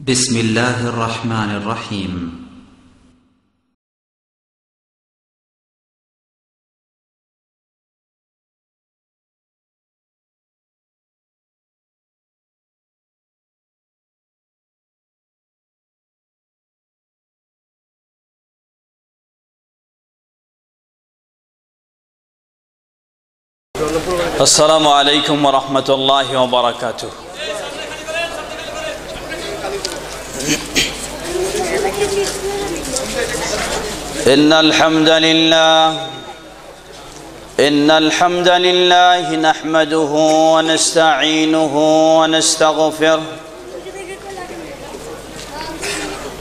بسم الله الرحمن الرحيم. السلام عليكم ورحمة الله وبركاته. إن الحمد لله نحمده ونستعينه ونستغفره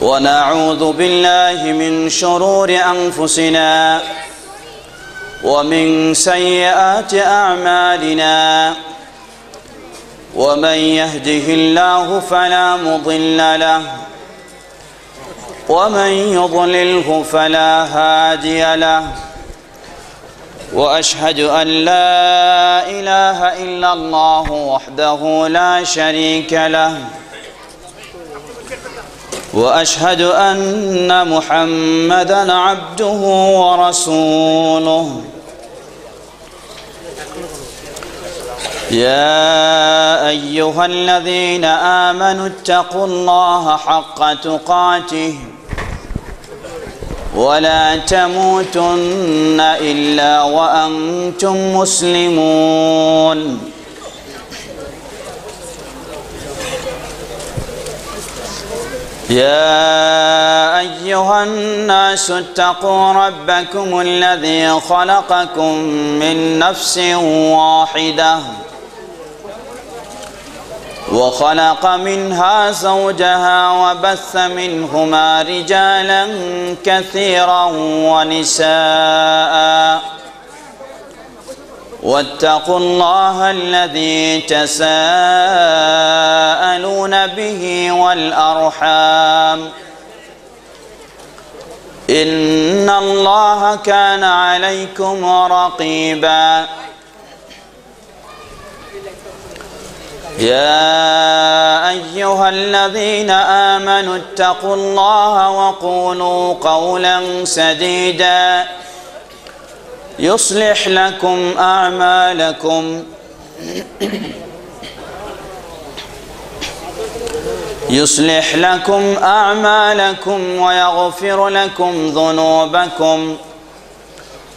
ونعوذ بالله من شرور أنفسنا ومن سيئات أعمالنا ومن يهده الله فلا مضل له ومن يضلله فلا هادي له وأشهد أن لا إله إلا الله وحده لا شريك له وأشهد أن محمدًا عبده ورسوله. يا أيها الذين آمنوا اتقوا الله حق تقاته ولا تموتن إلا وأنتم مسلمون. يا أيها الناس اتقوا ربكم الذي خلقكم من نفس واحدة وخلق منها زوجها وبث منهما رجالا كثيرا ونساء واتقوا الله الذي تساءلون به والأرحام إن الله كان عليكم رقيبا. يا أيها الذين آمنوا اتقوا الله وقولوا قولا سديدا يصلح لكم أعمالكم ويغفر لكم ذنوبكم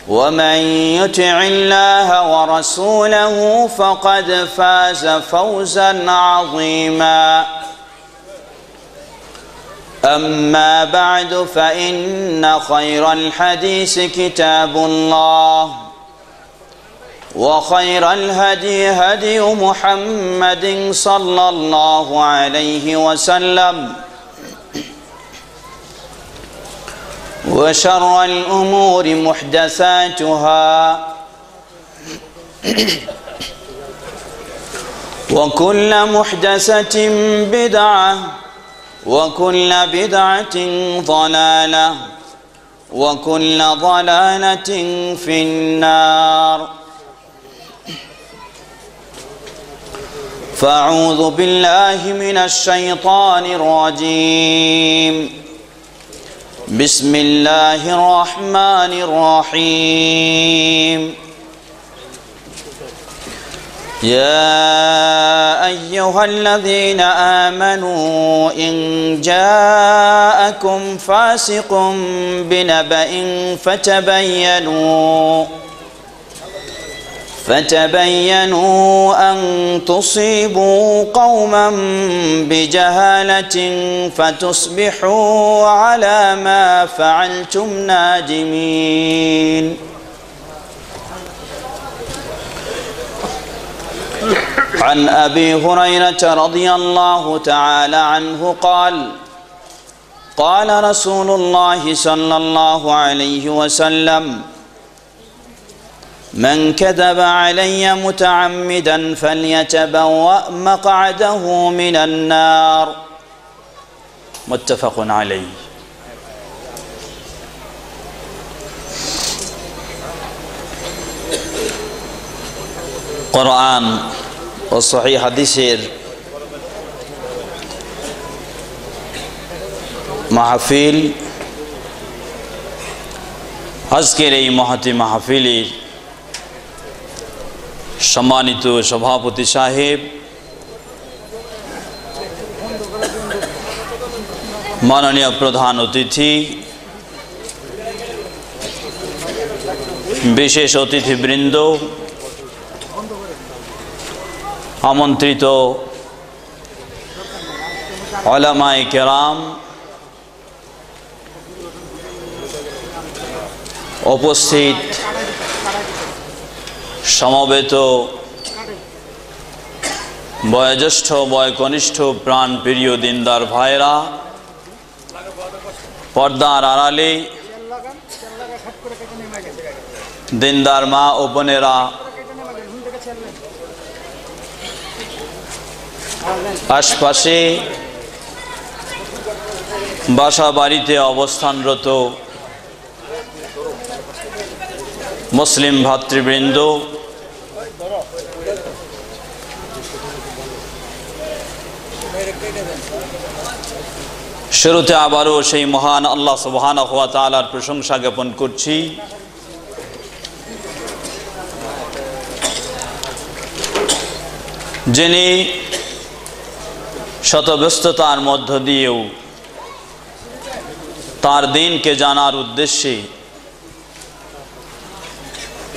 ومن يطع الله ورسوله فقد فاز فوزا عظيما. أما بعد فإن خير الحديث كتاب الله وخير الهدي هدي محمد صلى الله عليه وسلم وشر الأمور محدثاتها وكل محدثة بدعة وكل بدعة ضلالة وكل ضلالة في النار. فأعوذ بالله من الشيطان الرجيم. بسم الله الرحمن الرحيم. يا أيها الذين آمنوا إن جاءكم فاسق بنبأ فتبينوا أن تصيبوا قوما بجهالة فتصبحوا على ما فعلتم نادمين. عن أبي هريرة رضي الله تعالى عنه قال قال رسول الله صلى الله عليه وسلم من كذب علي متعمدا فليتبوأ مقعده من النار. متفق عليه. قرآن ও সহিহ হাদিসের মাহফিল, আজকের এই মহতি মাহফিলের সম্মানিত সভাপতি সাহেব, মাননীয় প্রধান অতিথি, বিশেষ অতিথিবৃন্দ, আমন্ত্রিত উলামায়ে কেরাম, উপস্থিত সমবেত বয়োজ্যেষ্ঠ বয়কনিষ্ঠ প্রাণপ্রিয় দিনদার ভাইরা, পর্দার আড়ালে দিনদার মা ও বোনেরা, আশপাশে বাসা বাড়িতে অবস্থানরত মুসলিম ভাতৃবৃন্দ, শুরুতে আবারও সেই মহান আল্লাহ সুবহানাহু ওয়া তাআলার প্রশংসা জ্ঞাপন করছি, যিনি শত ব্যস্ততার মধ্য দিয়েও তার দিনকে জানার উদ্দেশ্যে,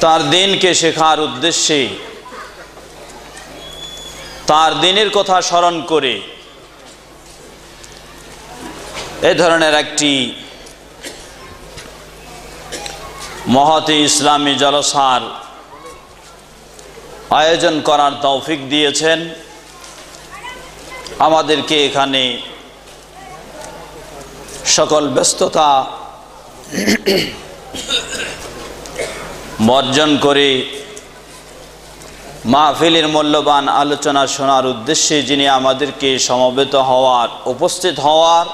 তার দিনকে শেখার উদ্দেশ্যে, তার দিনের কথা স্মরণ করে এ ধরনের একটি মহতি ইসলামী জলসার আয়োজন করার তৌফিক দিয়েছেন। আমাদেরকে এখানে সকল ব্যস্ততা বর্জন করে মাহফিলের মূল্যবান আলোচনা শোনার উদ্দেশ্যে যিনি আমাদেরকে সমবেত হওয়ার, উপস্থিত হওয়ার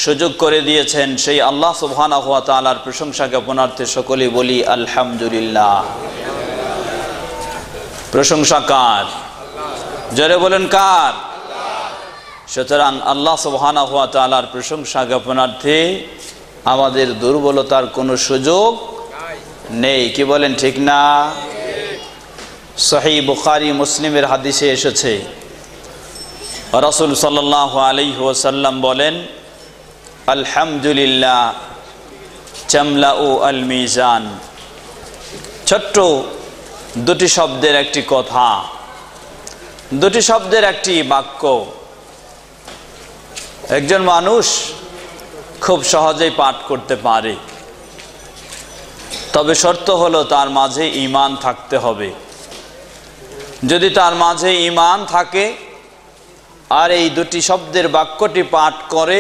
সুযোগ করে দিয়েছেন, সেই আল্লাহ সুবহানাহু ওয়া তাআলার প্রশংসা জ্ঞাপনার্থে সকলেই বলি আলহামদুলিল্লাহ। প্রশংসা কার? জোরে বলেন কার? সুতরাং আল্লাহ সুবহানাহু ওয়া তাআলার প্রশংসা জ্ঞাপনার্থে আমাদের দুর্বলতার কোনো সুযোগ নেই। কি বলেন, ঠিক না? সহিহ বুখারী মুসলিমের হাদিসে এসেছে, রাসূল সাল্লাল্লাহু আলাইহি ওয়াসাল্লাম বলেন, আলহামদুলিল্লাহ চামলাউ আল মিজান। ছোট্ট দুটি শব্দের একটি কথা, দুটি শব্দের একটি বাক্য একজন মানুষ খুব সহজেই পাঠ করতে পারে, তবে শর্ত হলো তার মাঝে ঈমান থাকতে হবে। যদি তার মাঝে ঈমান থাকে আর এই দুটি শব্দের বাক্যটি পাঠ করে,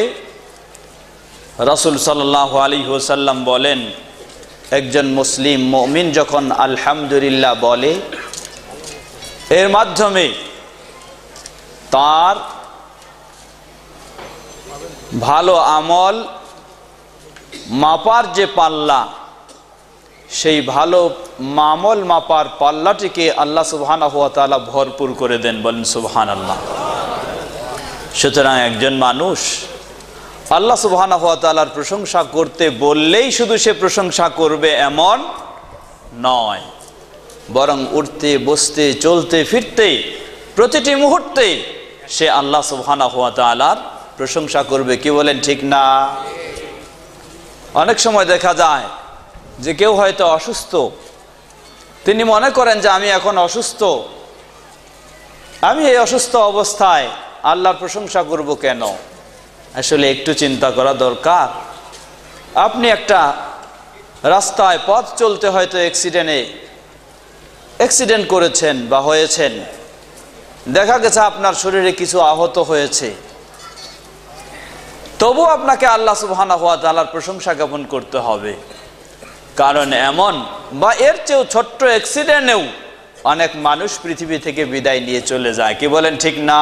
রাসূল সাল্লাল্লাহু আলাইহি ওয়াসাল্লাম বলেন, একজন মুসলিম মুমিন যখন আলহামদুলিল্লাহ বলে, এর মাধ্যমে তার ভালো আমল মাপার যে পাল্লা, সেই ভালো আমল মাপার পাল্লাটিকে আল্লাহ সুবহানাহু ওয়া তাআলা ভরপুর করে দেন। বলেন সুবহানাল্লাহ। সুতরাং একজন মানুষ আল্লাহ সুবহানাহু ওয়া তাআলার প্রশংসা করতে বললেই শুধু সে প্রশংসা করবে এমন নয়, বরং উঠতে বসতে চলতে ফিরতে প্রতিটি মুহূর্তে সে আল্লাহ সুবহানাহু ওয়া তাআলার প্রশংসা করবে। কি বলেন, ঠিক না? অনেক সময় দেখা যায় যে কেউ হয়তো অসুস্থ, তিনি মনে করেন যে আমি এখন অসুস্থ, আমি এই অসুস্থ অবস্থায় আল্লাহর প্রশংসা করব কেন? আসলে একটু চিন্তা করা দরকার। আপনি একটা রাস্তায় পথ চলতে হয়তো অ্যাক্সিডেন্ট করেছেন বা হয়েছেন, দেখা গেছে আপনার শরীরে কিছু আহত হয়েছে, তবু আপনাকে আল্লাহ সুবহানাহু ওয়া তাআলার প্রশংসা জ্ঞাপন করতে হবে, কারণ এমন বা এর চেয়েও ছোট্ট অ্যাক্সিডেন্টেও অনেক মানুষ পৃথিবী থেকে বিদায় নিয়ে চলে যায়। কি বলেন, ঠিক না?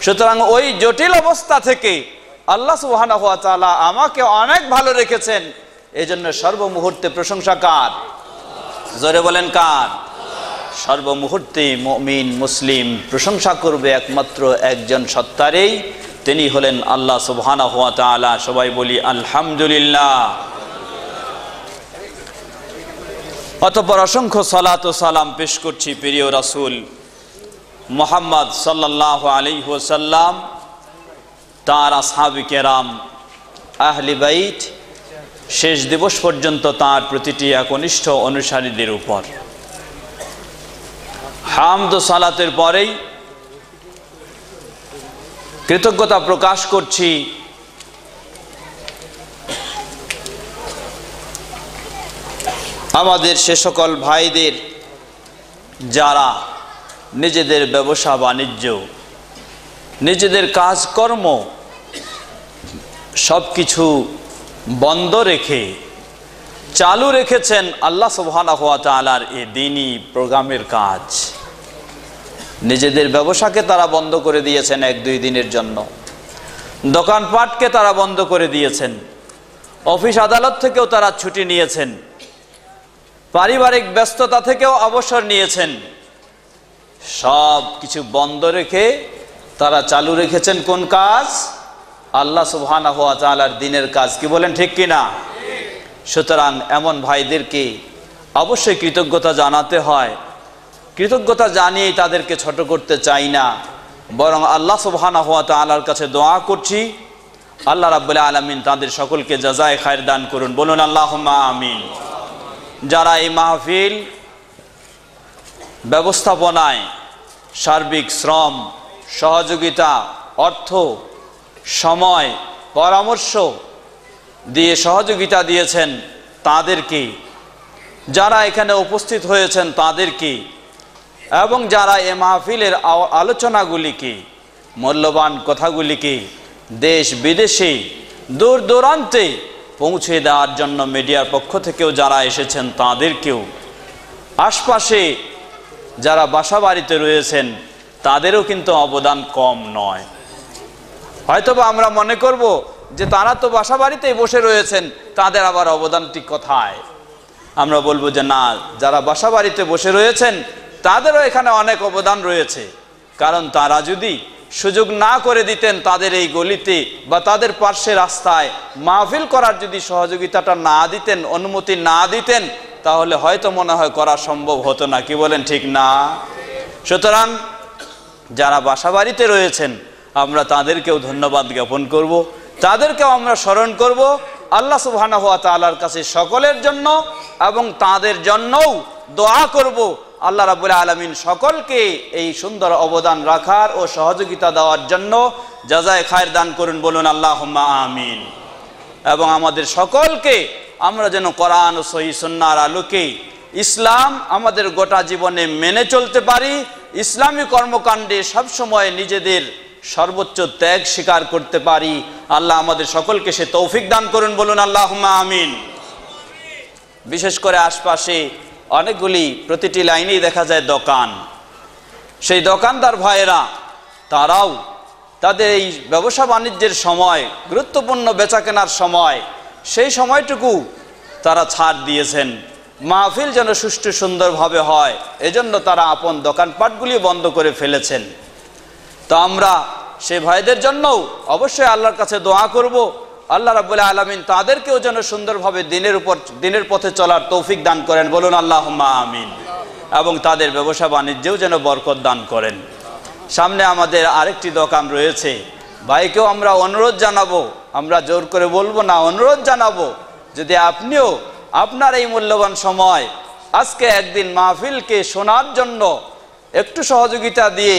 সুতরাং ওই জটিল অবস্থা থেকে আল্লাহ সুবহানাহু ওয়া তাআলা আমাকে অনেক ভালো রেখেছেন, এজন্য সর্বমুহূর্তে প্রশংসা কার? জোরে বলেন কার? সর্বমুহূর্তে মুমিন মুসলিম প্রশংসা করবে একমাত্র একজন সত্তারই, তিনি হলেন আল্লাহ সুবহানাহু ওয়া তাআলা। সবাই বলি আলহামদুলিল্লাহ। অতঃপর অসংখ্য সালাত ও সালাম পেশ করছি প্রিয় রাসূল মুহাম্মদ সাল্লাল্লাহু আলাইহি ওয়াসাল্লাম, তার আসহাবে কেরাম, আহলে বাইত, শেষ দিবস পর্যন্ত তার প্রতিটি একনিষ্ঠ অনুসারীদের উপর। হামদ ও সালাতের পরেই কৃতজ্ঞতা প্রকাশ করছি আমাদের সে সকল ভাইদের যারা নিজেদের ব্যবসা বাণিজ্য, নিজেদের কাজকর্ম সব কিছু বন্ধ রেখে চালু রেখেছেন আল্লাহ সুবহানাহু ওয়া তাআলার এই দ্বীনি প্রোগ্রামের কাজ। নিজেদের ব্যবসাকে তারা বন্ধ করে দিয়েছেন 1-2 দিনের জন্য, দোকানপাটকে তারা বন্ধ করে দিয়েছেন, অফিস আদালত থেকেও তারা ছুটি নিয়েছেন, পারিবারিক ব্যস্ততা থেকেও অবসর নিয়েছেন। সব কিছু বন্ধ রেখে তারা চালু রেখেছেন কোন কাজ? আল্লাহ সুবহানাহু ওয়া তাআলার দ্বীনের কাজ। কি বলেন, ঠিক কিনা? সুতরাং এমন ভাইদেরকে অবশ্যই কৃতজ্ঞতা জানাতে হয়। কৃতজ্ঞতা জানিয়েই তাদেরকে ছোট করতে চাই না, বরং আল্লাহ সুবহানাহু ওয়া তাআলার কাছে দোয়া করছি আল্লাহ রাব্বুল আলামিন তাদের সকলকে জাযায়ে খায়ের দান করুন। বলুন আল্লাহুম্মা আমিন। যারা এই মাহফিল ব্যবস্থাপনায় সার্বিক শ্রম, সহযোগিতা, অর্থ, সময়, পরামর্শ দিয়ে সহযোগিতা দিয়েছেন তাদেরকে, যারা এখানে উপস্থিত হয়েছেন তাদেরকে, এবং যারা এই মাহফিলের আলোচনাগুলিকে, মূল্যবান কথাগুলিকে দেশ বিদেশে দূর দূরান্তে পৌঁছে দেওয়ার জন্য মিডিয়ার পক্ষ থেকেও যারা এসেছেন তাদেরকেও, আশপাশে যারা বাসাবাড়িতে রয়েছেন তাদেরও কিন্তু অবদান কম নয়। হয়তোবা আমরা মনে করব যে তারা তো বাসাবাড়িতেই বসে রয়েছেন, তাদের আবার অবদানটি কোথায়? আমরা বলবো যে না, যারা বাসাবাড়িতে বসে রয়েছেন তাদেরও এখানে অনেক অবদান রয়েছে। কারণ তারা যদি সুযোগ না করে দিতেন তাদের এই গলিতে বা তাদের পার্শ্বে রাস্তায় মাহফিল করার যদি সহযোগিতাটা না দিতেন, অনুমতি না দিতেন, তাহলে হয়তো মনে হয় করা সম্ভব হতো না। কি বলেন, ঠিক না? সুতরাং যারা বাসাবাড়িতে রয়েছেন আমরা তাদেরকেও ধন্যবাদ জ্ঞাপন করব, তাদেরকেও আমরা স্মরণ করব আল্লাহ সুবহানাহু ওয়া তাআলার কাছে সকলের জন্য, এবং তাদের জন্যও দোয়া করব আল্লাহ রাব্বুল আলামিন সকলকে এই সুন্দর অবদান রাখার ও সহযোগিতা দেওয়ার জন্য জাযায়ে খায়ের দান করুন। বলুন আল্লাহুম্মা আমিন। এবং আমাদের সকলকে আমরা যেন কোরআন ও সহিহ সুন্নাহর আলোকে ইসলাম আমাদের গোটা জীবনে মেনে চলতে পারি, ইসলামী কর্মকাণ্ডে সবসময় নিজেদের সর্বোচ্চ ত্যাগ স্বীকার করতে পারি। আল্লাহ আমাদের সকলকে সে তৌফিক দান করুন। বলুন আল্লাহুম্মা আমিন। বিশেষ করে আশপাশে অনেকগুলি, প্রতিটি লাইনেই দেখা যায় দোকান। সেই দোকানদার ভাইয়েরা তারাও তাদের এই ব্যবসা বাণিজ্যের সময়, গুরুত্বপূর্ণ বেচা কেনার সময়, সেই সময়টুকু তারা ছাড় দিয়েছেন মাহফিল যেন সুষ্ঠু সুন্দরভাবে হয়, এজন্য তারা আপন দোকানপাটগুলি বন্ধ করে ফেলেছেন। তো আমরা সেই ভাইদের জন্যও অবশ্যই আল্লাহর কাছে দোয়া করব আল্লাহ রাব্বুল আলামিন তাদেরকেও যেন সুন্দরভাবে দিনের পথে চলার তৌফিক দান করেন। বলুন আল্লাহুম্মা আমিন। এবং তাদের ব্যবসা বাণিজ্যেও যেন বরকত দান করেন। সামনে আমাদের আরেকটি দোকান রয়েছে, ভাইকেও আমরা অনুরোধ জানাবো, আমরা জোর করে বলবো না, অনুরোধ জানাবো, যদি আপনিও আপনার এই মূল্যবান সময় আজকে একদিন মাহফিলকে শোনার জন্য একটু সহযোগিতা দিয়ে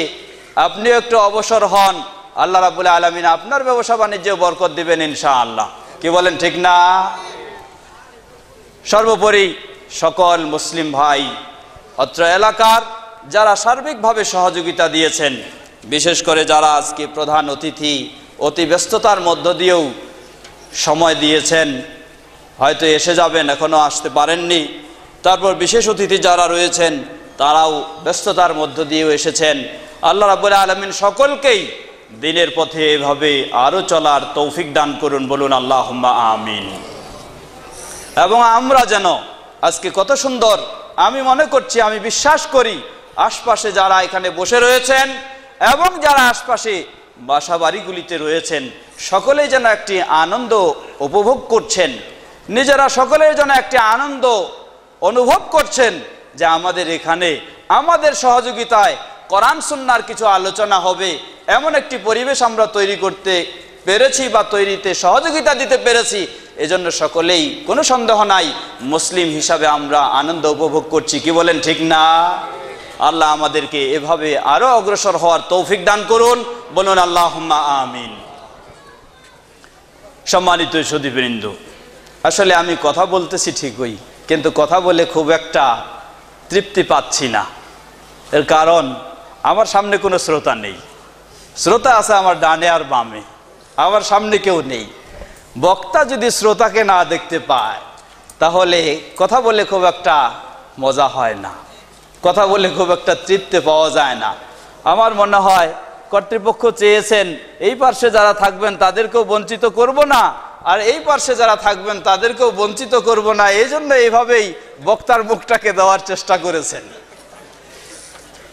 আপনিও একটু অবসর হন, আল্লাহ রাব্বুল আলামিন আপনার ব্যবসা বাণিজ্যে বরকত দিবেন ইনশাআল্লাহ। কি বলেন, ঠিক না? সর্বোপরি সকল মুসলিম ভাই, অত্র এলাকার যারা সার্বিকভাবে সহযোগিতা দিয়েছেন, বিশেষ করে যারা আজকে প্রধান অতিথি, অতি ব্যস্ততার মধ্য দিয়েও সময় দিয়েছেন, হয়তো এসে যাবেন, এখনো আসতে পারেননি, তারপর বিশেষ অতিথি যারা রয়েছেন তারাও ব্যস্ততার মধ্য দিয়েও এসেছেন। আল্লাহ রাব্বুল আলামিন সকলকেই দিনের পথে এভাবে আরো চলার তৌফিক দান করুন। বলুন আল্লাহুম্মা আমিন। এবং আমরা যেন আজকে কত সুন্দর, আমি মনে করছি, আমি বিশ্বাস করি আশপাশে যারা এখানে বসে রয়েছেন এবং যারা আশপাশে বাসাবাড়িগুলিতে রয়েছেন সকলেই যেন একটি আনন্দ উপভোগ করছেন, নিজেরা সকলেই যেন একটি আনন্দ অনুভব করছেন যে আমাদের এখানে আমাদের সহযোগিতায় কোরআন সুন্নাহর কিছু আলোচনা হবে, এমন একটি পরিবেশ আমরা তৈরি করতে পেরেছি বা তৈরিতে সহযোগিতা দিতে পেরেছি। এজন্য সকলেই কোনো সন্দেহ নাই মুসলিম হিসাবে আমরা আনন্দ উপভোগ করছি। কি বলেন ঠিক না? আল্লাহ আমাদেরকে এভাবে আরো অগ্রসর হওয়ার তৌফিক দান করুন, বলুন আল্লাহুম্মা আমিন। সম্মানিত সুধীবৃন্দ, আসলে আমি কথা বলতেছি ঠিকই, কিন্তু কথা বলে খুব একটা তৃপ্তি পাচ্ছি না। এর কারণ আমার সামনে কোনো শ্রোতা নেই। শ্রোতা আছে আমার ডানে আর বামে, আমার সামনে কেউ নেই। বক্তা যদি শ্রোতাকে না দেখতে পায় তাহলে কথা বলে খুব একটা মজা হয় না, কথা বলে খুব একটা তৃপ্তি পাওয়া যায় না। আমার মনে হয় কর্তৃপক্ষ চেয়েছেন এই পার্শ্বে যারা থাকবেন তাদেরকেও বঞ্চিত করব না, আর এই পার্শ্বে যারা থাকবেন তাদেরকেও বঞ্চিত করব না। এই জন্য এইভাবেই বক্তার মুখটাকে দেওয়ার চেষ্টা করেছেন।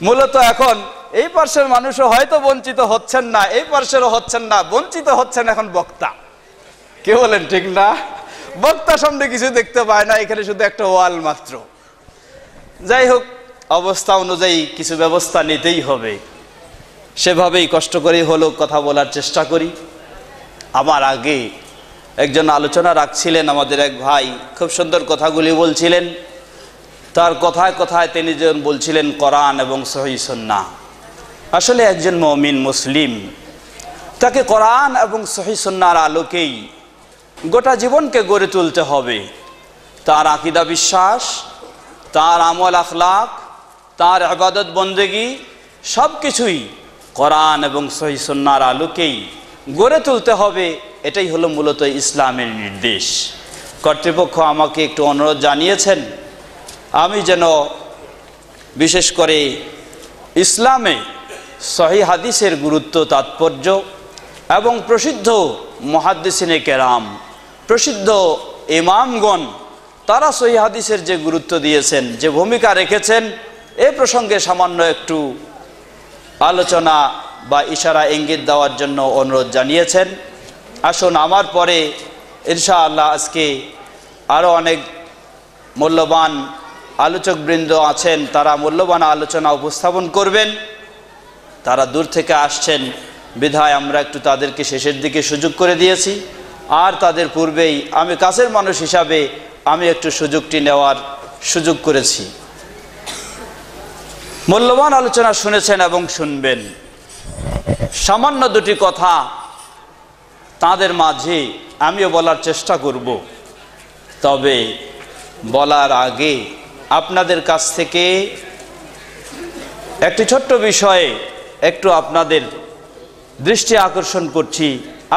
মূলত এখন এই পার্শ্বের মানুষও হয়তো বঞ্চিত হচ্ছেন না, এই পার্শ্বেরও হচ্ছেন না, বঞ্চিত হচ্ছেন এখন বক্তা। কে বলেন ঠিক না? বক্তা সামনে কিছু দেখতে পায় না, এখানে শুধু একটা ওয়াল মাত্র। যাই হোক, অবস্থা অনুযায়ী কিছু ব্যবস্থা নিতেই হবে, সেভাবেই কষ্ট করেই হলো কথা বলার চেষ্টা করি। আমার আগে একজন আলোচনা রাখছিলেন, আমাদের এক ভাই, খুব সুন্দর কথাগুলি বলছিলেন। তার কথায় কথায় তিনি যেন বলছিলেন কোরআন এবং সহিহ সুন্নাহ। আসলে একজন মুমিন মুসলিম তাকে কোরআন এবং সহিহ সুন্নাহর আলোকেই গোটা জীবনকে গড়ে তুলতে হবে। তার আকীদা বিশ্বাস, তার আমল আখলাক, তার ইবাদত বন্দেগী সব কিছুই কোরআন এবং সহিহ সুন্নাহর আলোকেই গড়ে তুলতে হবে। এটাই হলো মূলত ইসলামের নির্দেশ। কর্তৃপক্ষ আমাকে একটু অনুরোধ জানিয়েছেন আমি যেন বিশেষ করে ইসলামে সহিহ হাদিসের গুরুত্ব, তাৎপর্য এবং প্রসিদ্ধ মুহাদ্দিসিনে কেরাম, প্রসিদ্ধ ইমামগণ তারা সহিহ হাদিসের যে গুরুত্ব দিয়েছেন, যে ভূমিকা রেখেছেন, এ প্রসঙ্গে সামান্য একটু আলোচনা বা ইশারা ইঙ্গিত দেওয়ার জন্য অনুরোধ জানিয়েছেন। আসুন, আমার পরে ইনশাআল্লাহ আজকে আরও অনেক মূল্যবান আলোচকবৃন্দ আছেন, তারা মূল্যবান আলোচনা উপস্থাপন করবেন। তারা দূর থেকে আসছেন বিধায় আমরা একটু তাদেরকে শেষের দিকে সুযোগ করে দিয়েছি, আর তাদের পূর্বেই আমি কাছের মানুষ হিসাবে আমি একটু সুযোগটি নেওয়ার সুযোগ করেছি। মূল্যবান আলোচনা শুনেছেন এবং শুনবেন। সামান্য দুটি কথা তাদের মাঝে আমিও বলার চেষ্টা করব, তবে বলার আগে আপনাদের কাছ থেকে একটি ছোট্ট বিষয়ে একটু আপনাদের দৃষ্টি আকর্ষণ করছি,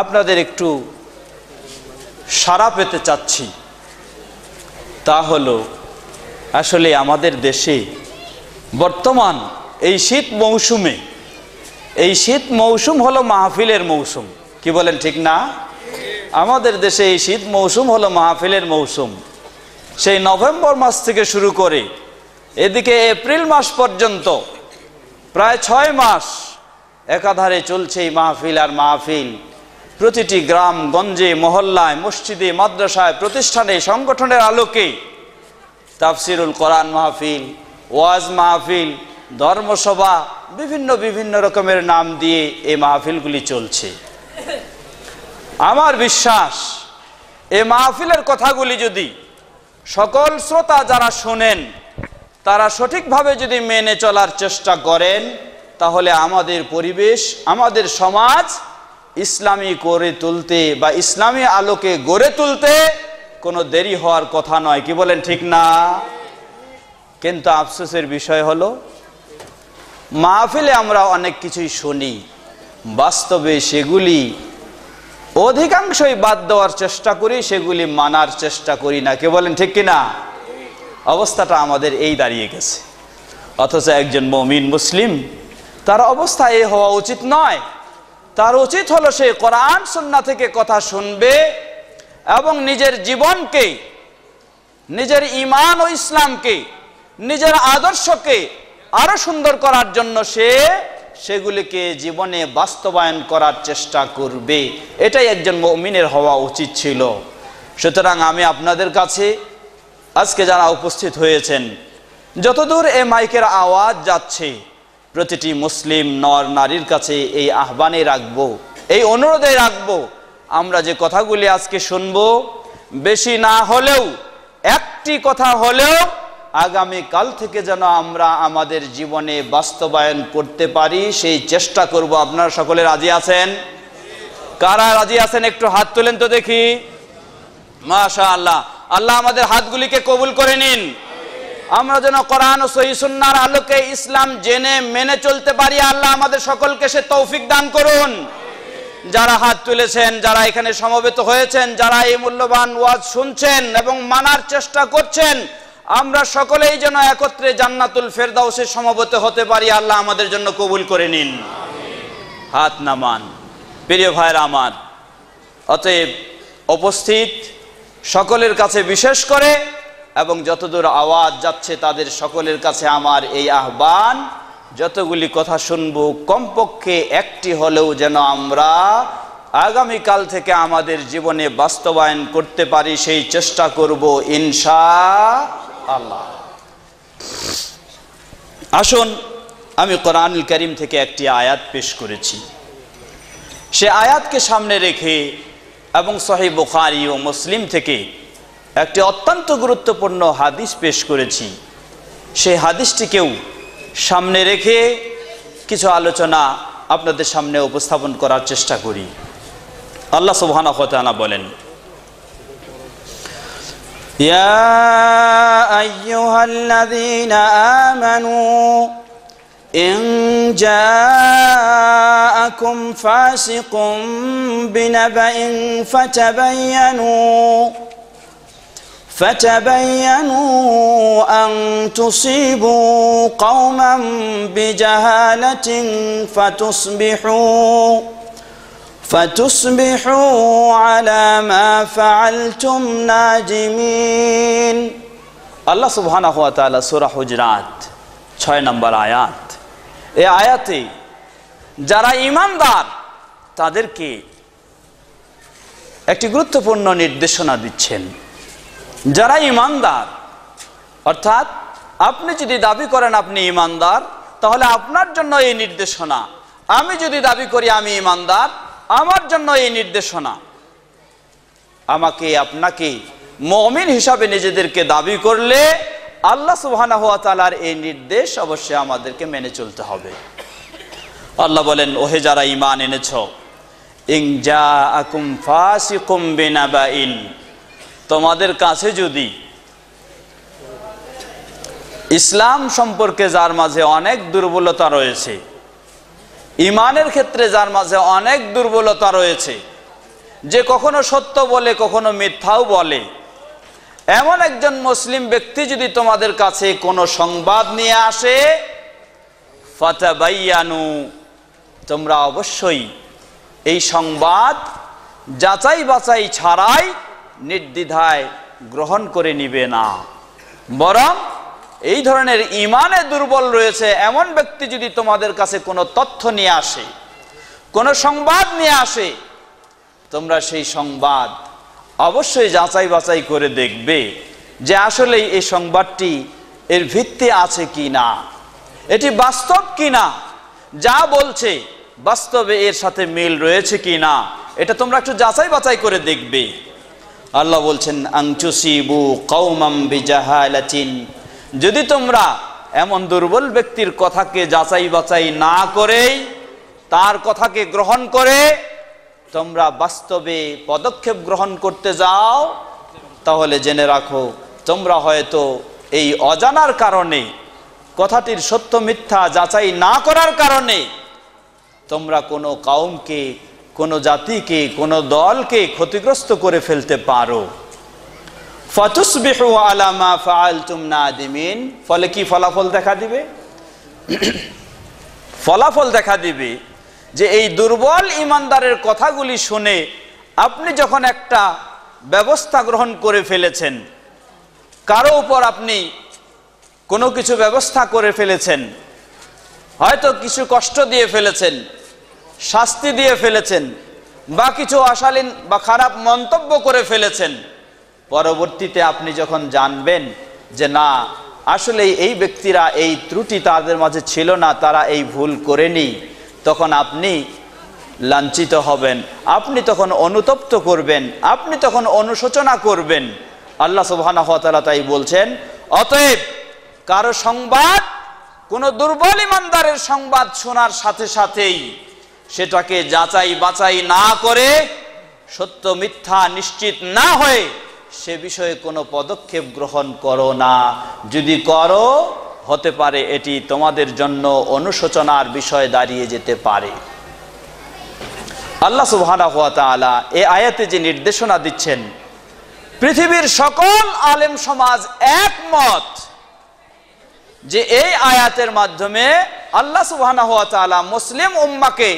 আপনাদের একটু সাড়া পেতে চাচ্ছি। তা হলো, আসলে আমাদের দেশে বর্তমান এই শীত মৌসুমে, এই শীত মৌসুম হলো মাহফিলের মৌসুম। কি বলেন ঠিক না? আমাদের দেশে এই শীত মৌসুম হলো মাহফিলের মৌসুম। সেই নভেম্বর মাস থেকে শুরু করে এদিকে এপ্রিল মাস পর্যন্ত প্রায় 6 মাস একাধারে চলছে এই মাহফিল আর মাহফিল। প্রতিটি গ্রাম গঞ্জে, মহল্লায়, মসজিদে, মাদ্রাসায়, প্রতিষ্ঠানে, সংগঠনের আলোকে তাফসিরুল কোরআন মাহফিল, ওয়াজ মাহফিল, ধর্মসভা, বিভিন্ন রকমের নাম দিয়ে এই মাহফিলগুলি চলছে। আমার বিশ্বাস, এই মাহফিলের কথাগুলি যদি সকল শ্রোতা যারা শোনেন তারা সঠিকভাবে যদি মেনে চলার চেষ্টা করেন, তাহলে আমাদের পরিবেশ, আমাদের সমাজ ইসলামী করে তুলতে বা ইসলামী আলোকে গড়ে তুলতে কোনো দেরি হওয়ার কথা নয়। কি বলেন ঠিক না? কিন্তু আফসোসের বিষয় হলো, মাহফিলে আমরা অনেক কিছুই শুনি, বাস্তবে সেগুলি অধিকাংশই বাদ দেওয়ার চেষ্টা করি, সেগুলি মানার চেষ্টা করি না। কে বলেন ঠিক কিনা? অবস্থাটা আমাদের এই দাঁড়িয়ে গেছে। অথচ একজন মুমিন মুসলিম, তার অবস্থা এই হওয়া উচিত নয়। তার উচিত হলো সে কোরআন সুন্নাহ থেকে কথা শুনবে এবং নিজের জীবনকে, নিজের ঈমান ও ইসলামকে, নিজের আদর্শকে আরো সুন্দর করার জন্য সে সেগুলিকে জীবনে বাস্তবায়ন করার চেষ্টা করবে। এটাই একজন মুমিনের হওয়া উচিত ছিল। সুতরাং আমি আপনাদের কাছে আজকে যারা উপস্থিত হয়েছেন, যতদূর এই মাইকের আওয়াজ যাচ্ছে, প্রতিটি মুসলিম নর নারীর কাছে এই আহ্বানে রাখবো, এই অনুরোধে রাখবো, আমরা যে কথাগুলি আজকে শুনবো, বেশি না হলেও একটি কথা হলেও আগামী কাল থেকে যেন আমরা আমাদের জীবনে বাস্তবায়ন করতে পারি, সেই চেষ্টা করব। আপনারা সকলে রাজি আছেন? কারা রাজি আছেন একটু হাত তোলেন তো দেখি। মাশাআল্লাহ, আল্লাহ আমাদের হাতগুলিকে কবুল করে নিন। আমরা যেন কোরআন ও সহিহ সুন্নাহর আলোকে ইসলাম জেনে মেনে চলতে পারি, আল্লাহ আমাদের সকলকে সে তৌফিক দান করুন। যারা হাত তুলেছেন, যারা এখানে সমবেত হয়েছেন, যারা এই মূল্যবান ওয়াজ শুনছেন এবং মানার চেষ্টা করছেন, আমরা সকলেই যেন একত্রে জান্নাতুল ফেরদাউসে সমবেত হতে পারি, আল্লাহ আমাদের জন্য কবুল করে নিন। হাত নামান। প্রিয় ভাইরা আমার, অতএব উপস্থিত সকলের কাছে বিশেষ করে এবং যতদূর আওয়াজ যাচ্ছে তাদের সকলের কাছে আমার এই আহ্বান, যতগুলি কথা শুনবো কমপক্ষে একটি হলেও যেন আমরা আগামীকাল থেকে আমাদের জীবনে বাস্তবায়ন করতে পারি, সেই চেষ্টা করব ইনশাআল্লাহ। আসুন, আমি কোরআনুল কারীম থেকে একটি আয়াত পেশ করেছি। সে আয়াতকে সামনে রেখে এবং সহিহ বুখারী ও মুসলিম থেকে একটি অত্যন্ত গুরুত্বপূর্ণ হাদিস পেশ করেছি। সেই হাদিসটিকেও সামনে রেখে কিছু আলোচনা আপনাদের সামনে উপস্থাপন করার চেষ্টা করি। আল্লাহ সুবহানাহু ওয়া তাআলা বলেন, ইয়া আইয়ুহাল্লাযীনা আমানু ইন জাআকুম ফাসিকুম বিনাবাইন فتبينوا أن تصيبوا قوما بجهالة فتصبحوا على ما فعلتم نادمين। আল্লাহ সুবহানাহু ওয়া তাআলা সূরা হুজরাত 6 নম্বর আয়াত। এই আয়াতে যারা ঈমানদার তাদেরকে একটি গুরুত্বপূর্ণ নির্দেশনা দিচ্ছেন। যারা ঈমানদার, অর্থাৎ আপনি যদি দাবি করেন আপনি ঈমানদার, তাহলে আপনার জন্য এই নির্দেশনা। আমি যদি দাবি করি আমি ঈমানদার, আমার জন্য এই নির্দেশনা। আমাকে আপনাকে মুমিন হিসাবে নিজেদেরকে দাবি করলে আল্লাহ সুবহানাহু ওয়া তাআলার এই নির্দেশ অবশ্যই আমাদেরকে মেনে চলতে হবে। আল্লাহ বলেন, ওহে যারা ঈমান এনেছো, ইন জাআকুম ফাসিকুম বিনাবাইন, তোমাদের কাছে যদি ইসলাম সম্পর্কে যার মাঝে অনেক দুর্বলতা রয়েছে, ঈমানের ক্ষেত্রে যার মাঝে অনেক দুর্বলতা রয়েছে, যে কখনো সত্য বলে কখনো মিথ্যাও বলে, এমন একজন মুসলিম ব্যক্তি যদি তোমাদের কাছে কোনো সংবাদ নিয়ে আসে, ফাতাবায়ানু, তোমরা অবশ্যই এই সংবাদ যাচাই বাছাই ছাড়াই নির্দ্বিধায় গ্রহণ করে নিবে না। বরং এই ধরনের ঈমানে দুর্বল রয়েছে এমন ব্যক্তি যদি তোমাদের কাছে কোনো তথ্য নিয়ে আসে, কোনো সংবাদ নিয়ে আসে, তোমরা সেই সংবাদ অবশ্যই যাচাই বাছাই করে দেখবে যে আসলে এই সংবাদটি এর ভিত্তি আছে কি না, এটি বাস্তব কি না, যা বলছে বাস্তবে এর সাথে মিল রয়েছে কি না, এটা তোমরা একটু যাচাই বাছাই করে দেখবে। আল্লাহ বলছেন, আনতুসিবু কওমাম বিজাহালাতিন, যদি তোমরা এমন দুর্বল ব্যক্তির কথাকে যাচাই বাছাই না করেই তার কথাকে গ্রহণ করে তোমরা বাস্তবে পদক্ষেপ গ্রহণ করতে যাও, তাহলে জেনে রাখো তোমরা হয়তো এই অজানার কারণে, কথাটির সত্য মিথ্যা যাচাই না করার কারণে তোমরা কোনো কওমকে, কোনো জাতিকে, কোনো দলকে ক্ষতিগ্রস্ত করে ফেলতে পারো। ফাতুসবিহু আলা মা ফাআলতুম নাদিমিন, ফলে কি ফলাফল দেখা দিবে? ফলাফল দেখা দিবে যে এই দুর্বল ঈমানদারের কথাগুলি শুনে আপনি যখন একটা ব্যবস্থা গ্রহণ করে ফেলেছেন, কারো উপর আপনি কোনো কিছু ব্যবস্থা করে ফেলেছেন, হয়তো কিছু কষ্ট দিয়ে ফেলেছেন, শাস্তি দিয়ে ফেলেছেন, বা কিছু অশালীন বা খারাপ মন্তব্য করে ফেলেছেন। পরবর্তীতে আপনি যখন জানবেন যে না, আসলে এই ব্যক্তিরা এই ত্রুটি তাদের মাঝে ছিল না, তারা এই ভুল করেনি, তখন আপনি লাঞ্ছিত হবেন, আপনি তখন অনুতপ্ত করবেন, আপনি তখন অনুশোচনা করবেন। আল্লাহ সুবহানাহু ওয়া তাআলা তাই বলছেন, অতএব কারো সংবাদ, কোনো দুর্বল ইমানদারের সংবাদ শোনার সাথে সাথেই সেটাকে যাচাই বাছাই না করে, সত্য মিথ্যা নিশ্চিত না হয়ে সে বিষয়ে কোনো পদক্ষেপ গ্রহণ করো না। যদি করো, হতে পারে এটি তোমাদের জন্য অনুশোচনার বিষয় দাঁড়িয়ে যেতে পারে। আল্লাহ সুবহানাহু ওয়া তাআলা এই আয়াতে যে নির্দেশনা দিচ্ছেন, পৃথিবীর সকল আলেম সমাজ একমত যে এই আয়াতের মাধ্যমে আল্লাহ সুবহানাহু ওয়া তাআলা মুসলিম উম্মাহকে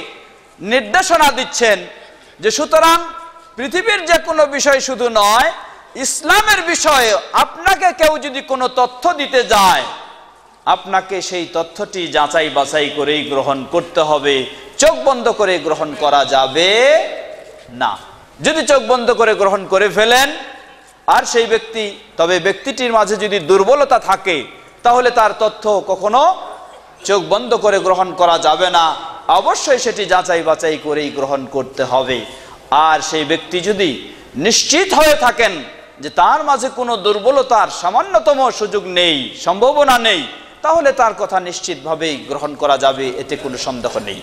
নির্দেশনা দিচ্ছেন যে সুতরাং পৃথিবীর যে কোনো বিষয় শুধু নয়, ইসলামের বিষয়ে আপনাকে কেউ যদি কোনো তথ্য দিতে যায়, আপনাকে সেই তথ্যটি যাচাই বাছাই করেই গ্রহণ করতে হবে, চোখ বন্ধ করে গ্রহণ করা যাবে না। যদি চোখ বন্ধ করে গ্রহণ করে ফেলেন আর সেই ব্যক্তি, তবে ব্যক্তিটির মাঝে যদি দুর্বলতা থাকে, তাহলে তার তথ্য কখনো চোখ বন্ধ করে গ্রহণ করা যাবে না, অবশ্যই সেটি যাচাই বাছাই করেই গ্রহণ করতে হবে। আর সেই ব্যক্তি যদি নিশ্চিত হয়ে থাকেন যে তার মাঝে কোনো দুর্বলতার সামান্যতম সুযোগ নেই, সম্ভাবনা নেই, তাহলে তার কথা নিশ্চিতভাবেই গ্রহণ করা যাবে, এতে কোনো সন্দেহ নেই।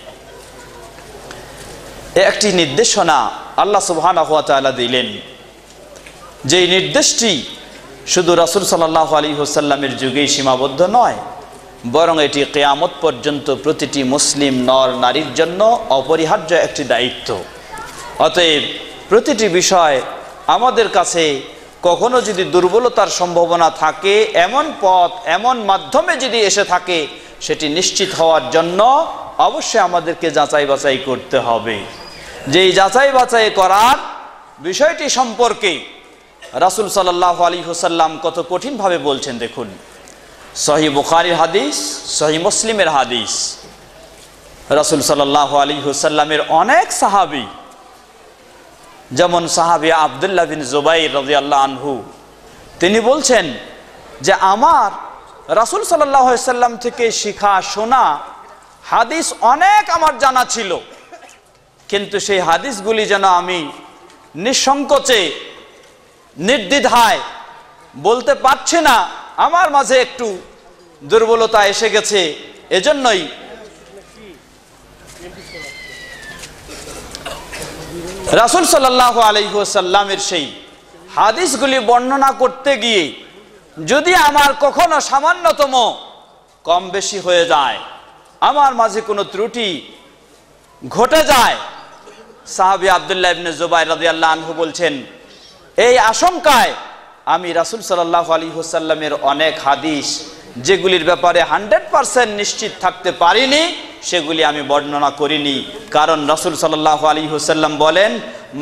একটি নির্দেশনা আল্লাহ সুবহানাহু ওয়া তাআলা দিলেন, যে নির্দেশটি শুধু রাসূল সাল্লাল্লাহু আলাইহি ওয়াসাল্লামের যুগেই সীমাবদ্ধ নয়, বরং এটি কিয়ামত পর্যন্ত প্রতিটি মুসলিম নর নারীর জন্য অপরিহার্য একটি দায়িত্ব। অতএব প্রতিটি বিষয় আমাদের কাছে কখনো যদি দুর্বলতার সম্ভাবনা থাকে, এমন পথ এমন মাধ্যমে যদি এসে থাকে, সেটি নিশ্চিত হওয়ার জন্য অবশ্যই আমাদেরকে যাচাই বাছাই করতে হবে। যেই যাচাই বাছাই করার বিষয়টি সম্পর্কে রাসূল সাল্লাল্লাহু আলাইহি ওয়াসাল্লাম কত কঠিনভাবে বলছেন দেখুন। সহিহ বুখারীর হাদিস, সহিহ মুসলিমের হাদিস, রাসূল সাল্লাল্লাহু আলাইহি ওয়াসাল্লামের অনেক সাহাবী, যেমন সাহাবী আব্দুল্লাহ বিন জুবাইর রাদিয়াল্লাহু আনহু, তিনি বলছেন যে আমার রাসূল সাল্লাল্লাহু আলাইহি ওয়াসাল্লাম থেকে শিখা শোনা হাদিস অনেক আমার জানা ছিল, কিন্তু সেই হাদিসগুলি যেন আমি নিঃসংকোচে নির্দ্বিধায় বলতে পারছি না, আমার মাঝে একটু দুর্বলতা এসে গেছে। এজন্যই রাসূল সাল্লাল্লাহু আলাইহি ওয়াসাল্লামের সেই হাদিসগুলি বর্ণনা করতে গিয়ে যদি আমার কখনো সামান্যতম কম বেশি হয়ে যায়, আমার মাঝে কোনো ত্রুটি ঘটে যায়, সাহাবী আব্দুল্লাহ ইবনে জুবাইর রাদিয়াল্লাহু আনহু বলছেন, এই আশঙ্কায় আমি রাসূল সাল্লাল্লাহু আলাইহি ওয়াসাল্লামের অনেক হাদিস যেগুলির ব্যাপারে 100% নিশ্চিত থাকতে পারিনি, সেগুলি আমি বর্ণনা করিনি। কারণ রাসূল সাল্লাল্লাহু আলাইহি ওয়াসাল্লাম বলেন,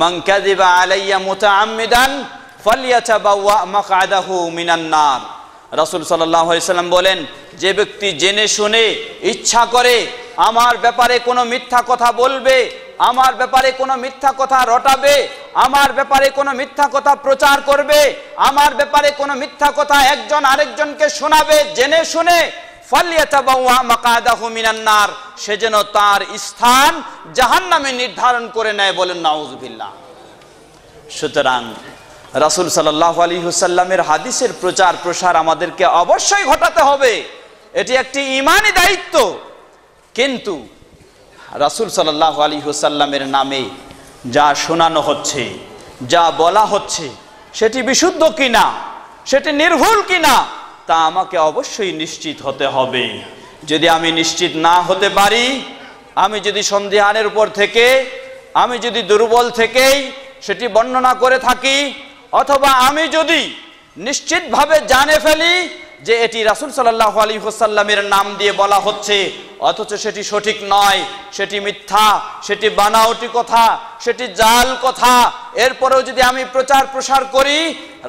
মান কাযিবা আলাইয়া মুতাআম্মিদান ফালইয়াতাবাওয়া মাকআদাহু মিনান নার। রাসূল সাল্লাল্লাহু আলাইহি ওয়াসাল্লাম বলেন, যে ব্যক্তি জেনে শুনে ইচ্ছা করে আমার ব্যাপারে কোনো মিথ্যা কথা বলবে, আমার ব্যাপারে কোনো মিথ্যা কথা রটাবে, আমার ব্যাপারে কোনো মিথ্যা কথা প্রচার করবে, আমার ব্যাপারে কোনো মিথ্যা কথা একজন আরেকজনকে শোনাবে জেনে শুনে, ফালইয়াতাবাওয়া মাকআদাহু মিনান নার, সে যেন তার স্থান জাহান্নামে নির্ধারণ করে নেয়। বলেন নাউযুবিল্লাহ। সুতরাং রাসূল সাল্লাল্লাহু আলাইহি ওয়াসাল্লামের হাদিসের প্রচার প্রসার আমাদেরকে অবশ্যই ঘটাতে হবে, এটি একটি ঈমানি দায়িত্ব। কিন্তু রাসূল সাল্লাল্লাহু আলাইহি ওয়াসাল্লামের নামে যা শোনানো হচ্ছে, যা বলা হচ্ছে, সেটি বিশুদ্ধ কিনা, সেটি নির্ভুল কিনা, তা আমাকে অবশ্যই নিশ্চিত হতে হবে। যদি আমি নিশ্চিত না হতে পারি, আমি যদি সন্দেহানের উপর থেকে, আমি যদি দুর্বল থেকেই সেটি বর্ণনা করে থাকি, অথবা আমি যদি নিশ্চিতভাবে জানে ফেলি যে এটি রাসূল সাল্লাল্লাহু আলাইহি ওয়াসাল্লামের নাম দিয়ে বলা হচ্ছে, অথচ সেটি সঠিক নয়, সেটি মিথ্যা, সেটি বানাওটি কথা, সেটি জাল কথা, এরপরেও যদি আমি প্রচার প্রসার করি,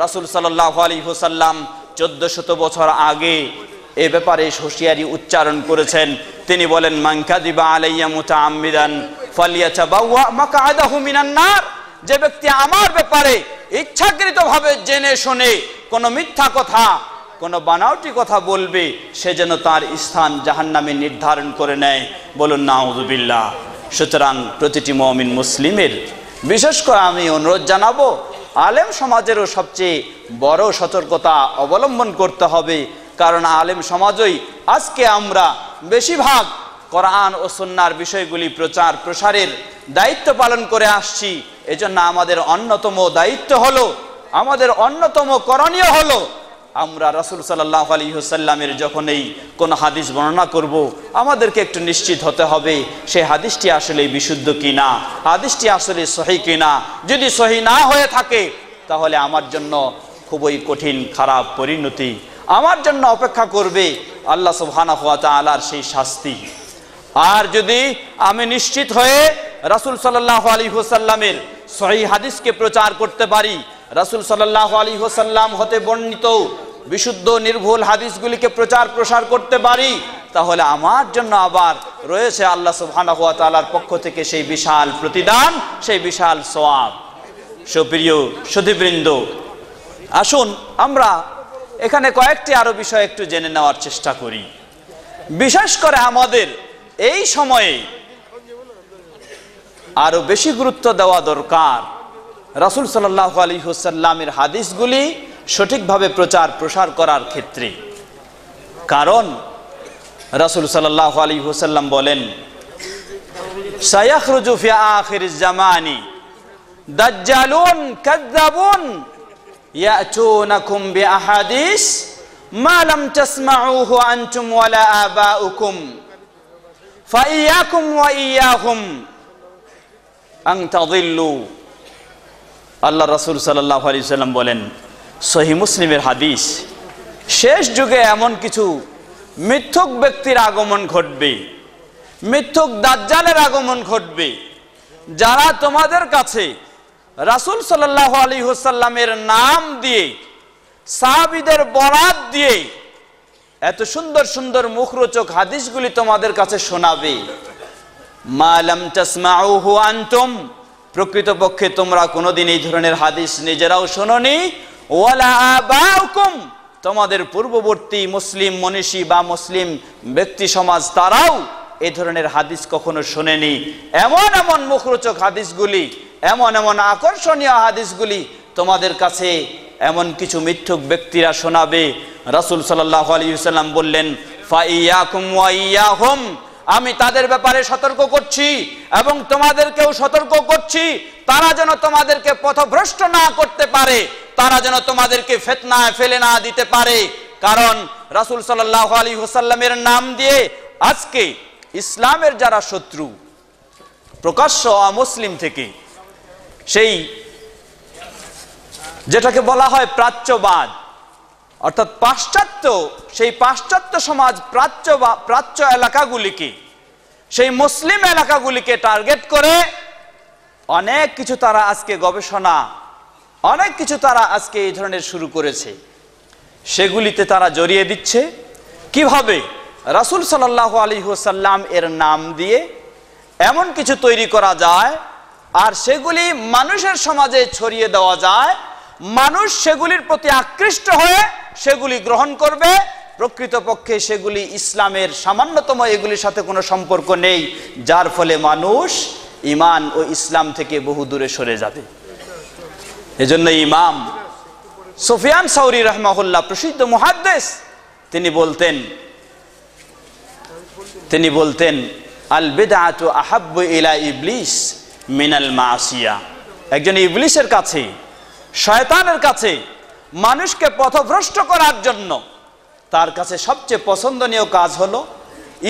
রাসূল সাল্লাল্লাহু আলাইহি ওয়াসাল্লাম 1400 বছর আগে এ ব্যাপারে হুঁশিয়ারি উচ্চারণ করেছেন। তিনি বলেন, মান কাযিবা আলাইয়া মুতাআম্মিদান ফালইয়াতাবাওয়া মাকআদাহু মিনান নার। যে ব্যক্তি আমার ব্যাপারে ইচ্ছাকৃতভাবে জেনে শুনে কোনো মিথ্যা কথা, কোনো বানাওটি কথা বলবে, সে যেন তার স্থান জাহান্নামে নির্ধারণ করে নেয়। বলুন নাউযুবিল্লাহ। সুতরাং প্রতিটি মুমিন মুসলিমের, বিশেষ করে আমি অনুরোধ জানাবো, আলেম সমাজেরও সবচেয়ে বড় সতর্কতা অবলম্বন করতে হবে। কারণ আলেম সমাজই আজকে আমরা বেশিরভাগ কোরআন ও সুন্নাহর বিষয়গুলি প্রচার প্রসারের দায়িত্ব পালন করে আসছি। এজন্য আমাদের অন্যতম দায়িত্ব হলো, আমাদের অন্যতম করণীয় হলো, আমরা রাসূল সাল্লাল্লাহু আলাইহি ওয়াসাল্লামের যখন এই কোন হাদিস বর্ণনা করব, আমাদেরকে একটু নিশ্চিত হতে হবে সেই হাদিসটি আসলে বিশুদ্ধ কিনা, হাদিসটি আসলে সহিহ কিনা। যদি সহিহ না হয়ে থাকে তাহলে আমার জন্য খুবই কঠিন খারাপ পরিণতি আমার জন্য অপেক্ষা করবে, আল্লাহ সুবহানাহু ওয়া তাআলার সেই শাস্তি। আর যদি আমি নিশ্চিত হয়ে রাসূল সাল্লাল্লাহু আলাইহি ওয়াসাল্লামের সহিহ হাদিসকে প্রচার করতে পারি, রাসূল সাল্লাল্লাহু আলাইহি ওয়াসাল্লাম হতে বর্ণিত বিশুদ্ধ নির্ভুল হাদিসগুলিকে প্রচার প্রসার করতে পারি, তাহলে আমার জন্য আবার রয়েছে আল্লাহ সুবহানাহু ওয়া তাআলার পক্ষ থেকে সেই বিশাল প্রতিদান, সেই বিশাল সওয়াব। সুপ্রিয় সুধীবৃন্দ, আসুন আমরা এখানে কয়েকটি আরো বিষয় একটু জেনে নেওয়ার চেষ্টা করি। বিশেষ করে আমাদের এই সময়ে আরো বেশি গুরুত্ব দেওয়া দরকার রাসূল সাল্লাল্লাহু আলাইহি ওয়াসাল্লামের হাদিসগুলি সঠিকভাবে প্রচার প্রসার করার ক্ষেত্রে। কারণ রাসূল সাল্লাল্লাহু আলাইহি ওয়াসাল্লাম বলেন, সায়াখরুজু ফি আখিরিজ জামানি দাজ্জালুন কাযযাবুন ইয়াতুনাকুম বিআহাদিস মা লাম তাসমাউহু আনতুম ওয়ালা আবাউকুম ফাইয়াকুম ওয়া ইয়াহুম আন তাযিল্লু। আল্লাহ রাসূল সাল্লাল্লাহু আলাইহি ওয়াসাল্লাম বলেন, সহিহ মুসলিমের হাদিস, শেষ যুগে এমন কিছু মিথ্যুক ব্যক্তির আগমন ঘটবে, মিথ্যুক দাজ্জালের আগমন ঘটবে, যারা তোমাদের কাছে রাসূল সাল্লাল্লাহু আলাইহি ওয়াসাল্লামের নাম দিয়ে, সাহাবীদের বরাত দিয়ে এত সুন্দর সুন্দর মুখরোচক হাদিসগুলি তোমাদের কাছে শোনাবে। মা লাম তাসমাউহু আনতুম, প্রকৃতপক্ষে তোমরা কোনোদিন এই ধরনের হাদিস নিজেরাও শোনোনি, ওয়ালা আবাউকুম, তোমাদের পূর্ববর্তী মুসলিম মনীষী বা মুসলিম ব্যক্তি সমাজ তারাও এই ধরনের হাদিস কখনো শোনেনি। এমন এমন মুখরোচক হাদিসগুলি, এমন এমন আকর্ষণীয় হাদিসগুলি তোমাদের কাছে এমন কিছু মিথ্যুক ব্যক্তিরা শোনাবে। রাসূল সাল্লাল্লাহু আলাইহি ওয়াসাল্লাম বললেন, ফাইয়াকুম ওয়া ইয়াহুম, আমি তাদের ব্যাপারে সতর্ক করছি এবং তোমাদেরকেও সতর্ক করছি, তারা যেন তোমাদেরকে পথভ্রষ্ট না করতে পারে, তারা যেন তোমাদেরকে ফিতনায় ফেলে না দিতে পারে। কারণ রাসূল সাল্লাল্লাহু আলাইহি ওয়াসাল্লামের নাম দিয়ে আজকে ইসলামের যারা শত্রু, প্রকাশ্য অমুসলিম থেকে, সেই যেটাকে বলা হয় প্রাচ্যবাদ, অর্থাৎ পাশ্চাত্য, সেই পাশ্চাত্য সমাজ প্রাচ্য এলাকাগুলিকে, সেই মুসলিম এলাকাগুলিকে টার্গেট করে অনেক কিছু তারা আজকে গবেষণা, অনেক কিছু তারা আজকে এই ধরনের শুরু করেছে। সেগুলিতে তারা জড়িয়ে দিচ্ছে কিভাবে রাসূল সাল্লাল্লাহু আলাইহি ওয়াসাল্লাম এর নাম দিয়ে এমন কিছু তৈরি করা যায় আর সেগুলি মানুষের সমাজে ছড়িয়ে দেওয়া যায়, মানুষ সেগুলির প্রতি আকৃষ্ট হয়ে সেগুলি গ্রহণ করবে, প্রকৃতপক্ষে সেগুলি ইসলামের সামান্যতম এগুলির সাথে কোনো সম্পর্ক নেই, যার ফলে মানুষ ঈমান ও ইসলাম থেকে বহু দূরে সরে যাবে। এজন্য ইমাম সুফিয়ান সাউরি রাহমাহুল্লাহ, প্রসিদ্ধ মুহাদ্দিস, তিনি বলতেন আল বিদআতু আহাব্বু ইলা ইবলিস মিনাল মাসিয়া। একজন ইবলিসের কাছে, শয়তানের কাছে মানুষকে পথভ্রষ্ট করার জন্য তার কাছে সবচেয়ে পছন্দনীয় কাজ হলো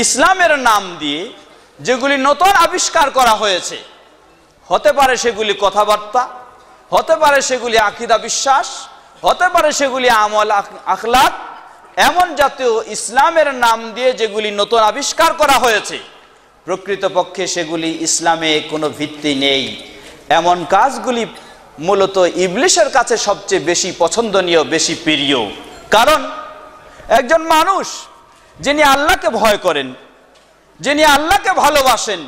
ইসলামের নাম দিয়ে যেগুলি নতুন আবিষ্কার করা হয়েছে, হতে পারে সেগুলি কথাবার্তা, হতে পারে সেগুলি আকীদা বিশ্বাস, হতে পারে সেগুলি আমল আখলাক, এমন জাতীয় ইসলামের নাম দিয়ে যেগুলি নতুন আবিষ্কার করা হয়েছে, প্রকৃতপক্ষে সেগুলি ইসলামে কোনো ভিত্তি নেই, এমন কাজগুলি মূলত ইবলিসের কাছে সবচেয়ে বেশি পছন্দনীয়, বেশি প্রিয়। কারণ একজন মানুষ যিনি আল্লাহকে ভয় করেন, যিনি আল্লাহকে ভালোবাসেন,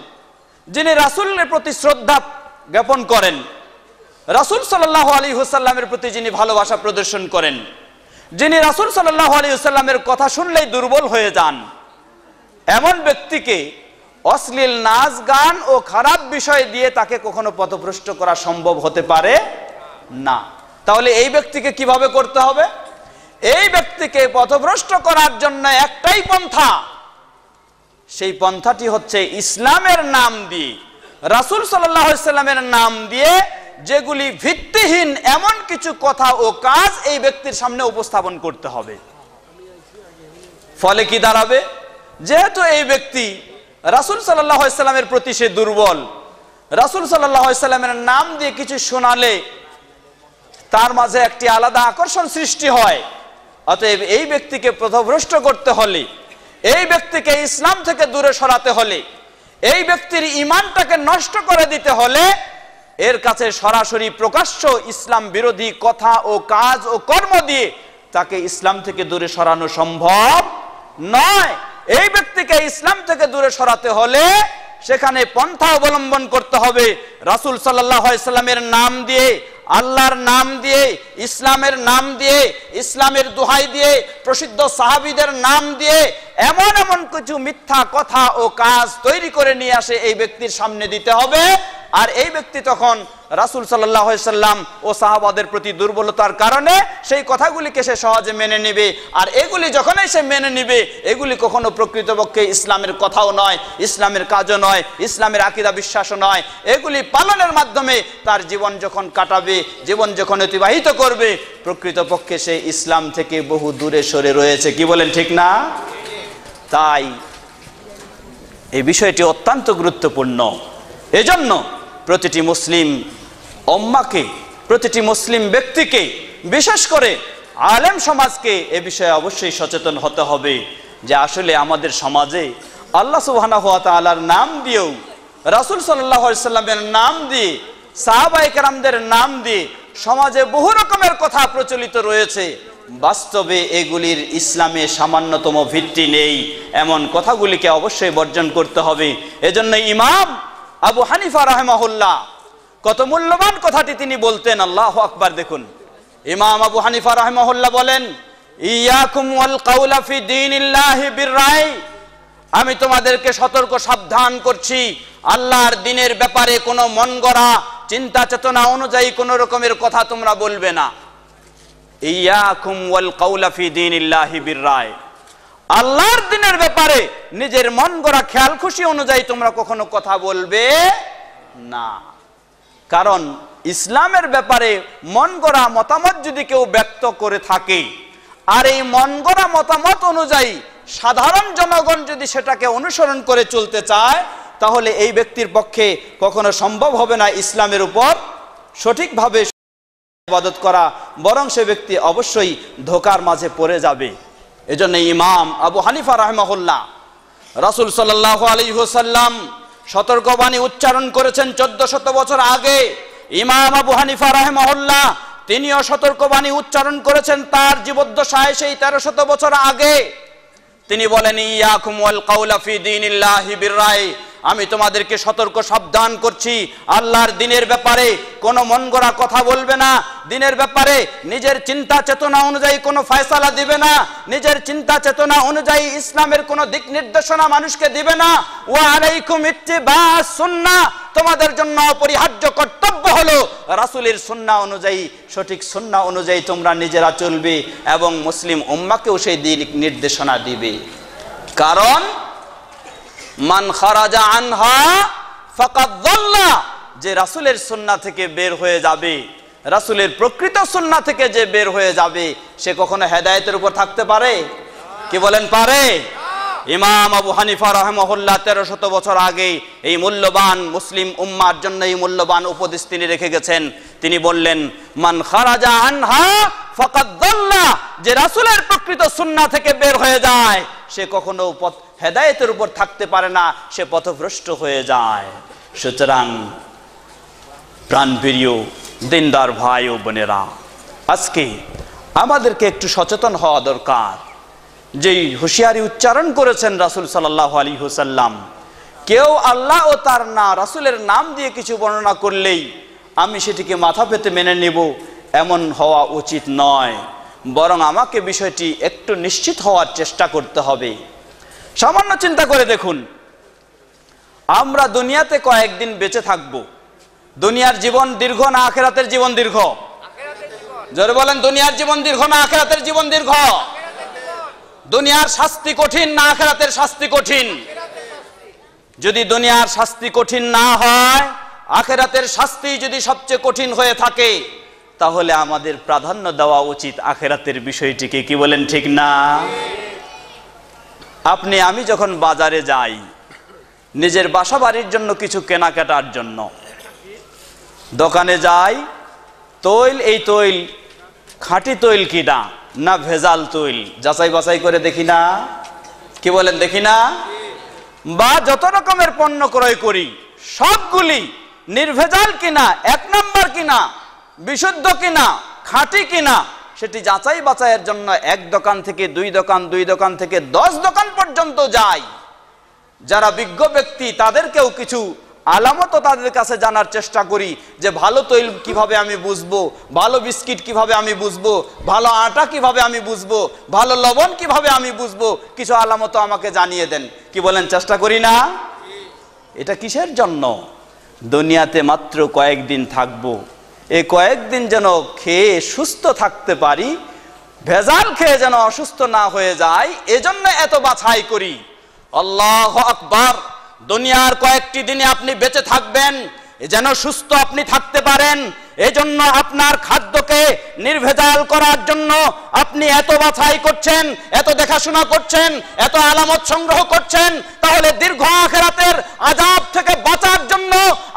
যিনি রাসূলের প্রতি শ্রদ্ধা জ্ঞাপন করেন, রাসূল সাল্লাল্লাহু আলাইহি ওয়াসাল্লামের প্রতি যিনি ভালোবাসা প্রদর্শন করেন, যিনি রাসূল সাল্লাল্লাহু আলাইহি ওয়াসাল্লামের কথা শুনলেই দুর্বল হয়ে যান, এমন ব্যক্তিকে অশ্লীল নাচ গান ও খারাপ বিষয় দিয়ে তাকে কখনো পথভ্রষ্ট করা সম্ভব হতে পারে না। তাহলে এই ব্যক্তিকে কিভাবে করতে হবে? এই ব্যক্তিকে পথভ্রষ্ট করার জন্য একটাই পন্থা, সেই পন্থাটি হচ্ছে ইসলামের নাম দিয়ে, রাসূল সাল্লাল্লাহু আলাইহি ওয়াসাল্লামের নাম দিয়ে যেগুলি ভিত্তিহীন এমন কিছু কথা ও কাজ এই ব্যক্তির সামনে উপস্থাপন করতে হবে। ফলে কি দাঁড়াবে? যেহেতু এই ব্যক্তি রাসূল সাল্লাল্লাহু আলাইহি ওয়াসাল্লামের প্রতি সে দুর্বল, রাসূল সাল্লাল্লাহু আলাইহি ওয়াসাল্লামের নাম দিয়ে কিছু শোনালে তার মাঝে একটি আলাদা আকর্ষণ সৃষ্টি হয়। অতএব এই ব্যক্তিকে পথভ্রষ্ট করতে হলে, এই ব্যক্তিকে ইসলাম থেকে দূরে সরাতে হলে, এই ব্যক্তির ঈমানটাকে নষ্ট করে দিতে হলে এর কাছে সরাসরি প্রকাশ্য ইসলাম বিরোধী কথা ও কাজ ও কর্ম দিয়ে তাকে ইসলাম থেকে দূরে সরানো সম্ভব নয়। এই ব্যক্তিকে ইসলাম থেকে দূরে সরাতে হলে সেখানে পন্থা অবলম্বন করতে হবে রাসূল সাল্লাল্লাহু আলাইহি ওয়াসাল্লামের নাম দিয়ে, আল্লাহর নাম দিয়ে, ইসলামের নাম দিয়ে, ইসলামের দোহাই দিয়ে, প্রসিদ্ধ সাহাবীদের নাম দিয়ে এমন এমন কিছু মিথ্যা কথা ও কাজ তৈরি করে নিয়ে আসে এই ব্যক্তির সামনে দিতে হবে। আর এই ব্যক্তি তখন রাসূল সাল্লাল্লাহু আলাইহি ওয়াসাল্লাম ও সাহাবাদের প্রতি দুর্বলতার কারণে সেই কথাগুলিকে সে সহজে মেনে নেবে। আর এগুলি যখনই সে মেনে নেবে, এগুলি কখনো প্রকৃতপক্ষে ইসলামের কথাও নয়, ইসলামের কাজও নয়, ইসলামের আকীদা বিশ্বাসও নয়। এগুলি পালনের মাধ্যমে তার জীবন যখন কাটাবে, জীবন যখন অতিবাহিত করবে, প্রকৃতপক্ষে সে ইসলাম থেকে বহু দূরে সরে রয়েছে। কি বলেন, ঠিক না? তাই এই বিষয়টি অত্যন্ত গুরুত্বপূর্ণ। এজন্য প্রতিটি মুসলিম উম্মাহকে, প্রতিটি মুসলিম ব্যক্তিকে, বিশেষ করে আলেম সমাজকে এ বিষয়ে অবশ্যই সচেতন হতে হবে যে আসলে আমাদের সমাজে আল্লাহ সুবহানাহু ওয়া তাআলার নাম দিয়েও, রাসূল সাল্লাল্লাহু আলাইহি ওয়াসাল্লামের নাম দিয়ে, সাহাবায়ে কেরামদের নাম দিয়ে সমাজে বহু রকমের কথা প্রচলিত রয়েছে। বাস্তবে এগুলির ইসলামে সামান্যতম ভিত্তি নেই। এমন কথাগুলিকে অবশ্যই বর্জন করতে হবে। এজন্য ইমাম আবু হানিফা রাহিমাহুল্লাহ কত মূল্যবান কথাটি তিনি বলতেন। আল্লাহু আকবার। দেখুন, ইমাম আবু হানিফা রাহিমাহুল্লাহ বলেন, ইয়াকুম ওয়াল কাউলা ফি দীনিল্লাহি বিররাই, আমি তোমাদেরকে সতর্ক সাবধান করছি আল্লাহর দ্বীনের ব্যাপারে কোনো মন গড়া চিন্তা চেতনা অনুযায়ী কোন রকমের কথা তোমরা বলবে না। ইয়াকুম ওয়াল কাউলা ফি দীনিল্লাহি বিররাই, আল্লাহর দ্বীনের ব্যাপারে নিজের মন গড়া খেয়াল খুশি অনুযায়ী তোমরা কখনো কথা বলবে না। কারণ ইসলামের ব্যাপারে মন গড়া মতামত যদি কেউ ব্যক্ত করে থাকে, আর এই মন গড়া মতামত অনুযায়ী সাধারণ জনগণ যদি সেটাকে অনুসরণ করে চলতে চায়, তাহলে এই ব্যক্তির পক্ষে কখনো সম্ভব হবে না ইসলামের উপর সঠিকভাবে ইবাদত করা, বরং সে ব্যক্তি অবশ্যই ধোঁকার মাঝে পড়ে যাবে। এজন্য ইমাম আবু হানিফা রাহিমাহুল্লাহ রাসূল সাল্লাল্লাহু আলাইহি ওয়াসাল্লাম সতর্কবাণী উচ্চারণ করেছেন 1400 বছর আগে। ইমাম আবু হানিফা রাহিমাহুল্লাহ তিনিও সতর্কবাণী উচ্চারণ করেছেন তার জীবদ্দশায় সেই 1300 বছর আগে। তিনি বলেন, ইয়াকুম ওয়াল কাউলা ফি দীনিল্লাহি বিররাই, আমি তোমাদেরকে সতর্ক সাবধান করছি আল্লাহর দ্বীনের ব্যাপারে কোনো মন গড়া কথা বলবে না, দ্বীনের ব্যাপারে নিজের চিন্তা চেতনা অনুযায়ী কোনো ফয়সালা দিবে না, নিজের চিন্তা চেতনা অনুযায়ী ইসলামের কোনো দিক নির্দেশনা মানুষকে দিবে না। ওয়া আলাইকুম ইত্তিবা'আস সুন্নাহ, তোমাদের জন্য অপরিহার্য কর্তব্য হলো রাসূলের সুন্নাহ অনুযায়ী, সঠিক সুন্নাহ অনুযায়ী তোমরা নিজেরা চলবে এবং মুসলিম উম্মাহকেও সেই দিক নির্দেশনা দিবে। কারণ মান খারাজা আনহা ফাকাদ যাল্লা, যে রাসূলের সুন্নাহ থেকে বের হয়ে যাবে, রাসূলের প্রকৃত সুন্নাহ থেকে যে বের হয়ে যাবে, সে কখনো হেদায়েতের উপর থাকতে পারে? কি বলেন, পারে? ইমাম আবু হানিফা রাহিমাহুল্লাহ 1300 বছর আগে এই মূল্যবান মুসলিম উম্মার জন্য এই মূল্যবান উপদেশ তিনি রেখে গেছেন। তিনি বললেন, মান খারাজা আনহা ফাকাদ যাল্লা, যে রাসূলের প্রকৃত সুন্নাহ থেকে বের হয়ে যায় সে কখনো হেদায়েতের উপর থাকতে পারে না, সে পথভ্রষ্ট হয়ে যায়। সুতরাং প্রাণপ্রিয় দিনদার ভাই ও বোনেরা, আজকে আমাদেরকে একটু সচেতন হওয়া দরকার। যেই হুঁশিয়ারি উচ্চারণ করেছেন রাসূল সাল্লাল্লাহু আলাইহি ওয়াসাল্লাম, কেউ আল্লাহ ও তার না রাসূলের নাম দিয়ে কিছু বর্ণনা করলেই আমি সেটিকে মাথা পেতে মেনে নেব, এমন হওয়া উচিত নয়। বরং আমাকে বিষয়টি একটু নিশ্চিত হওয়ার চেষ্টা করতে হবে। সামান্য চিন্তা করে দেখুন, আমরা দুনিয়াতে কয়েকদিন বেঁচে থাকব। দুনিয়ার জীবন দীর্ঘ না আখিরাতের জীবন দীর্ঘ? জোরে বলেন, দুনিয়ার জীবন দীর্ঘ না আখিরাতের জীবন দীর্ঘ? দুনিয়ার শাস্তি কঠিন না আখিরাতের শাস্তি কঠিন? যদি দুনিয়ার শাস্তি কঠিন না হয়, আখিরাতের শাস্তি যদি সবচেয়ে কঠিন হয়ে থাকে, তাহলে আমাদের প্রাধান্য দেওয়া উচিত আখিরাতের বিষয়টিকে। কি বলেন, ঠিক না? আপনি আমি যখন বাজারে যাই নিজের বাসা বাড়ির জন্য কিছু কেনাকাটার জন্য, দোকানে যাই, তৈল, এই তৈল খাঁটি তৈল কিনা না ভেজাল তৈল যাচাই বাছাই করে দেখি না? কি বলেন, দেখি না? বা যত রকমের পণ্য ক্রয় করি সবগুলি নির্ভেজাল কিনা, এক নম্বর কিনা, বিশুদ্ধ কিনা, খাঁটি কিনা, সেটি যাচাই বাছাইয়ের জন্য এক দোকান থেকে দুই দোকান, দুই দোকান থেকে 10 দোকান পর্যন্ত যাই। যারা বিজ্ঞ ব্যক্তি তাদেরকেও কিছু আলামত তাদের কাছে জানার চেষ্টা করি, যে ভালো তৈল কিভাবে আমি বুঝবো, ভালো বিস্কিট কিভাবে আমি বুঝবো, ভালো আটা কিভাবে আমি বুঝবো, ভালো লবণ কিভাবে আমি বুঝবো, কিছু আলামত আমাকে জানিয়ে দেন। কি বলেন, চেষ্টা করি না? এটা কিসের জন্য? দুনিয়াতে মাত্র কয়েকদিন থাকবো, এই কয়েকদিন যেন খেয়ে সুস্থ থাকতে পারি, ভেজাল খেয়ে যেন অসুস্থ না হয়ে যায়, এজন্য এত বাছাই করি। আল্লাহু আকবার। দুনিয়ার কয়েকটি দিনে আপনি বেঁচে থাকবেন, যেন সুস্থ আপনি থাকতে পারেন, এজন্য আপনার খাদ্যকে নির্ভেজাল করার জন্য আপনি এত বাছাই করছেন, এত দেখাশোনা করছেন, এত আলামত সংগ্রহ করছেন। তাহলে দীর্ঘ আখিরাতের আযাব থেকে বাঁচার জন্য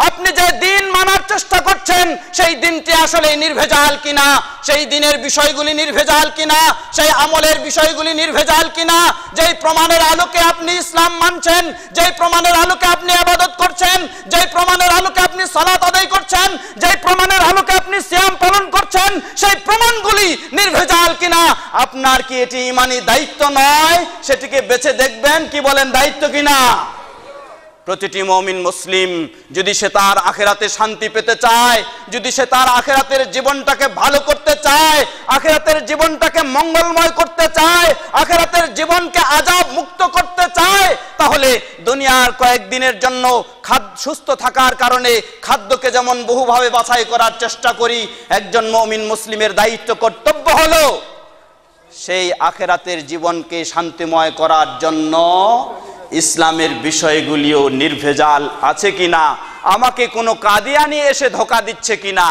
আপনি যে দিন মানার চেষ্টা করছেন, সেই দিনটি আসলে নির্ভেজাল কিনা, সেই দিনের বিষয়গুলি নির্ভেজাল কিনা, সেই আমলের বিষয়গুলি নির্ভেজাল কিনা, যেই প্রমাণের আলোকে আপনি ইসলাম মানছেন, যেই প্রমাণের আলোকে আপনি ইবাদত করছেন, যেই প্রমাণের আলোকে আপনি সালাত আদায় করছেন, যেই প্রমাণের আলোকে আপনি সিয়াম পালন করছেন, সেই প্রমাণগুলি নির্ভেজাল কিনা। আপনার কি এটি ঈমানি দায়িত্ব নয়? সেটিকে বেছে দেখবেন। কি বলেন, দায়িত্ব কিনা? প্রতিটি মুমিন মুসলিম যদি সে তার আখিরাতে শান্তি পেতে চায়, যদি সে তার আখিরাতের জীবনটাকে ভালো করতে চায়, আখিরাতের জীবনটাকে মঙ্গলময় করতে চায়, আখিরাতের জীবনকে আযাব মুক্ত করতে চায়, তাহলে দুনিয়ার কয়েকদিনের জন্য সুস্থ থাকার কারণে খাদ্যকে যেমন বহুভাবে বাছাই করার চেষ্টা করি, একজন মুমিন মুসলিমের দায়িত্ব, কর্তব্য হলো সেই আখিরাতের জীবনকে শান্তিময় করার জন্য ইসলামের বিষয়গুলিও নির্ভেজাল আছে কিনা, আমাকে কোনো কাদিয়ানি এসে ধোঁকা দিচ্ছে কিনা,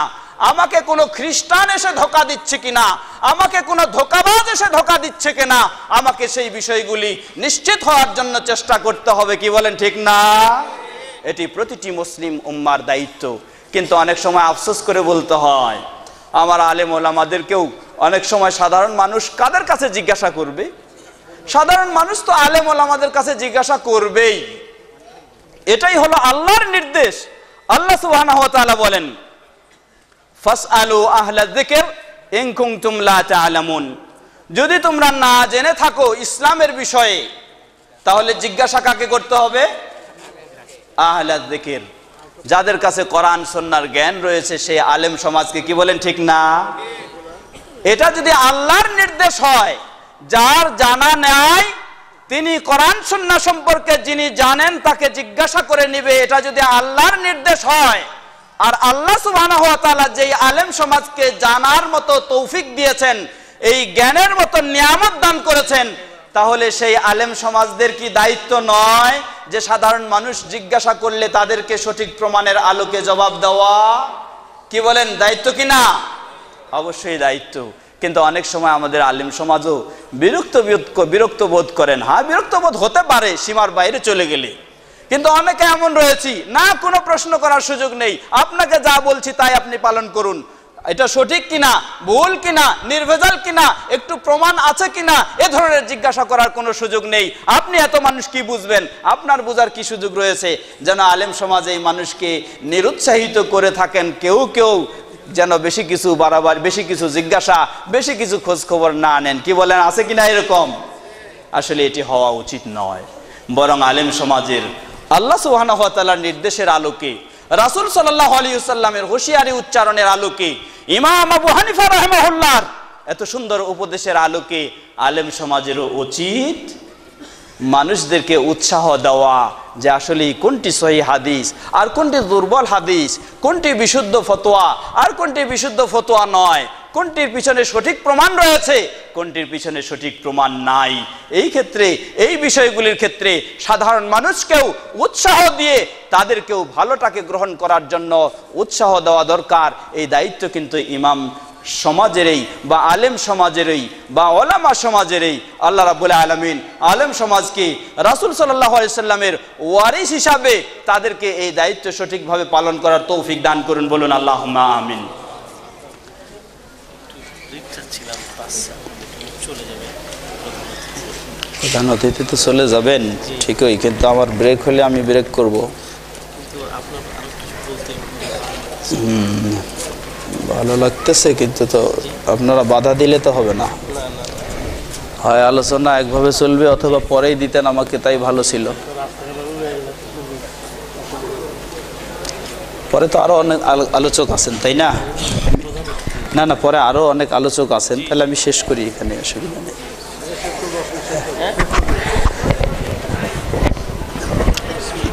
আমাকে কোনো খ্রিস্টান এসে ধোঁকা দিচ্ছে কিনা, আমাকে কোনো ধোঁকাবাজ এসে ধোঁকা দিচ্ছে কিনা, আমাকে সেই বিষয়গুলি নিশ্চিত হওয়ার জন্য চেষ্টা করতে হবে। কি বলেন, ঠিক না? এটি প্রতিটি মুসলিম উম্মার দায়িত্ব। কিন্তু অনেক সময় আফসোস করে বলতে হয়, আমার আলেম ওলামাদেরকেও অনেক সময় সাধারণ মানুষ কাদের কাছে জিজ্ঞাসা করবে? সাধারণ মানুষ তো আলেম ওলামাদের কাছে জিজ্ঞাসা করবেই। এটাই হলো আল্লাহর নির্দেশ। আল্লাহ সুবহানাহু ওয়া তাআলা বলেন, ফাসআলু আহলা যিকর ইন কুনতুম লা তা'লামুন। যদি তোমরা না জেনে থাকো ইসলামের বিষয়ে, তাহলে জিজ্ঞাসা কাকে করতে হবে? আহলা যিকর, যাদের কাছে কোরআন সুন্নাহর জ্ঞান রয়েছে, সেই আলেম সমাজকে। কি বলেন, ঠিক না? এটা যদি আল্লাহর নির্দেশ হয়, যার জানা নাই তিনি কোরআন সুন্নাহ সম্পর্কে যিনি জানেন তাকে জিজ্ঞাসা করে নিবে, এটা যদি আল্লাহর নির্দেশ হয়, আর আল্লাহ সুবহানাহু ওয়া তাআলা যেই আলেম সমাজকে জানার মতো তৌফিক দিয়েছেন, এই জ্ঞানের মতো নিয়ামত দান করেছেন, তাহলে সেই আলেম সমাজদের কি দায়িত্ব নয় যে সাধারণ মানুষ জিজ্ঞাসা করলে তাদেরকে সঠিক প্রমাণের আলোকে জবাব দেওয়া? কি বলেন, দায়িত্ব কিনা? অবশ্যই দায়িত্ব। কিন্তু অনেক সময় আমাদের আলেম সমাজও বিরক্ত বোধ করেন। হ্যাঁ, বিরক্ত বোধ হতে পারে সীমার বাইরে চলে গেলে, কিন্তু অনেকে এমন রয়েছি, না কোনো প্রশ্ন করার সুযোগ নেই, আপনাকে যা বলছি তাই আপনি পালন করুন, এটা সঠিক কিনা, ভুল কিনা, নির্ভেজাল কিনা, একটু প্রমাণ আছে কিনা, এ ধরনের জিজ্ঞাসা করার কোনো সুযোগ নেই। আপনি এত মানুষ কি বুঝবেন? আপনার বোঝার কি সুযোগ রয়েছে? যেন আলেম সমাজ এই মানুষকে নিরুৎসাহিত করে থাকেন, কেউ কেউ যেন বেশি কিছু বাড়াবার, বেশি কিছু জিজ্ঞাসা, বেশি কিছু খোঁজ খবর না নেন। কি বলেন, আছে কিনা এরকম? আসলে এটি হওয়া উচিত নয়। বরং আলেম সমাজের আল্লাহ সুবহানাহু ওয়া তাআলার নির্দেশের আলোকে, রাসূল সাল্লাল্লাহু আলাইহি ওয়াসাল্লামের হুঁশিয়ারি উচ্চারণের আলোকে, ইমাম আবু হানিফা রাহিমাহুল্লাহর এত সুন্দর উপদেশের আলোকে আলেম সমাজেরও উচিত মানুষদেরকে উৎসাহ দেওয়া যে আসলে কোনটি সহিহ হাদিস আর কোনটি দুর্বল হাদিস, কোনটি বিশুদ্ধ ফতোয়া আর কোনটি বিশুদ্ধ ফতোয়া নয়, কোনটির পিছনে সঠিক প্রমাণ রয়েছে, কোনটির পিছনে সঠিক প্রমাণ নাই। এই ক্ষেত্রে, এই বিষয়গুলির ক্ষেত্রে সাধারণ মানুষকেও উৎসাহ দিয়ে তাদেরকেও ভালোটাকে গ্রহণ করার জন্য উৎসাহ দেওয়া দরকার। এই দায়িত্ব কিন্তু ইমাম সমাজেরই বা আলেম সমাজেরই বা ওলামা সমাজেরই। আল্লাহ রাব্বুল আলামিন আলেম সমাজকে রাসূল সাল্লাল্লাহু আলাইহি সাল্লামের ওয়ারিস হিসাবে তাদেরকে এই দায়িত্ব সঠিকভাবে পালন করার তৌফিক দান করুন, বলুন আল্লাহুম্মা আমিন। প্রধান অতিথি তো চলে যাবেন ঠিকই, কিন্তু আমার ব্রেক হলে আমি ব্রেক করব। ভালো লাগতেছে, কিন্তু তো আপনারা বাধা দিলে তো হবে না। হয় আলোচনা একভাবে চলবে অথবা পরেই দিতেন আমাকে, তাই ভালো ছিল। পরে তো আরো অনেক আলোচক আছেন, তাই না? না না, পরে আরো অনেক আলোচক আছেন, তাহলে আমি শেষ করি এখানে, অসুবিধা নেই।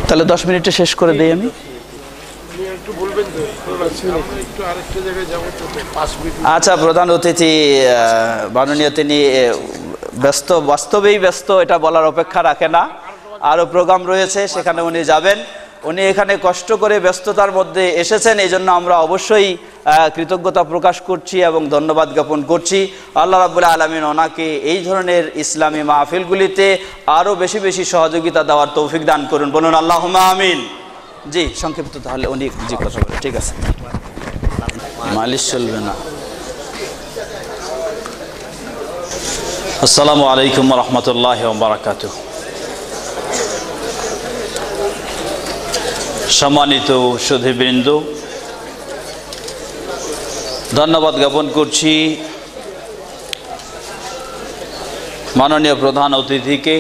তাহলে 10 মিনিটে শেষ করে দিই আমি। আচ্ছা, প্রধান অতিথি মাননীয়, তিনি ব্যস্ত, বাস্তবেই ব্যস্ত, এটা বলার অপেক্ষা রাখে না। আরো প্রোগ্রাম রয়েছে, সেখানে উনি যাবেন। উনি এখানে কষ্ট করে ব্যস্ততার মধ্যে এসেছেন, এই জন্য আমরা অবশ্যই কৃতজ্ঞতা প্রকাশ করছি এবং ধন্যবাদ জ্ঞাপন করছি। আল্লাহ রাব্বুল আলামিন ওনাকে এই ধরনের ইসলামী মাহফিলগুলিতে আরো বেশি বেশি সহযোগিতা দেওয়ার তৌফিক দান করুন, বলুন আল্লাহুম্মা আমিন। জি, সংক্ষিপ্ত তাহলে উনি জি কথা বলে, ঠিক আছে, মালিশ চলবে না। আসসালামু আলাইকুম ওয়া রাহমাতুল্লাহি ওয়া বারাকাতুহু। সম্মানিত সুধীবৃন্দ, ধন্যবাদ জ্ঞাপন করছি মাননীয় প্রধান অতিথিকে।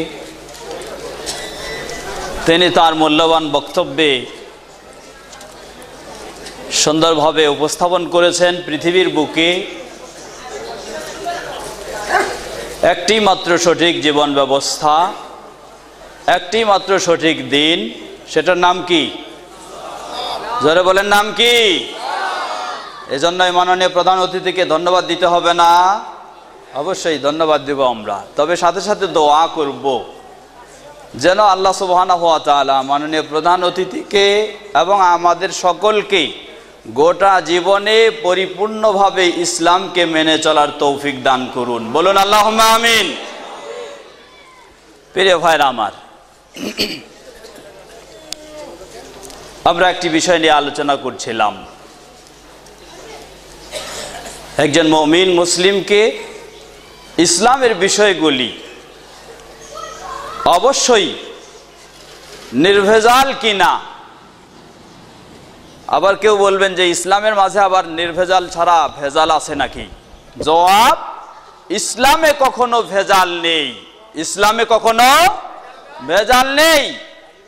তিনি তার মূল্যবান বক্তব্যে সুন্দরভাবে উপস্থাপন করেছেন পৃথিবীর বুকে একটি মাত্র সঠিক জীবন ব্যবস্থা, একটি মাত্র সঠিক দিন, সেটার নাম কি? জোরে বলেন, নাম কি? এজন্যই মাননীয় প্রধান অতিথিকে ধন্যবাদ দিতে হবে না? অবশ্যই ধন্যবাদ দেব আমরা, তবে সাথে সাথে দোয়া করব যেন আল্লাহ সুবহানাহু ওয়া তাআলা মাননীয় প্রধান অতিথিকে এবং আমাদের সকলকে গোটা জীবনে পরিপূর্ণভাবে ইসলামকে মেনে চলার তৌফিক দান করুন, বলুন আল্লাহুম্মা আমিন। প্রিয় ভাইরা আমার, আমরা একটি বিষয় নিয়ে আলোচনা করছিলাম। একজন মুমিন মুসলিমকে ইসলামের বিষয়গুলি অবশ্যই নির্ভেজাল কিনা। আবার কেউ বলবেন যে ইসলামের মাঝে আবার নির্ভেজাল ছাড়া ভেজাল আছে নাকি? জবাব, ইসলামে কখনো ভেজাল নেই, ইসলামে কখনো ভেজাল নেই।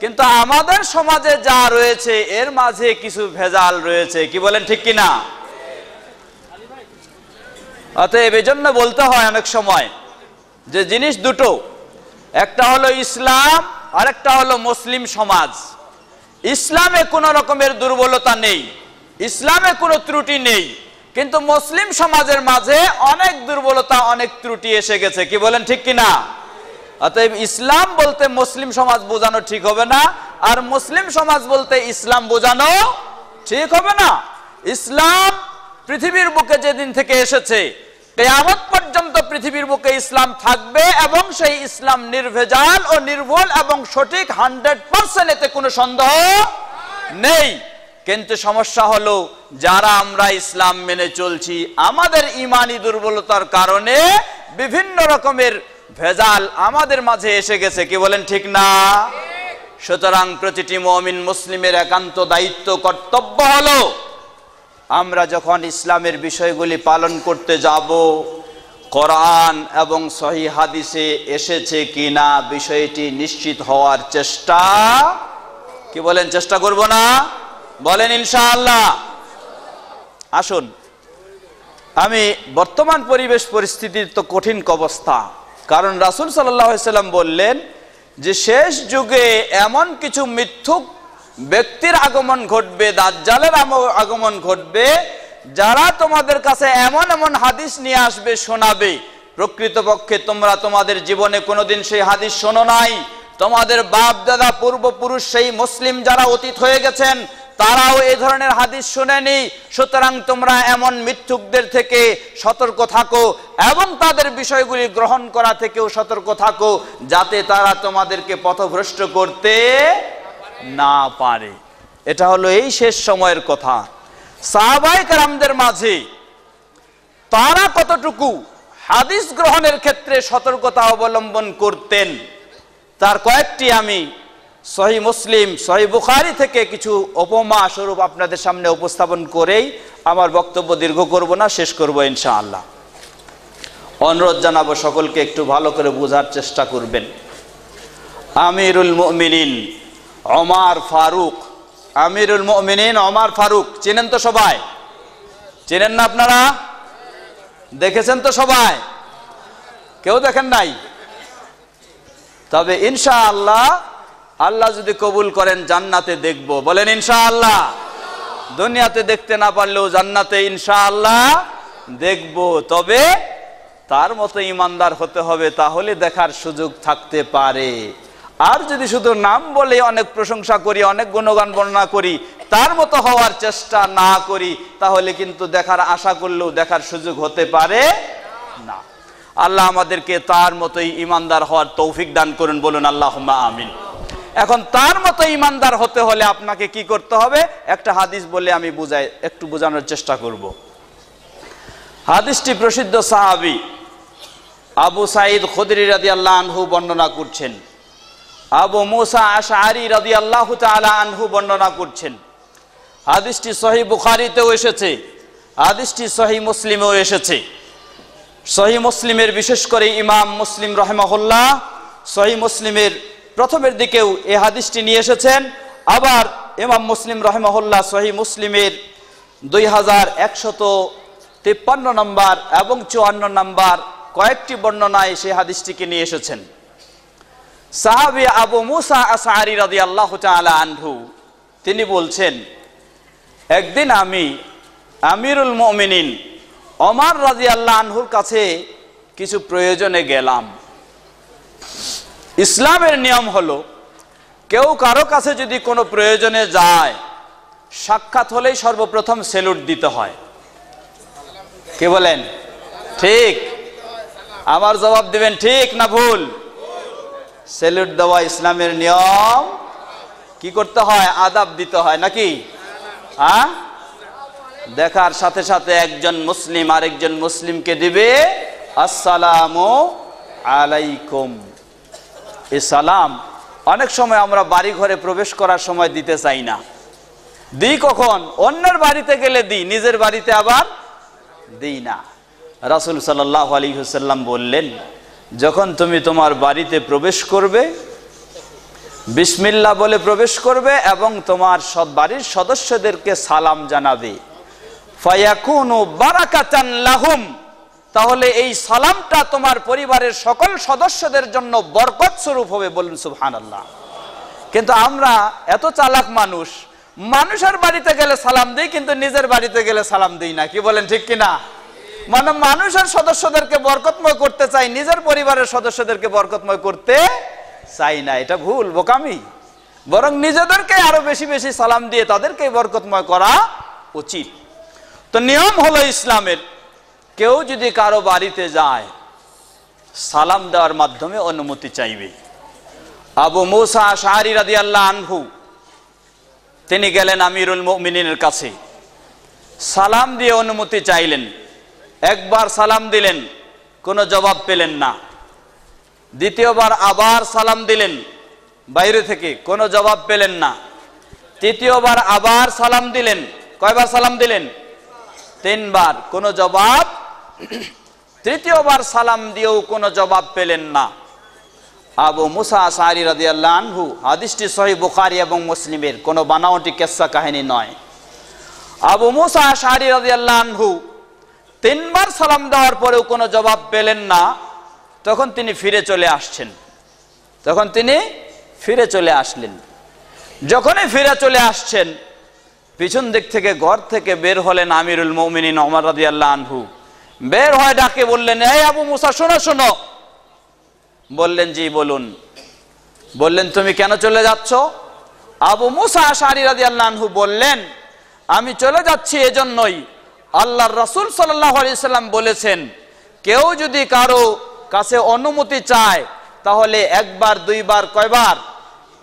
কিন্তু আমাদের সমাজে যা রয়েছে এর মাঝে কিছু ভেজাল রয়েছে, কি বলেন, ঠিক কিনা? অতএব এজন্য বলতে হয় অনেক সময় যে জিনিস দুটো, একটা হলো ইসলাম আর একটা হলো মুসলিম সমাজ। ইসলামে কোনো রকমের দুর্বলতা নেই, ইসলামে কোনো ত্রুটি নেই, কিন্তু মুসলিম সমাজের মাঝে অনেক দুর্বলতা, অনেক ত্রুটি এসে গেছে, কি বলেন, ঠিক কিনা? অতএব ইসলাম বলতে মুসলিম সমাজ বোঝানো ঠিক হবে না, আর মুসলিম সমাজ বলতে ইসলাম বোঝানো ঠিক হবে না। ইসলাম পৃথিবীর বুকে যেদিন থেকে এসেছে কিয়ামত পর্যন্ত পৃথিবীর বুকে ইসলাম থাকবে, এবং সেই ইসলাম নির্ভেজাল ও নির্ভুল এবং সঠিক 100%, এতে কোনো সন্দেহ নেই। কিন্তু সমস্যা হলো যারা আমরা ইসলাম মেনে চলছি, আমাদের ঈমানি দুর্বলতার কারণে বিভিন্ন রকমের ভেজাল আমাদের মাঝে এসে গেছে, কি বলেন, ঠিক না? সুতরাং প্রতিটি মুমিন মুসলিমের একান্ত দায়িত্ব, কর্তব্য হলো আমরা যখন ইসলামের বিষয়গুলি পালন করতে যাব, কোরআন এবং সহিহ হাদিসে এসেছে কিনা বিষয়টি নিশ্চিত হওয়ার চেষ্টা, কি বলেন, চেষ্টা করব না? বলেন ইনশাআল্লাহ। আসুন, আমি বর্তমান পরিবেশ পরিস্থিতির তো কঠিন অবস্থা, কারণ রাসূল সাল্লাল্লাহু আলাইহি সাল্লাম বললেন যে শেষ যুগে এমন কিছু মিথ্যুক ব্যক্তির আগমন ঘটবে, দাজ্জালের আগমন ঘটবে, যারা তোমাদের কাছে এমন এমন হাদিস নিয়ে আসবে, শোনাবে, প্রকৃতপক্ষে তোমরা তোমাদের জীবনে কোনোদিন সেই হাদিস শোনো নাই। তোমাদের বাপ দাদা পূর্বপুরুষ সেই মুসলিম যারা অতীত হয়ে গেছেন তারাও এই ধরনের হাদিস শুনেনি। সুতরাং তোমরা এমন মিথ্যুকদের থেকে সতর্ক থাকো এবং তাদের বিষয়গুলি গ্রহণ করা থেকেও সতর্ক থাকো, যাতে তারা তোমাদেরকে পথভ্রষ্ট করতে না পারে। এটা হলো এই শেষ সময়ের কথা। সাহাবায়ে কেরামদের মাঝে তারা কতটুকু হাদিস গ্রহণের ক্ষেত্রে সতর্কতা অবলম্বন করতেন তার কয়েকটি আমি সহিহ মুসলিম, সহিহ বুখারী থেকে কিছু উপমা স্বরূপ আপনাদের সামনে উপস্থাপন করেই আমার বক্তব্য দীর্ঘ করব না, শেষ করব ইনশাআল্লাহ। অনুরোধ জানাবো সকলকে একটু ভালো করে বোঝার চেষ্টা করবেন। আমিরুল মুমিনিন ওমর ফারুক, আমিরুল মুমিনিন ওমর ফারুক চেনেন তো সবাই? চেনেন না আপনারা? দেখেছেন তো সবাই? কেউ দেখেন নাই? তবে ইনশাআল্লাহ আল্লাহ যদি কবুল করেন জান্নাতে দেখব। বলেন ইনশাআল্লাহ। দুনিয়াতে দেখতে না পারলেও জান্নাতে ইনশাআল্লাহ দেখব। তবে তার মতো ইমানদার হতে হবে, তাহলে দেখার সুযোগ থাকতে পারে। আর যদি শুধু নাম বলে অনেক প্রশংসা করি, অনেক গুণগান বর্ণনা করি, তার মতো হওয়ার চেষ্টা না করি, তাহলে কিন্তু দেখার আশা করলেও দেখার সুযোগ হতে পারে না। আল্লাহ আমাদেরকে তার মতোই ইমানদার হওয়ার তৌফিক দান করুন, বলুন আল্লাহুম্মা আমিন। এখন তার মতো ইমানদার হতে হলে আপনাকে কি করতে হবে? একটা হাদিস বলে আমি একটু বোঝানোর চেষ্টা করব। হাদিসটি প্রসিদ্ধ সাহাবী আবু সাঈদ খুদরি রাদিয়াল্লাহু আনহু বর্ণনা করছেন, আবু মুসা আশআরী রাদিয়াল্লাহু তাআলা আনহু বর্ণনা করছেন। হাদিসটি সহিহ বুখারীতেও এসেছে, হাদিসটি সহিহ মুসলিমেও এসেছে। সহিহ মুসলিমের বিশেষ করে ইমাম মুসলিম রাহিমাহুল্লাহ সহিহ মুসলিমের প্রথমের দিকেও এই হাদিসটি নিয়ে এসেছেন। আবার ইমাম মুসলিম রাহিমাহুল্লাহ সহিহ মুসলিমের 2153 নম্বর এবং 54 নম্বর কয়েকটি বর্ণনায় সেই হাদিসটিকে নিয়ে এসেছেন। সাহাবী আবু মুসা আশআরী রাদিয়াল্লাহু তাআলা আনহু তিনি বলছেন, একদিন আমি আমিরুল মুমিনিন ওমর রাদিয়াল্লাহু আনহুর কাছে কিছু প্রয়োজনে গেলাম। ইসলামের নিয়ম হলো কেউ কারো কাছে যদি কোনো প্রয়োজনে যায়, সাক্ষাৎ হলেই সর্বপ্রথম সেলুট দিতে হয়। কি বলেন? ঠিক? আমার জবাব দিবেন ঠিক না ভুল? সেলুট দেওয়া ইসলামের নিয়ম। কি করতে হয়? আদাব দিতে হয় নাকি? হ্যাঁ, দেখার সাথে সাথে একজন মুসলিম আরেকজন মুসলিমকে দিবে আসসালামু আলাইকুম। এই সালাম অনেক সময় আমরা বাড়ি ঘরে প্রবেশ করার সময় দিতে চাই না, দিই কখন? অন্যের বাড়িতে গেলে দিই, নিজের বাড়িতে আবার দিই না। রাসূল সাল্লাল্লাহু আলাইহি ওয়াসাল্লাম বললেন, যখন তুমি তোমার বাড়িতে প্রবেশ করবে বিসমিল্লাহ বলে প্রবেশ করবে এবং তোমার বাড়ির সদস্যদেরকে সালাম জানাবে, ফায়াকুনু বারাকাতান লাহুম, তাহলে এই সালামটা তোমার পরিবারের সকল সদস্যদের জন্য বরকত স্বরূপ হবে। বলুন সুবহানাল্লাহ। কিন্তু আমরা এত চালাক মানুষ, মানুষের বাড়িতে গেলে সালাম দিই কিন্তু নিজের বাড়িতে গেলে সালাম দিই না। কি বলেন, ঠিক কিনা? মানে মানুষের সদস্যদেরকে বরকতময় করতে চাই, নিজের পরিবারের সদস্যদেরকে বরকতময় করতে চাই না। এটা ভুল, বোকামি। বরং নিজেদেরকে আরো বেশি বেশি সালাম দিয়ে তাদেরকে বরকতময় করা উচিত। তো নিয়ম হলো ইসলামের, কেউ যদি কারো বাড়িতে যায় সালাম দেওয়ার মাধ্যমে অনুমতি চাইবে। আবু মুসা আশআরী রাদিয়াল্লাহু আনহু তিনি গেলেন আমিরুল মুমিনিনের কাছে, সালাম দিয়ে অনুমতি চাইলেন। একবার সালাম দিলেন, কোনো জবাব পেলেন না। দ্বিতীয়বার আবার সালাম দিলেন বাইরে থেকে, কোনো জবাব পেলেন না। তৃতীয়বার আবার সালাম দিলেন। কয়বার সালাম দিলেন? 3 বার, কোনো জবাব তৃতীয়বার সালাম দিয়েও কোনো জবাব পেলেন না। আবু মুসা আশআরী রাদিয়াল্লাহু আনহু, হাদিসটি সহিহ বুখারী এবং মুসলিমের, কোনো বানাওটি কিসসা কাহিনী নয়। আবু মুসা আশআরী রাদিয়াল্লাহু আনহু তিনবার সালাম দেওয়ার পরেও কোনো জবাব পেলেন না। তখন তিনি ফিরে চলে আসলেন। যখনই ফিরে চলে আসছেন, পিছন দিক থেকে ঘর থেকে বের হলেন আমিরুল মুমিনিন ওমর রাদিয়াল্লাহু আনহু। বের হয়ে ডাকে বললেন, এই আবু মুসা, শোনো শোনো। বললেন, জি বলুন। বললেন, তুমি কেন চলে যাচ্ছ? আবু মুসা আশআরী রাদিয়াল্লাহু আনহু বললেন, আমি চলে যাচ্ছি এজন্যই, আল্লাহর রাসূল সাল্লাল্লাহু আলাইহি সাল্লাম বলেছেন, কেউ যদি কারো কাছে অনুমতি চায় তাহলে একবার, দুইবার, কয়বার?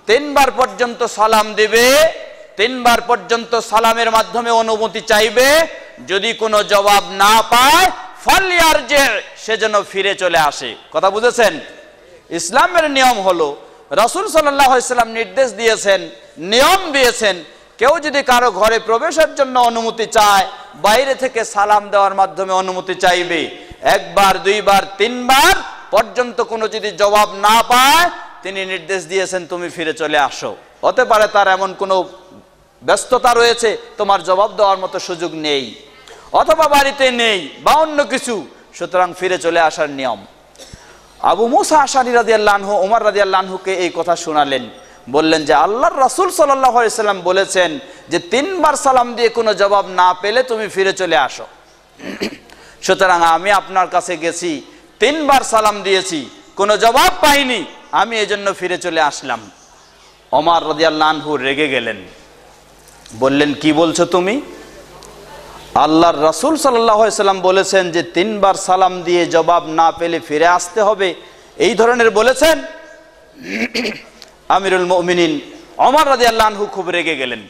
তিনবার পর্যন্ত সালাম দিবে। তিনবার পর্যন্ত সালামের মাধ্যমে অনুমতি চাইবে। যদি কোনো জবাব না পায়, ফালইয়ারজি, সে যেন ফিরে চলে আসে। কথা বুঝেছেন? ইসলামের নিয়ম হলো, রাসূল সাল্লাল্লাহু আলাইহি সাল্লাম নির্দেশ দিয়েছেন, নিয়ম দিয়েছেন, কেউ যদি কারো ঘরে প্রবেশের জন্য অনুমতি চায়, বাইরে থেকে সালাম দেওয়ার মাধ্যমে অনুমতি চাইবে। একবার, দুইবার, তিনবার পর্যন্ত কোনো যদি জবাব না পায়, তিনি নির্দেশ দিয়েছেন তুমি ফিরে চলে আসো। হতে পারে তার এমন কোনো ব্যস্ততা রয়েছে, তোমার জবাব দেওয়ার মতো সুযোগ নেই, অথবা বাড়িতে নেই, বা অন্য কিছু, সুতরাং ফিরে চলে আসার নিয়ম। আবু মুসা আশআরী রাদিয়াল্লাহু আনহু ওমর রাদিয়াল্লাহু আনহুকে এই কথা শোনালেন। বললেন যে আল্লাহর রাসূল সাল্লাল্লাহু আলাইহি সাল্লাম বলেছেন যে তিনবার সালাম দিয়ে কোনো জবাব না পেলে তুমি ফিরে চলে আসো। সুতরাং আমি আপনার কাছে গেছি, তিনবার সালাম দিয়েছি, কোনো জবাব পাইনি, আমি এজন্য ফিরে চলে আসলাম। ওমর রাদিয়াল্লাহু আনহু রেগে গেলেন। বললেন, কি বলছো তুমি? আল্লাহর রাসূল সাল্লাল্লাহু আলাইহি সাল্লাম বলেছেন যে তিনবার সালাম দিয়ে জবাব না পেলে ফিরে আসতে হবে, এই ধরনের বলেছেন। আমিরুল মুমিনিন ওমর রাদিয়াল্লাহু আনহু খুব রেগে গেলেন।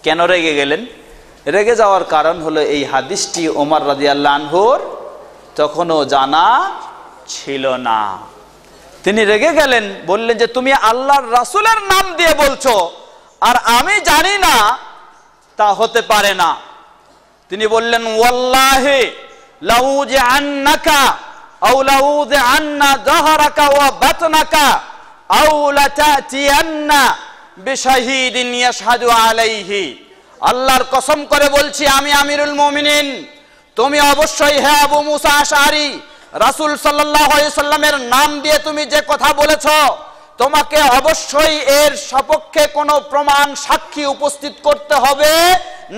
কেন রেগে গেলেন? রেগে যাওয়ার কারণ হলো এই হাদিসটি ওমর রাদিয়াল্লাহু আনহুর তখনও জানা ছিল না। তিনি রেগে গেলেন, বললেন যে তুমি আল্লাহর রাসূলের নাম দিয়ে বলছো আর আমি জানি না, তা হতে পারে না। তিনি বললেন, ওয়াল্লাহি লাউজিআন্নাকা আও লাউযিআন্না যাহরাকা ওয়া বাতনাকা আও লাতাতিয়ান্না বিশাহীদিন ইয়াশহাদু আলাইহি। আল্লাহর কসম করে বলছি, আমি আমিরুল মুমিনিন, তুমি অবশ্যই, হে আবু মুসা আশআরী, রাসূল সাল্লাল্লাহু আলাইহি সাল্লামের নাম দিয়ে তুমি যে কথা বলেছো, তোমাকে অবশ্যই এর সপক্ষে কোনো প্রমাণ, সাক্ষী উপস্থিত করতে হবে,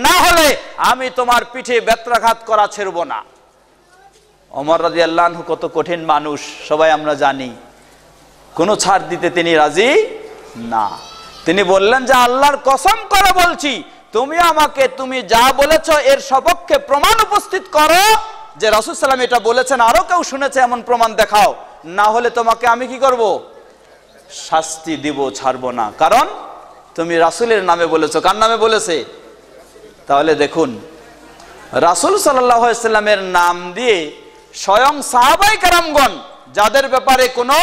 না হলে আমি তোমার পিঠে বেত্রাঘাত করা ছেড়ব না। ওমর রাদিয়াল্লাহু আনহু কত কঠিন মানুষ সবাই আমরা জানি, কোনো ছাড় দিতে তিনি রাজি না। তিনি বললেন যে আল্লাহর কসম করে বলছি, তুমি আমাকে, তুমি যা বলেছো এর সপক্ষে প্রমাণ উপস্থিত করো যে রাসূল সাল্লাল্লাহু আলাইহি ওয়াসাল্লাম এটা বলেছেন, আরো কেউ শুনেছে এমন প্রমাণ দেখাও, না হলে তোমাকে আমি কি করব? শাস্তি দিব, ছাড়বো না। কারণ তুমি রাসূলের নামে বলেছো। কার নামে বলেছে? তাহলে দেখুন, রাসূল সাল্লাল্লাহু আলাইহি ওয়াসাল্লামের নাম দিয়ে স্বয়ং সাহাবায়ে কেরামগণ, যাদের ব্যাপারে কোনো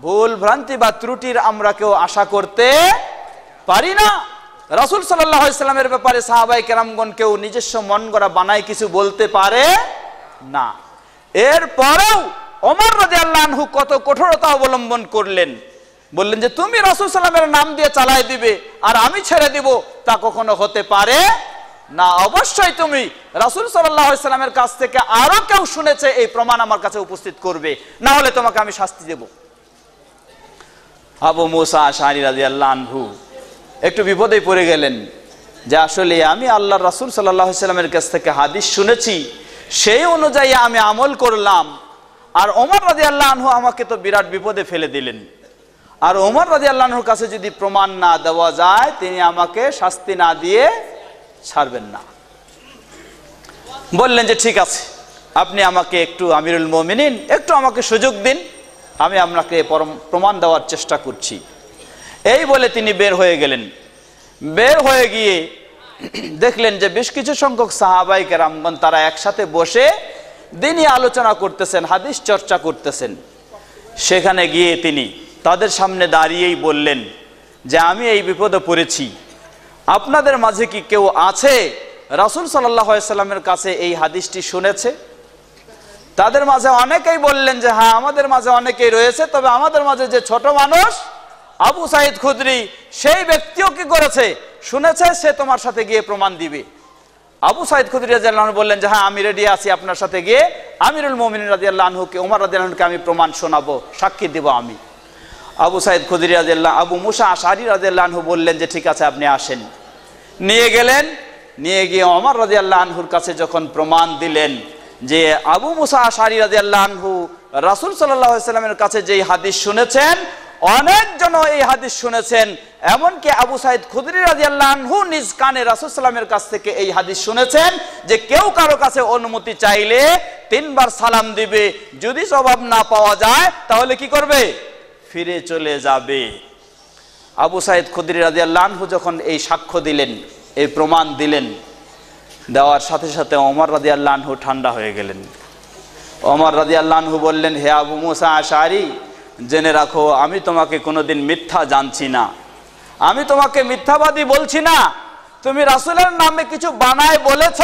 ভুল ভ্রান্তি বা ত্রুটির আমরা কেউ আশা করতে পারি না, রাসূল সাল্লাল্লাহু আলাইহি ওয়াসাল্লামের ব্যাপারে সাহাবায়ে কেরামগণ কেউ নিজস্ব মন গড়া বানায় কিছু বলতে পারে না। এরপরেও ওমর রাদিয়াল্লাহু আনহু কত কঠোরতা অবলম্বন করলেন। বললেন যে তুমি রাসূল সাল্লাল্লাহু আলাইহি ওয়াসাল্লামের নাম দিয়ে চালায় দিবে আর আমি ছেড়ে দিব, তা কখনো হতে পারে না। অবশ্যই তুমি রাসূল সাল্লাল্লাহু আলাইহি ওয়াসাল্লামের কাছ থেকে আরো কেউ শুনেছে এই প্রমাণ আমার কাছে উপস্থিত করবে, না হলে তোমাকে আমি শাস্তি দেব। আবু মুসা আশআরী রাদিয়াল্লাহু আনহু একটু বিপদে পড়ে গেলেন যে আসলে আমি আল্লাহর রাসূল সাল্লাল্লাহু আলাইহি ওয়াসাল্লামের কাছ থেকে হাদিস শুনেছি, সেই অনুযায়ী আমি আমল করলাম, আর ওমর রাদিয়াল্লাহু আনহু আমাকে তো বিরাট বিপদে ফেলে দিলেন। আর ওমর রাদিয়াল্লাহু আনহুর কাছে যদি প্রমাণ না দেওয়া যায়, তিনি আমাকে শাস্তি না দিয়ে ছাড়বেন না। বললেন যে ঠিক আছে, আপনি আমাকে একটু, আমিরুল মুমিনিন, একটু আমাকে সুযোগ দিন, আমি আপনাকে প্রমাণ দেওয়ার চেষ্টা করছি। এই বলে তিনি বের হয়ে গেলেন। বের হয়ে গিয়ে দেখলেন যে বেশ কিছু সংখ্যক সাহাবায়ে কেরামগণ তারা একসাথে বসে দিনই আলোচনা করতেছেন, হাদিস চর্চা করতেছেন। সেখানে গিয়ে তিনি তাদের সামনে দাঁড়িয়েই বললেন যে আমি এই বিপদে পড়েছি, আপনাদের মাঝে কি কেউ আছে রাসূল সাল্লাল্লাহু আলাইহি ওয়াসাল্লামের কাছে এই হাদিসটি শুনেছে? তাদের মাঝে অনেকেই বললেন যে হ্যাঁ আমাদের মাঝে অনেকেই রয়েছে, তবে আমাদের মাঝে যে ছোট মানুষ আবু সাঈদ খুদরি, সেই ব্যক্তিও কি করেছে, শুনেছে, সে তোমার সাথে গিয়ে প্রমাণ দিবে। আবু সাঈদ খুদরি রাদিয়াল্লাহু আনহু বললেন যে হ্যাঁ আমি রেডি আছি, আপনার সাথে গিয়ে আমিরুল মুমিনিন রাদিয়াল্লাহু আনহুকে, ওমর রাদিয়াল্লাহু আনহুকে আমি প্রমাণ শোনাবো, সাক্ষী দেব আমি। আবু সাঈদ খুদরি রাদিয়াল্লাহু, আবু মুসা আশআরী রাদিয়াল্লাহু আনহু বললেন যে ঠিক আছে আপনি আসেন। নিয়ে গেলেন, নিয়ে গিয়ে ওমর রাদিয়াল্লাহু আনহুর কাছে যখন প্রমাণ দিলেন যে আবু মুসা আশআরী রাদিয়াল্লাহু আনহু রাসূল সাল্লাল্লাহু আলাইহি ওয়াসাল্লামের কাছে যেই হাদিস শুনেছেন, অনেকজন এই হাদিস শুনেছেন, এমনকি আবু সাঈদ খুদরি রাদিয়াল্লাহু আনহু নিজ কানে রাসূল সাল্লামের কাছ থেকে এই হাদিস শুনেছেন যে কেউ কারো কাছে অনুমতি চাইলে 3 বার সালাম দিবে, যদি জবাব না পাওয়া যায় তাহলে কি করবে, ফিরে চলে যাবে। আবু সাঈদ খুদরি রাদিয়াল্লাহু আনহু যখন এই সাক্ষ্য দিলেন, এই প্রমাণ দিলেন, দেওয়ার সাথে সাথে ওমর রাদিয়াল্লাহু আনহু ঠান্ডা হয়ে গেলেন। ওমর রাদিয়াল্লাহু আনহু বললেন, হে আবু মুসা আশআরী, জেনে রাখো আমি তোমাকে কোনোদিন মিথ্যা জানছি না, আমি তোমাকে মিথ্যাবাদী বলছি না। তুমি রাসূলের নামে কিছু বানায় বলেছ,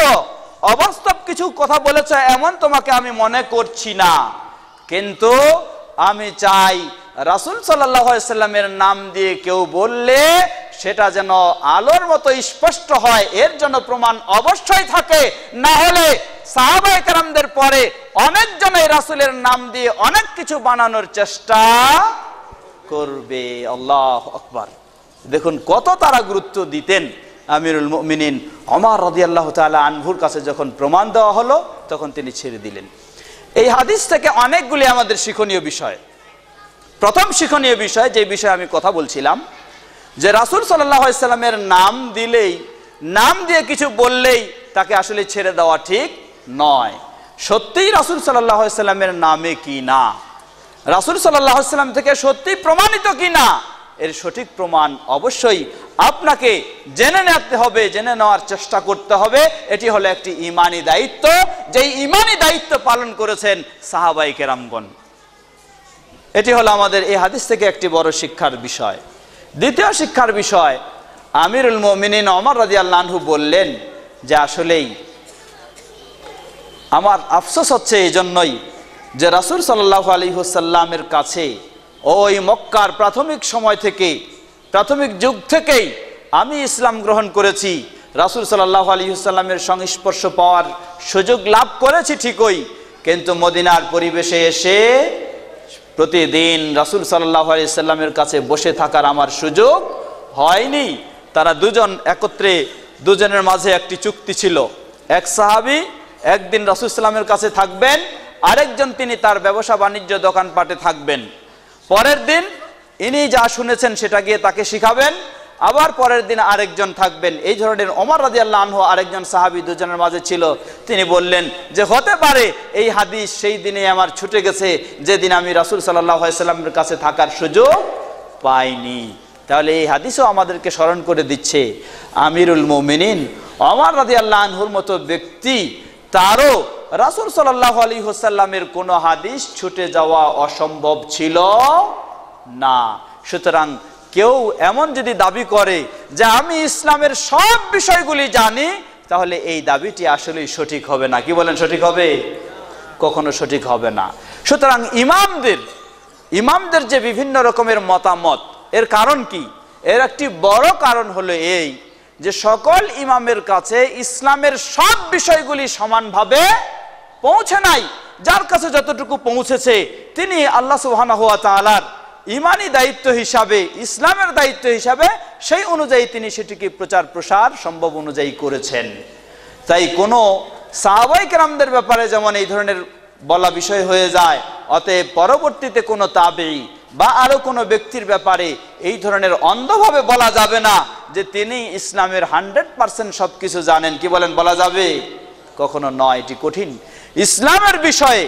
অবাস্তব কিছু কথা বলেছ, এমন তোমাকে আমি মনে করছি না, কিন্তু আমি চাই রাসূল সাল্লাল্লাহু আলাইহি ওয়াসাল্লামের নাম দিয়ে কেউ বললে সেটা যেন আলোর মতো স্পষ্ট হয়, এর জন্য প্রমাণ অবশ্যই থাকে, না হলে সাহাবায়ে কেরামদের পরে অনেকজনই রাসূলের নাম দিয়ে অনেক কিছু বানানোর চেষ্টা করবে। আল্লাহু আকবার। দেখুন কত তারা গুরুত্ব দিতেন। আমিরুল মুমিনিন ওমর রাদিয়াল্লাহু তাআলা আনহুর কাছে যখন প্রমাণ দেওয়া হলো তখন তিনি ছেড়ে দিলেন। এই হাদিস থেকে অনেকগুলি আমাদের শিক্ষণীয় বিষয়। প্রথম শিক্ষণীয় বিষয়, যে বিষয়ে আমি কথা বলছিলাম, যে রাসূল সাল্লাল্লাহু আলাইহি ওয়াসাল্লামের নাম দিলেই, নাম দিয়ে কিছু বললেই তাকে আসলে ছেড়ে দেওয়া ঠিক নয়। সত্যিই রাসূল সাল্লাল্লাহু আলাইহি ওয়াসাল্লামের নামে কি না, রাসূল সাল্লাল্লাহু আলাইহি ওয়াসাল্লাম থেকে সত্যি প্রমাণিত কি না, এর সঠিক প্রমাণ অবশ্যই আপনাকে জেনে নিতে হবে, জেনে নেওয়ার চেষ্টা করতে হবে। এটি হলো একটি ঈমানি দায়িত্ব, যেই ঈমানি দায়িত্ব পালন করেছেন সাহাবায়ে কেরামগণ। এটি হলো আমাদের এই হাদিস থেকে একটি বড় শিক্ষার বিষয়। দ্বিতীয় শিক্ষার বিষয়, আমিরুল মুমিনিন ওমর রাদিয়াল্লাহু আনহু বললেন যে আসলেই আমার আফসোস হচ্ছে এই জন্যই যে রাসূল সাল্লাল্লাহু আলাইহি ওয়াসাল্লামের কাছে ওই মক্কার প্রাথমিক সময় থেকে, প্রাথমিক যুগ থেকেই আমি ইসলাম গ্রহণ করেছি, রাসূল সাল্লাল্লাহু আলাইহি ওয়াসাল্লামের সংস্পর্শ পাওয়ার সুযোগ লাভ করেছি ঠিকই, কিন্তু মদিনার পরিবেশে এসে প্রতিদিন রাসূল সাল্লাল্লাহু আলাইহি ওয়াসাল্লামের কাছে বসে থাকার আমার সুযোগ হয়নি। তারা দুজন একত্রে, দুজনের মাঝে একটি চুক্তি ছিল, এক সাহাবী একদিন রাসূল সাল্লামের কাছে থাকবেন, আরেকজন তিনি তার ব্যবসা বাণিজ্য দোকানপাটে থাকবেন। পরের দিন ইনি যা শুনেছেন সেটা গিয়ে তাকে শিখাবেন, আবার পরের দিন আরেকজন থাকবেন। এই ধরনের ওমর রাদিয়াল্লাহু আনহু আরেকজন সাহাবী দুজনের মাঝে ছিল। তিনি বললেন যে হতে পারে এই হাদিস সেই দিনে আমার ছুটে গেছে যেদিন আমি রাসূল সাল্লাল্লাহু আলাইহি ওয়াসাল্লামের কাছে থাকার সুযোগ পাইনি। তাহলে এই হাদিসও আমাদেরকে স্মরণ করে দিচ্ছে আমিরুল মুমিনিন ওমর রাদিয়াল্লাহু আনহুর মতো ব্যক্তি, তারও রাসূল সাল্লাল্লাহু আলাইহি ওয়াসাল্লামের কোনো হাদিস ছুটে যাওয়া অসম্ভব ছিল না। সুতরাং কেউ এমন যদি দাবি করে যে আমি ইসলামের সব বিষয়গুলি জানি, তাহলে এই দাবিটি আসলেই সঠিক হবে না। কি বলেন, সঠিক হবে? কখনো সঠিক হবে না। সুতরাং ইমামদের যে বিভিন্ন রকমের মতামত, এর কারণ কি? এর একটি বড় কারণ হলো এই যে সকল ইমামের কাছে ইসলামের সব বিষয়গুলি সমানভাবে পৌঁছে নাই। যার কাছে যতটুকু পৌঁছেছে তিনি আল্লাহ সুবহানাহু ওয়া তাআলার ইমানি দায়িত্ব হিসাবে, ইসলামের দায়িত্ব হিসাবে সেই অনুযায়ী তিনি সেটিকে প্রচার প্রসার সম্ভব অনুযায়ী করেছেন। তাই কোনো সাহাবায়ে কেরামদের ব্যাপারে যেমন এই ধরনের বলা বিষয় হয়ে যায়, অতএব পরবর্তীতে কোনো তাবেঈ বা আরো কোনো ব্যক্তির ব্যাপারে এই ধরনের অন্ধভাবে বলা যাবে না যে তিনি ইসলামের 100% সবকিছু জানেন। কি বলেন, বলা যাবে? কখনো নয়, এটি কঠিন। ইসলামের বিষয়ে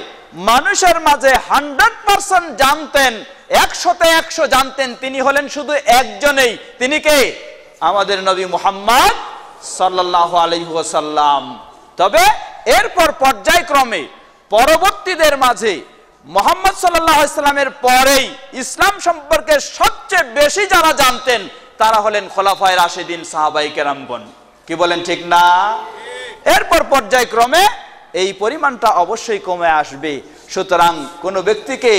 মানুষের মাঝে 100% জানতেন, 100% জানতেন, তিনি হলেন শুধু একজনেই। তিনি কে? আমাদের নবী মুহাম্মদ সাল্লাল্লাহু আলাইহি ওয়াসাল্লাম। তবে এরপর পর্যায়ক্রমে পরবর্তীদের মাঝে মুহাম্মদ সাল্লাল্লাহু আলাইহি ওয়াসাল্লামের পরেই ইসলাম সম্পর্কে সবচেয়ে বেশি যারা জানতেন তারা হলেন খোলাফায়ে রাশিদিন, সাহাবায়ে কেরামগণ। কি বলেন, ঠিক না? এরপর পর্যায়ক্রমে এই পরিমাণটা অবশ্যই কমে আসবে। সুতরাং কোনো ব্যক্তিকে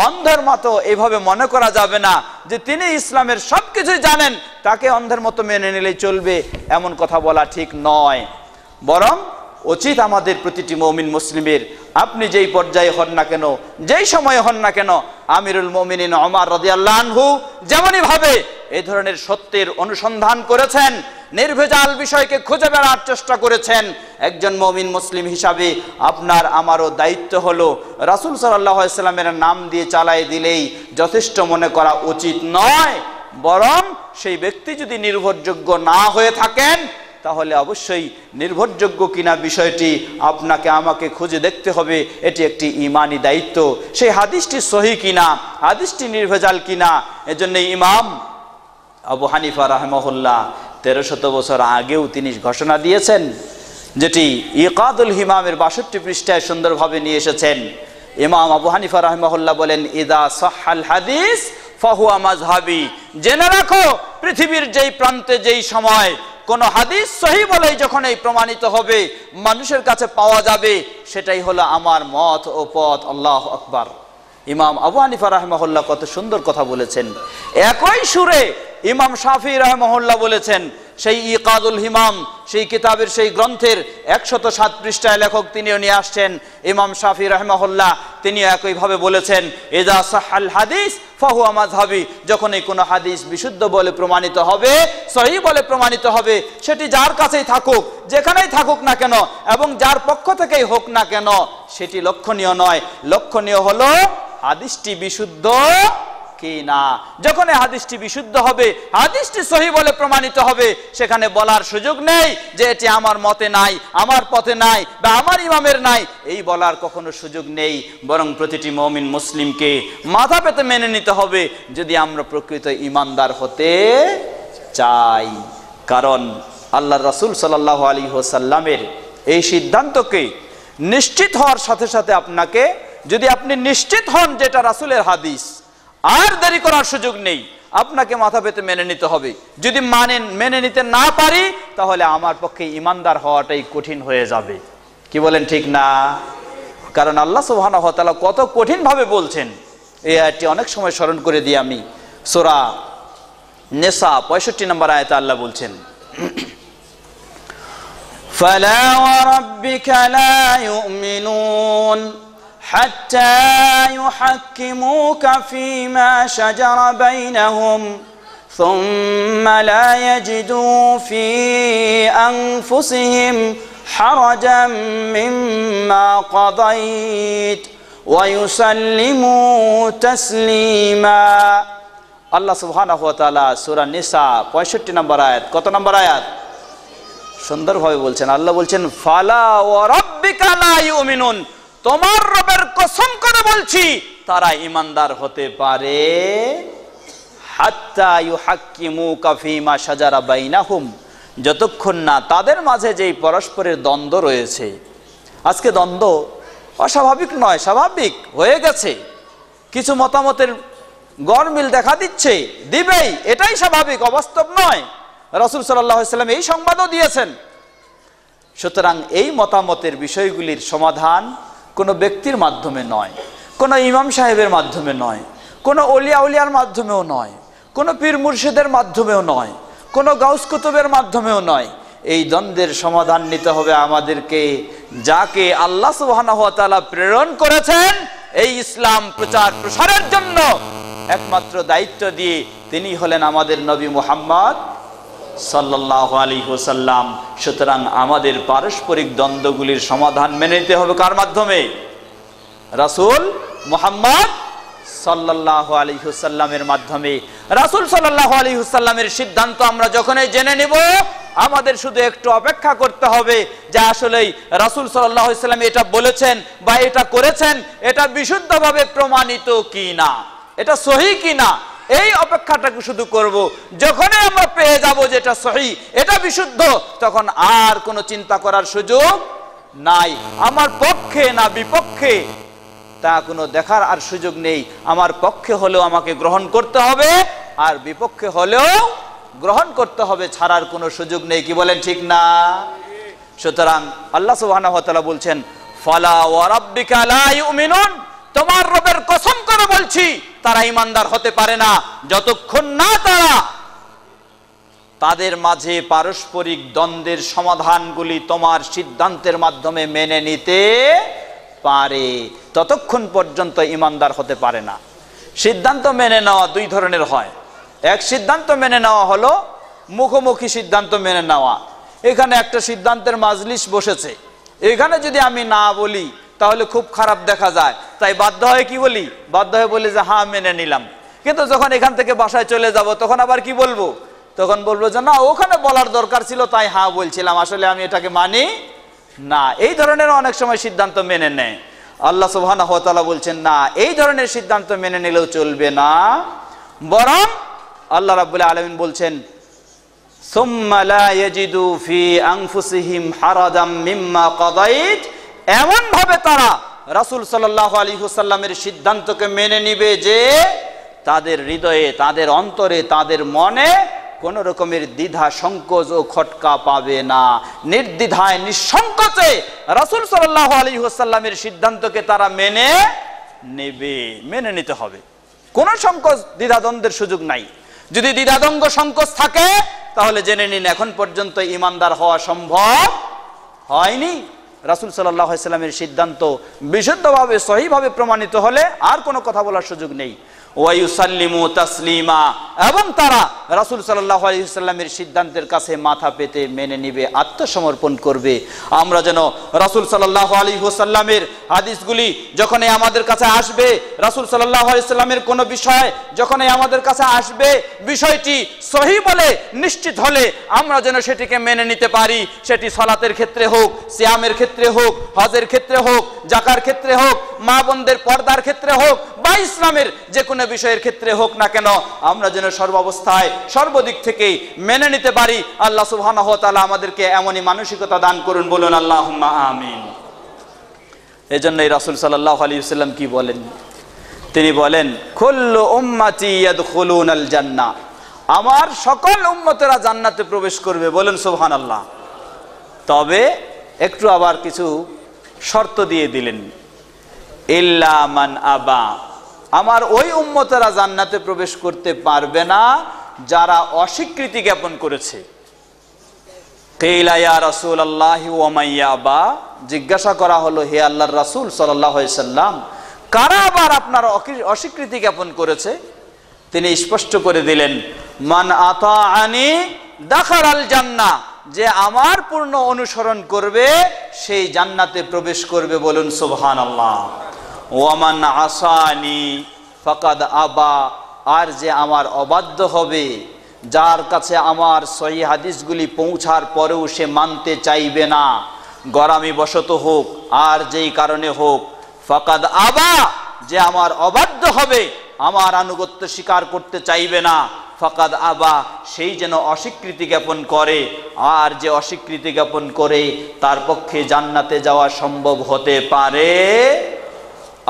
অন্ধের মতো এভাবে মনে করা যাবে না যে তিনি ইসলামের সব কিছুই জানেন, তাকে অন্ধের মতো মেনে নিলেই চলবে, এমন কথা বলা ঠিক নয়। বরং উচিত আমাদের প্রতিটি মুমিন মুসলিমের, আপনি যেই পর্যায়ে হন না কেন, যেই সময়ে হন না কেন, আমিরুল মুমিনিন ওমর রাদিয়াল্লাহু আনহু যেমনই ভাবে এই ধরনের সত্যের অনুসন্ধান করেছেন, নির্ভেজাল বিষয়কে খুঁজে বেড়ার চেষ্টা করেছেন, একজন মুমিন মুসলিম হিসাবে আপনার আমারও দায়িত্ব হলো রাসূল সাল্লাল্লাহু আলাইহি সাল্লামের নাম দিয়ে চালায় দিলেই যথেষ্ট মনে করা উচিত নয়। বরং সেই ব্যক্তি যদি নির্ভরযোগ্য না হয়ে থাকেন, তাহলে অবশ্যই নির্ভরযোগ্য কিনা বিষয়টি আপনাকে আমাকে খুঁজে দেখতে হবে। এটি একটি ঈমানি দায়িত্ব। সেই হাদিসটি সহিহ কিনা, হাদিসটি নির্ভেজাল কিনা। এজন্য ইমাম আবু হানিফা রাহিমাহুল্লাহ 1300 বছর আগেও তিনি ঘোষণা দিয়েছেন, যেটি ইকাদুল হিমামের 62 পৃষ্ঠায় সুন্দরভাবে নিয়ে এসেছেন। ইমাম আবু হানিফা রাহিমাহুল্লাহ বলেন, ইদা সাহহাল হাদিস ফাহুয়া মাযহাবি। জেনে রাখো, পৃথিবীর যেই প্রান্তে যেই সময় কোন হাদিস সহিহ বলেই যখন এই প্রমাণিত হবে, মানুষের কাছে পাওয়া যাবে, সেটাই হলো আমার মত ও পথ। আল্লাহু আকবার। ইমাম আবু হানিফা রাহিমাহুল্লাহ কত সুন্দর কথা বলেছেন। একই সুরে ইমাম শাফিঈ রাহিমাহুল্লাহ বলেছেন, সেই ইকাদুল হিমাম, সেই কিতাবের সেই গ্রন্থের 107 পৃষ্ঠায় লেখক তিনিও নিয়ে আসছেন ইমাম শাফিঈ রাহিমাহুল্লাহ, তিনিও একইভাবে বলেছেন, ইযা সাহহাল হাদিস ফাহুয়া মাযহাবি। যখন এই কোনো হাদিস বিশুদ্ধ বলে প্রমাণিত হবে, সহিহ বলে প্রমাণিত হবে, সেটি যার কাছেই থাকুক, যেখানেই থাকুক না কেন, এবং যার পক্ষ থেকেই হোক না কেন, সেটি লক্ষণীয় নয়। লক্ষণীয় হলো হাদিসটি বিশুদ্ধ কিনা। যখন এই হাদিসটি বিশুদ্ধ হবে, হাদিসটি সহিহ বলে প্রমাণিত হবে, সেখানে বলার সুযোগ নেই যে এটি আমার মতে নাই, আমার পথে নাই, বা আমার ইমামের নাই, এই বলার কখনো সুযোগ নেই। বরং প্রতিটি মুমিন মুসলিমকে মাথা পেতে মেনে নিতে হবে, যদি আমরা প্রকৃত ঈমানদার হতে চাই। কারণ আল্লাহর রাসূল সাল্লাল্লাহু আলাইহি ওয়াসাল্লামের এই সিদ্ধান্তকে নিশ্চিত হওয়ার সাথে সাথে আপনাকে, যদি আপনি নিশ্চিত হন যেটা রাসূলের হাদিস, আর দেরি করার সুযোগ নেই, আপনাকে মাথা পেতে মেনে নিতে হবে। যদি মেনে নিতে না পারি, তাহলে আমার পক্ষে ঈমানদার হওয়াটাই কঠিন হয়ে যাবে। কি বলেন, ঠিক না? কারণ আল্লাহ সুবহানাহু ওয়া তাআলা কত কঠিন ভাবে বলছেন। এই আয়াতটি অনেক সময় স্মরণ করে দিই আমি। সূরা নিসা 65 নম্বর আয়াতে আল্লাহ বলছেন, ফালা ওয়া রাব্বিকা লা ইউমিনুন حتى يحكموك فيما شجر بينهم ثم لا يجدوا في أنفسهم حرجا مما قضيت ويسلموا تسليما। আল্লাহ সুবহানাহু ওয়া তাআলা সূরা নিসা 65 নম্বর আয়াত, কত নম্বর আয়াত? সুন্দরভাবে বলছেন। আল্লাহ বলছেন, ফালা ওয়া রাব্বিকা লা ইউমিনুন, তোমার রবের কসম করে বলছি, তারা ঈমানদার হতে পারে হাত্তা ইউহাক্কিমুকা ফীমা শাজারা বাইনাহুম, যতক্ষণ না তাদের মাঝে যেই পরস্পরের দ্বন্দ্ব রয়েছে। আজকে দ্বন্দ্ব অস্বাভাবিক নয়, স্বাভাবিক হয়ে গেছে। কিছু মতামতের গরমিল দেখা দিচ্ছে, দিবেই, এটাই স্বাভাবিক, অবাস্তব নয়। রাসূল সাল্লাল্লাহু আলাইহি ওয়াসাল্লাম এই সংবাদও দিয়েছেন। সুতরাং এই মতামতের বিষয়গুলির সমাধান কোনো ব্যক্তির মাধ্যমে নয়, কোনো ইমাম সাহেবের মাধ্যমে নয়, কোনো ওলিয়া উলিয়ার মাধ্যমেও নয়, কোনো পীর মুর্শিদের মাধ্যমেও নয়, কোনো গাউস কুতুবের মাধ্যমেও নয়। এই দ্বন্দ্বের সমাধান নিতে হবে আমাদেরকে, যাকে আল্লাহ সুবহানাহু ওয়া তাআলা প্রেরণ করেছেন এই ইসলাম প্রচার প্রসারের জন্য, একমাত্র দায়িত্ব দিয়ে, তিনি হলেন আমাদের নবী মুহাম্মদ সাল্লাল্লাহু আলাইহি ওয়াসাল্লাম। সুতরাং আমাদের পারস্পরিক দ্বন্দ্বগুলির সমাধান মেনে নিতে হবে কার মাধ্যমে? রাসূল মুহাম্মদ সাল্লাল্লাহু আলাইহি ওয়াসাল্লামের মাধ্যমে। রাসূল সাল্লাল্লাহু আলাইহি ওয়াসাল্লামের সিদ্ধান্ত আমরা যখনই জেনে নেব, আমাদের শুধু একটু অপেক্ষা করতে হবে যে আসলেই রাসূল সাল্লাল্লাহু আলাইহি ওয়াসাল্লাম এটা বলেছেন বা এটা করেছেন, এটা বিশুদ্ধভাবে প্রমাণিত কিনা, এটা সহিহ কিনা, এই অপেক্ষাটাকে শুধু করব। যখনই আমরা পেয়ে যাব যে এটা সহিহ, এটা বিশুদ্ধ, তখন আর কোনো চিন্তা করার সুযোগ নাই। আমার পক্ষে না বিপক্ষে তা কোনো দেখার আর সুযোগ নেই। আমার পক্ষে হলেও আমাকে গ্রহণ করতে হবে, আর বিপক্ষে হলেও গ্রহণ করতে হবে, ছাড়ার কোনো সুযোগ নেই। কি বলেন, ঠিক না? সুতরাং আল্লাহ সুবহানাহু ওয়া তাআলা বলছেন, ফালা ওয়া রাব্বিকা লা ইউমিনুন, তোমার রবের কসম করে বলছি তারা ঈমানদার হতে পারে না যতক্ষণ না তারা তাদের মাঝে পারস্পরিক দ্বন্দ্বের সমাধানগুলি তোমার সিদ্ধান্তের মাধ্যমে মেনে নিতে পারে, ততক্ষণ পর্যন্ত ঈমানদার হতে পারে না। সিদ্ধান্ত মেনে নেওয়া দুই ধরনের হয়। এক সিদ্ধান্ত মেনে নেওয়া হলো মুখোমুখি সিদ্ধান্ত মেনে নেওয়া। এখানে একটা সিদ্ধান্তের মাজলিস বসেছে, এখানে যদি আমি না বলি তাহলে খুব খারাপ দেখা যায়, তাই বাধ্য হয়ে কি বলি? বাধ্য হয়ে বলি যে হ্যাঁ মেনে নিলাম। কিন্তু যখন এখান থেকে বাসায় চলে যাব তখন আবার কি বলবো? তখন বলবো যে না, ওখানে বলার দরকার ছিল তাই হ্যাঁ বলছিলাম, আসলে আমি এটাকে মানি না। এই ধরনের অনেক সময় সিদ্ধান্ত মেনে নেয়। আল্লাহ সুবহানাহু ওয়া তাআলা বলছেন না, এই ধরনের সিদ্ধান্ত মেনে নিলেও চলবে না, বরং আল্লাহ রাব্বুল আলামিন বলছেন সুম্মা লা ইয়াজিদু ফি আনফুসিহিম হারাজাম মিম্মা কাদাইত, এমন ভাবে তারা রাসূল সাল্লাল্লাহু আলাইহি ওয়াসাল্লামের সিদ্ধান্তকে মেনে নিবে যে তাদের হৃদয়ে, তাদের অন্তরে, তাদের মনে কোন রকমের দ্বিধা সংকোচ ও খটকা পাবে না। নির্দ্বিধায় নিঃসংকোচে রাসূল সাল্লাল্লাহু আলাইহি ওয়াসাল্লামের সিদ্ধান্তকে তারা মেনে নেবে, মেনে নিতে হবে। কোন সংকোচ দ্বিধাদ্বন্দ্বের সুযোগ নাই। যদি দ্বিধাদ্বন্দ্ব সংকোচ থাকে তাহলে জেনে নিন এখন পর্যন্ত ঈমানদার হওয়া সম্ভব হয়নি। রাসূল সাল্লাল্লাহু আলাইহি ওয়াসাল্লামের সিদ্ধান্ত বিশুদ্ধভাবে সহিভাবে প্রমাণিত হলে আর কোনো কথা বলার সুযোগ নেই। ওয়ায়ুসাল্লিমু তাসলিমা, এবং তারা রাসূল সাল্লাল্লাহু আলাইহি ওয়াসাল্লামের সিদ্ধান্তের কাছে মাথা পেতে মেনে নিবে, আত্মসমর্পণ করবে। আমরা যেন রাসূল সাল্লাল্লাহু আলাইহি ওয়াসাল্লামের হাদিসগুলি যখনই আমাদের কাছে আসবে, রাসূল সাল্লাল্লাহু আলাইহি ওয়াসাল্লামের কোনো বিষয় যখনই আমাদের কাছে আসবে, বিষয়টি সহিহ বলে নিশ্চিত হলে আমরা যেন সেটিকে মেনে নিতে পারি। সেটি সালাতের ক্ষেত্রে হোক, সিয়ামের ক্ষেত্রে হোক, হজের ক্ষেত্রে হোক, যাকার ক্ষেত্রে হোক, মা বোনদের পর্দার ক্ষেত্রে হোক, বা ইসলামের যে কোনো বিষয়ের ক্ষেত্রে হোক না কেন, আমরা যেন সর্বাবস্থায় সর্বদিক থেকেই মেনে নিতে পারি। আল্লাহ সুবহানাহু ওয়া তাআলা আমাদেরকে এমনই মানসিকতা দান করুন, বলুন আল্লাহুম্মা আমিন। এজন্যই রাসূল সাল্লাল্লাহু আলাইহি ওয়াসাল্লাম কি বলেন? তিনি বলেন কুল্লু উম্মতি ইয়াদখুলুনাল জান্নাহ, আমার সকল উম্মতেরা জান্নাতে প্রবেশ করবে, বলেন সুবহানাল্লাহ। তবে একটু আবার কিছু শর্ত দিয়ে দিলেন, ইল্লা মান আবা, আমার ওই উম্মতেরা জান্নাতে প্রবেশ করতে পারবে না যারা অস্বীকৃতি জ্ঞাপন করেছে। কিলা ইয়া রাসূলুল্লাহি ওয়া মান ইয়াবা, জিজ্ঞাসা করা হলো হে আল্লাহর রাসূল সাল্লাল্লাহু আলাইহি সাল্লাম, কারা আবার আপনার অস্বীকৃতি জ্ঞাপন করেছে? তিনি স্পষ্ট করে দিলেন মান আতাআনি দাখালাল জান্নাহ, যে আমার পূর্ণ অনুসরণ করবে সেই জান্নাতে প্রবেশ করবে, বলুন সুবহানাল্লাহ। ওয়ামান আসানি ফাকাদ আবা, আর যে আমার অবাধ্য হবে, যার কাছে আমার সহিহ হাদিসগুলি পৌঁছার পরেও সে মানতে চাইবে না, গরামি বশত হোক আর যেই কারণে হোক, ফাকাদ আবা, যে আমার অবাধ্য হবে, আমার আনুগত্য স্বীকার করতে চাইবে না, ফাকাদ আবা, সেই যেন অস্বীকৃতি জ্ঞাপন করে। আর যে অস্বীকৃতি জ্ঞাপন করে তার পক্ষে জান্নাতে যাওয়া সম্ভব হতে পারে।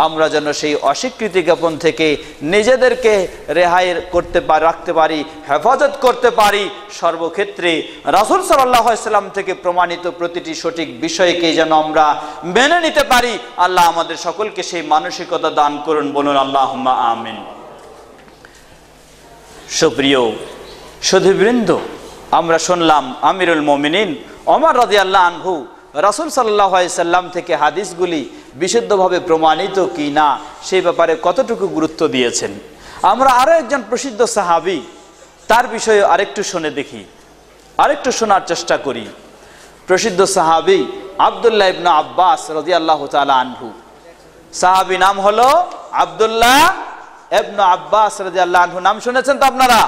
আমরা যেন সেই অস্বীকৃতি জ্ঞাপন থেকে নিজেদেরকে রেহাই করতে পারি, রাখতে পারি, হেফাজত করতে পারি। সর্বক্ষেত্রে রাসূল সাল্লাল্লাহু আলাইহি ওয়াসাল্লাম থেকে প্রমাণিত প্রতিটি সঠিক বিষয়কে যেন আমরা মেনে নিতে পারি। আল্লাহ আমাদের সকলকে সেই মানসিকতা দান করুন, বলুন আল্লাহুম্মা আমিন। সুপ্রিয় সুধীবৃন্দ, আমরা শুনলাম আমিরুল মুমিনিন ওমর রাদিয়াল্লাহু আনহু রাসূল সাল্লাল্লাহু আলাইহি ওয়াসাল্লাম থেকে হাদিসগুলি বিশুদ্ধভাবে প্রমাণিত কি না সেই ব্যাপারে কতটুকু গুরুত্ব দিয়েছেন। আমরা আরো একজন প্রসিদ্ধ সাহাবী, তার বিষয়ে আরেকটু শুনে দেখি, আরেকটু শোনার চেষ্টা করি। প্রসিদ্ধ সাহাবী আব্দুল্লাহ ইবনে আব্বাস রাদিয়াল্লাহু তাআলা আনহু, সাহাবী নাম হলো আব্দুল্লাহ ইবনে আব্বাস রাদিয়াল্লাহু আনহু। নাম শুনেছেন তো আপনারা?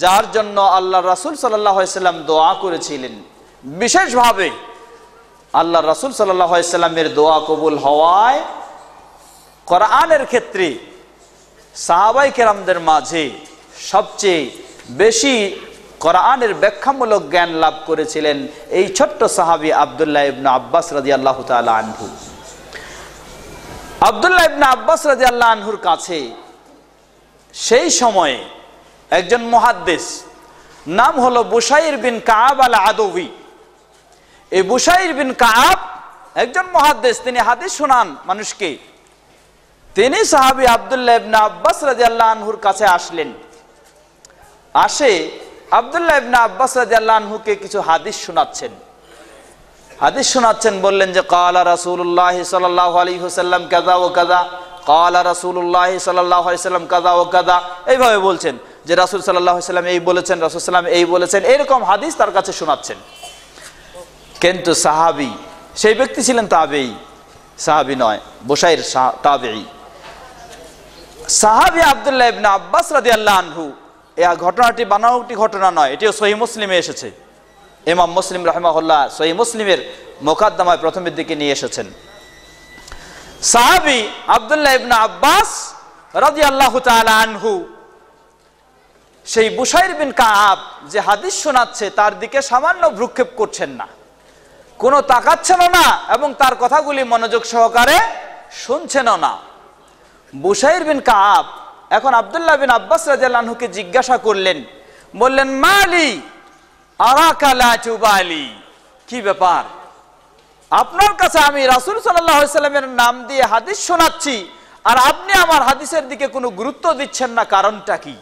যার জন্য আল্লাহ রাসূল সাল্লাল্লাহু আলাইহি ওয়াসাল্লাম দোয়া করেছিলেন। বিশেষভাবে আল্লাহ রাসূল সাল্লাল্লাহু আলাইহি ওয়াসাল্লামের দোয়া কবুল হওয়ায় কোরআনের ক্ষেত্রে সাহাবায়ে কেরামদের মাঝে সবচেয়ে বেশি কোরআনের ব্যাখ্যামূলক জ্ঞান লাভ করেছিলেন এই ছোট্ট সাহাবী আব্দুল্লাহ ইবনে আব্বাস রাদিয়াল্লাহু তাআলা আনহু। আব্দুল্লাহ ইবনে আব্বাস রাদিয়াল্লাহু আনহুর কাছে সেই সময়ে একজন মুহাদ্দিস, নাম হলো বুশাইর বিন কাব আল আদওয়ী। এই বুশাইর বিন কাব একজন মুহাদ্দিস, তিনি হাদিস শোনান মানুষকে। তিনি সাহাবী আব্দুল্লাহ ইবনে আব্বাস রাদিয়াল্লাহু আনহুর কাছে আসলেন। আসে আব্দুল্লাহ ইবনে আব্বাস রাদিয়াল্লাহু আনহুকে কিছু হাদিস শোনাচ্ছেন। বললেন যে ক্বালা রাসূলুল্লাহ সাল্লাল্লাহু আলাইহি ওয়াসাল্লাম কাযা ওয়া কাযা, ক্বালা রাসূলুল্লাহ সাল্লাল্লাহু আলাইহি ওয়াসাল্লাম কাযা ওয়া কাযা, এইভাবে বলছেন যে রাসূল সাল্লাল্লাহু আলাইহি ওয়াসাল্লাম এই বলেছেন, রাসূল সাল্লাল্লাহু আলাইহি ওয়াসাল্লাম এই বলেছেন, এরকম হাদিস তার কাছে শোনাচ্ছেন। কিন্তু সাহাবী, সেই ব্যক্তি ছিলেন তাবেঈ, সাহাবী নয়, বুশাইর তাবেঈ। সাহাবী আব্দুল্লাহ ইবনে আব্বাস রাদিয়াল্লাহু আনহু, এই ঘটনাটি বানাওটি ঘটনা নয়, এটিও সহিহ মুসলিমে এসেছে। ইমাম মুসলিম রাহিমাহুল্লাহ সহিহ মুসলিমের মুকাদ্দমায় প্রথমের দিকে নিয়ে এসেছেন। সাহাবী আব্দুল্লাহ ইবনে আব্বাস রাদিয়াল্লাহু তাআলা আনহু সেই বুশাইর বিন কাব যে হাদিস শোনাচ্ছে তার দিকে সামান্য ভ্রুক্ষেপ করছেন না, কোনো তাকাচ্ছেন না, এবং তার কথাগুলি মনোযোগ সহকারে শুনছেন না। বুশাইর বিন কাব এখন আব্দুল্লাহ বিন আব্বাস রাদিয়াল্লাহু আনহুকে জিজ্ঞাসা করলেন, বললেন মালি আরাকা লা তুবালি, কি ব্যাপার, আপনার কাছে আমি রাসূল সাল্লাল্লাহু আলাইহি ওয়াসাল্লামের নাম দিয়ে হাদিস শোনাচ্ছি আর আপনি আমার হাদিসের দিকে কোনো গুরুত্ব দিচ্ছেন না, কারণটা কি,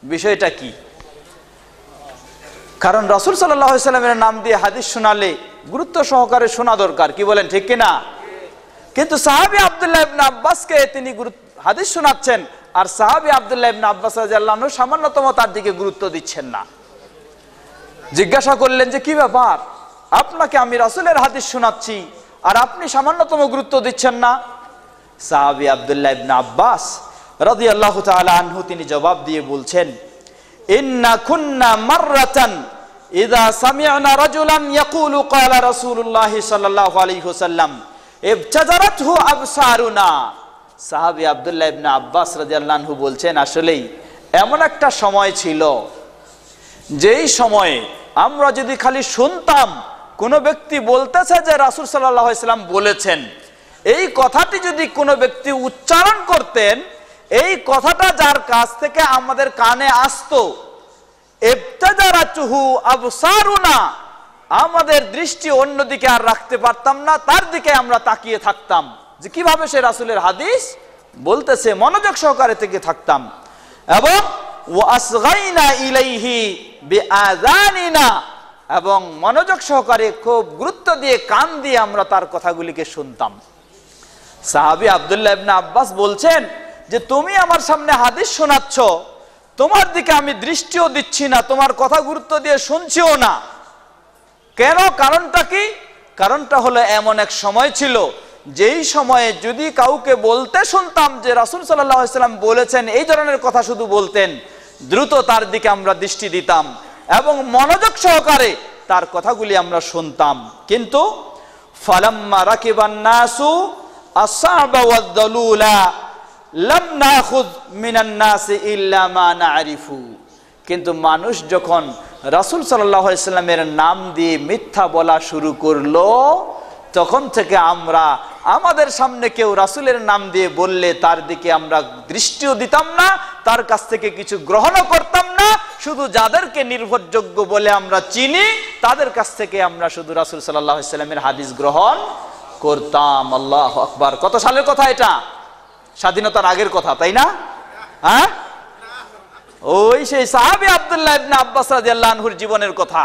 বিষয়টা কি? কারণ রাসূল সাল্লাল্লাহু আলাইহি ওয়াসাল্লামের নাম দিয়ে হাদিস শোনালে গুরুত্ব সহকারে শোনা দরকার, কি বলেন, ঠিক কিনা? কিন্তু সাহাবী আব্দুল্লাহ ইবনে আব্বাসকে তিনি হাদিস শোনাচ্ছেন, আর সাহাবী আব্দুল্লাহ ইবনে আব্বাস রাদিয়াল্লাহু আনহু সামান্যতম তার দিকে গুরুত্ব দিচ্ছেন না। জিজ্ঞাসা করলেন যে কি ব্যাপার, আপনাকে আমি রাসূলের হাদিস শোনাচ্ছি আর আপনি সামান্যতম গুরুত্ব দিচ্ছেন না। সাহাবী আব্দুল্লাহ ইবনে আব্বাস রাদিয়াল্লাহু তাআলা আনহু তিনি জবাব দিয়ে বলছেন, ইন্না কুন্না মাররাতান ইযা সামি'না রাজুলান ইয়াকুলু ক্বালা রাসূলুল্লাহ সাল্লাল্লাহু আলাইহি ওয়াসাল্লাম ইবতাজারাতহু আবসারুনা। সাহাবী আব্দুল্লাহ ইবনে আব্বাস রাদিয়াল্লাহু আনহু বলছেন, আসলেই এমন একটা সময় ছিল যেই সময়ে আমরা যদি খালি শুনতাম কোনো ব্যক্তি বলতেছে যে রাসূল সাল্লাল্লাহু আলাইহি ওয়াসাল্লাম বলেছেন, এই কথাটি যদি কোনো ব্যক্তি উচ্চারণ করতেন, এই কথাটা যার কাছ থেকে আমাদের কানে আসতো, ইবতাজারাতুহু আবসারুনা, আমাদের দৃষ্টি অন্যদিকে আর রাখতে পারতাম না, তার দিকে আমরা তাকিয়ে থাকতাম যে কিভাবে সে রাসূলের হাদিস বলতেছে, মনোযোগ সহকারে থেকে থাকতাম। এবং ওয়াসগাইনা ইলাইহি বিআযানিনা, এবং মনোযোগ সহকারে খুব গুরুত্ব দিয়ে কান দিয়ে আমরা তার কথাগুলিকে শুনতাম। সাহাবী আব্দুল্লাহ ইবনে আব্বাস বলছেন যে তুমি আমার সামনে হাদিস শোনাচ্ছ, তোমার দিকে আমি দৃষ্টিও দিচ্ছি না, তোমার কথা গুরুত্ব দিয়ে শুনছিও না, কেন, কারণটা কি? কারণটা হলো এমন এক সময় ছিল যেই সময়ে যদি কাউকে বলতে শুনতাম যে রাসূল সাল্লাল্লাহু আলাইহি ওয়াসাল্লাম বলেছেন, এই ধরনের কথা শুধু বলতেন, দ্রুত তার দিকে আমরা দৃষ্টি দিতাম এবং মনোযোগ সহকারে তার কথাগুলি আমরা শুনতাম। কিন্তু ফালাম্মা রাকিবান নাসু আসসাবা ওয়াদ-দালুলা লাম নাখুয মিনান নাসি ইল্লা মা না'রিফু, কিন্তু মানুষ যখন রাসূল সাল্লাল্লাহু আলাইহি ওয়াসাল্লামের নাম দিয়ে মিথ্যা বলা শুরু করলো, তখন থেকে আমরা আমাদের সামনে কেউ রাসূলের নাম দিয়ে বললে তার দিকে আমরা দৃষ্টিও দিতাম না, তার কাছ থেকে কিছু গ্রহণও করতাম না, শুধু যাদেরকে নির্ভরযোগ্য বলে আমরা চিনি তাদের কাছ থেকে আমরা শুধু রাসূল সাল্লাল্লাহু আলাইহি ওয়াসাল্লামের হাদিস গ্রহণ করতাম। আল্লাহু আকবার। কত সালের কথা এটা? স্বাধীনতার আগের কথা, তাই না? হ্যাঁ, ওই সেই সাহাবী আব্দুল্লাহ ইবনে আব্বাস রাদিয়াল্লাহু আনহুর জীবনের কথা।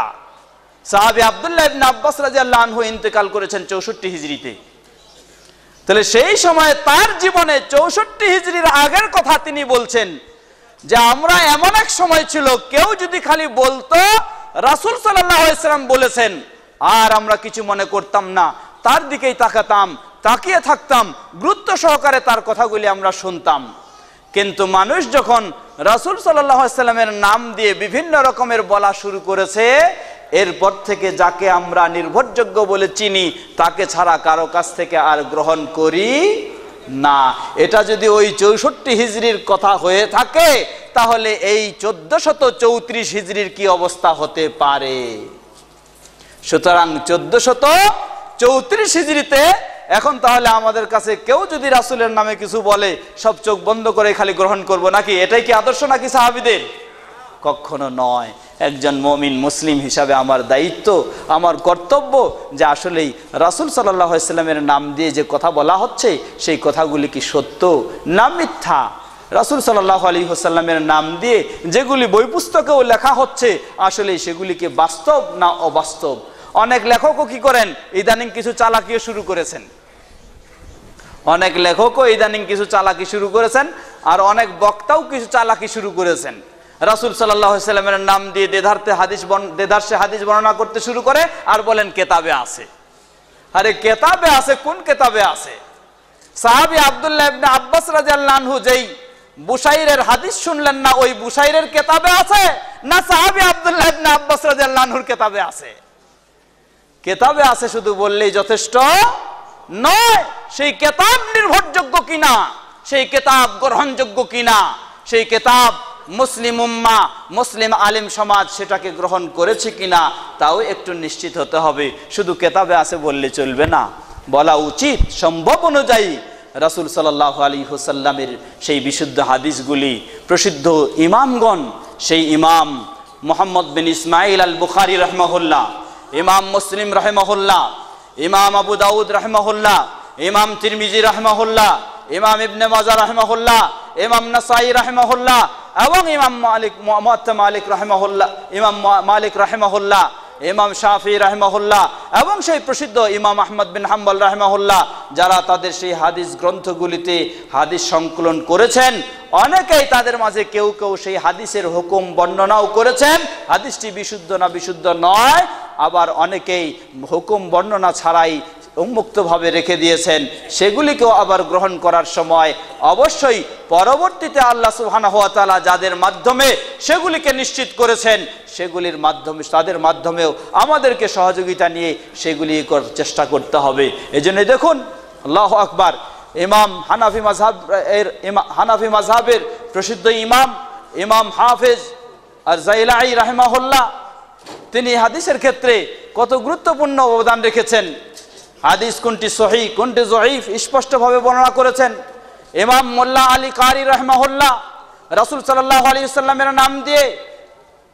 সাহাবী আব্দুল্লাহ ইবনে আব্বাস রাদিয়াল্লাহু আনহু ইন্তেকাল করেছেন 64 হিজরিতে। তাহলে সেই সময় তার জীবনে 64 হিজরির আগের কথা তিনি বলছেন যে আমরা এমন এক সময় ছিল, কেউ যদি খালি বলতো রাসূল সাল্লাল্লাহু আলাইহি ওয়াসাল্লাম বলেছেন, আর আমরা কিছু মনে করতাম না, তার দিকেই তাকাতাম, তাকিয়ে থাকতাম, গুরুত্ব সহকারে তার কথাগুলি আমরা শুনতাম। কিন্তু মানুষ যখন রাসূল সাল্লাল্লাহু আলাইহি ওয়াসাল্লামের নাম দিয়ে বিভিন্ন রকমের বলা শুরু করেছে, এরপর থেকে যাকে আমরা নির্ভরযোগ্য বলে চিনি তাকে ছাড়া কারো কাছ থেকে আর গ্রহণ করি না। এটা যদি ওই 64 হিজরির কথা হয়ে থাকে, তাহলে এই 1434 হিজরির কি অবস্থা হতে পারে? সুতরাং 1434 হিজরিতে এখন তাহলে আমাদের কাছে কেউ যদি রাসূলের নামে কিছু বলে, সব চোখ বন্ধ করে খালি গ্রহণ করব নাকি? এটাই কি আদর্শ নাকি সাহাবীদের? কখনো নয়। একজন মুমিন মুসলিম হিসাবে আমার দায়িত্ব, আমার কর্তব্য যে আসলেই রাসূল সাল্লাল্লাহু আলাইহি ওয়াসাল্লামের নাম দিয়ে যে কথা বলা হচ্ছে সেই কথাগুলি কি সত্য না মিথ্যা। রাসূল সাল্লাল্লাহু আলাইহি ওয়াসাল্লামের নাম দিয়ে যেগুলি বই পুস্তকেও লেখা হচ্ছে আসলে সেগুলি কি বাস্তব না অবাস্তব। অনেক লেখকও কি করেন, ইদানিং কিছু চালাকিও শুরু করেছেন। অনেক লেখকও ইদানিং কিছু চালাকি শুরু করেছেন, আর অনেক বক্তাও কিছু চালাকি শুরু করেছেন। রাসূল সাল্লাল্লাহু আলাইহি ওয়াসাল্লামের নাম দিয়ে দেদারসে হাদিস বর্ণনা করতে শুরু করে আর বলেন কেতাবে আছে। আরে কেতাবে আছে, কোন কেতাবে আছে? সাহাবী আব্দুল্লাহ ইবনে আব্বাস রাদিয়াল্লাহু আনহু যেই বুশাইরের হাদিস শুনলেন না, ওই বুশাইরের কেতাবে আছে না সাহাবী আব্দুল্লাহ ইবনে আব্বাস রাদিয়াল্লাহু আনহুর কেতাবে আছে? কেতাবে আছে শুধু বললেই যথেষ্ট নয়, সেই কেতাব নির্ভরযোগ্য কিনা, সেই কেতাব গ্রহণযোগ্য কিনা, সেই কেতাব মুসলিম উম্মাহ মুসলিম আলেম সমাজ সেটাকে গ্রহণ করেছে কিনা তাও একটু নিশ্চিত হতে হবে। শুধু কেতাবে আছে বললে চলবে না, বলা উচিত সম্ভব অনুযায়ী রাসূল সাল্লাল্লাহু আলাইহি ওয়াসাল্লামের সেই বিশুদ্ধ হাদিসগুলি প্রসিদ্ধ ইমামগণ, সেই ইমাম মুহাম্মদ বিন ইসমাইল আল বুখারী রাহিমাহুল্লাহ, ইমাম মুসলিম রাহিমাহুল্লাহ, ইমাম আবু দাউদ রাহিমাহুল্লাহ, ইমাম তিরমিজি রাহিমাহুল্লাহ, ইমাম ইবনে মাজাহ রাহিমাহুল্লাহ, ইমাম নাসাই রাহিমাহুল্লাহ এবং ইমাম মালিক রাহিমাহুল্লাহ, ইমাম মালিক রাহিমাহুল্লাহ, ইমাম শাফি রাহিমাহুল্লাহ এবং সেই প্রসিদ্ধ ইমাম আহমদ বিন হাম্বল রাহিমাহুল্লাহ, যারা তাদের সেই হাদিস গ্রন্থগুলিতে হাদিস সংকলন করেছেন, অনেকেই তাদের মাঝে কেউ কেউ সেই হাদিসের হুকুম বর্ণনাও করেছেন, হাদিসটি বিশুদ্ধ না বিশুদ্ধ নয়। আবার অনেকেই হুকুম বর্ণনা ছাড়াই উন্মুক্তভাবে রেখে দিয়েছেন, সেগুলিকেও আবার গ্রহণ করার সময় অবশ্যই পরবর্তীতে আল্লাহ সুবহানাহু ওয়া তাআলা যাদের মাধ্যমে সেগুলিকে নিশ্চিত করেছেন সেগুলির মাধ্যমে তাদের মাধ্যমেও আমাদেরকে সহযোগিতা নিয়ে সেগুলি চেষ্টা করতে হবে। এজন্য দেখুন, আল্লাহু আকবার, ইমাম হানাফি মাযহাবের প্রসিদ্ধ ইমাম হাফেজ আর জাইলাই রাহিমাহুল্লাহ, তিনি হাদিসের ক্ষেত্রে কত গুরুত্বপূর্ণ অবদান রেখেছেন। হাদিস কোনটি সহিহ কোনটি যঈফ স্পষ্টভাবে বর্ণনা করেছেন। ইমাম মোল্লা আলী কারি রাহিমাহুল্লাহ রাসূল সাল্লাল্লাহু আলাইহি ওয়াসাল্লামের নাম দিয়ে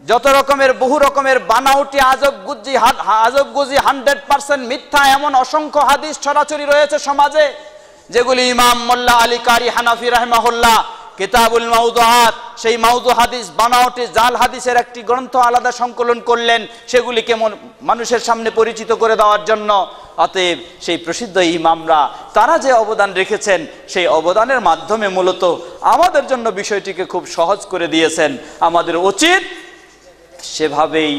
যত রকমের বহু রকমের বানাউটি আজবগুজি 100% মিথ্যা এমন অসংখ্য হাদিস ছড়াছড়ি রয়েছে সমাজে, যেগুলি ইমাম মোল্লা আলী কারি হানাফি রাহিমাহুল্লাহ কিতাবুল মাউদুআত, সেই মাউদু হাদিস বানাওটি জাল হাদিসের একটি গ্রন্থ আলাদা সংকলন করলেন সেগুলিকে মানুষের সামনে পরিচিত করে দেওয়ার জন্য। অতএব সেই প্রসিদ্ধ ইমামরা তারা যে অবদান রেখেছেন সেই অবদানের মাধ্যমে মূলত আমাদের জন্য বিষয়টিকে খুব সহজ করে দিয়েছেন। আমাদের উচিত সেভাবেই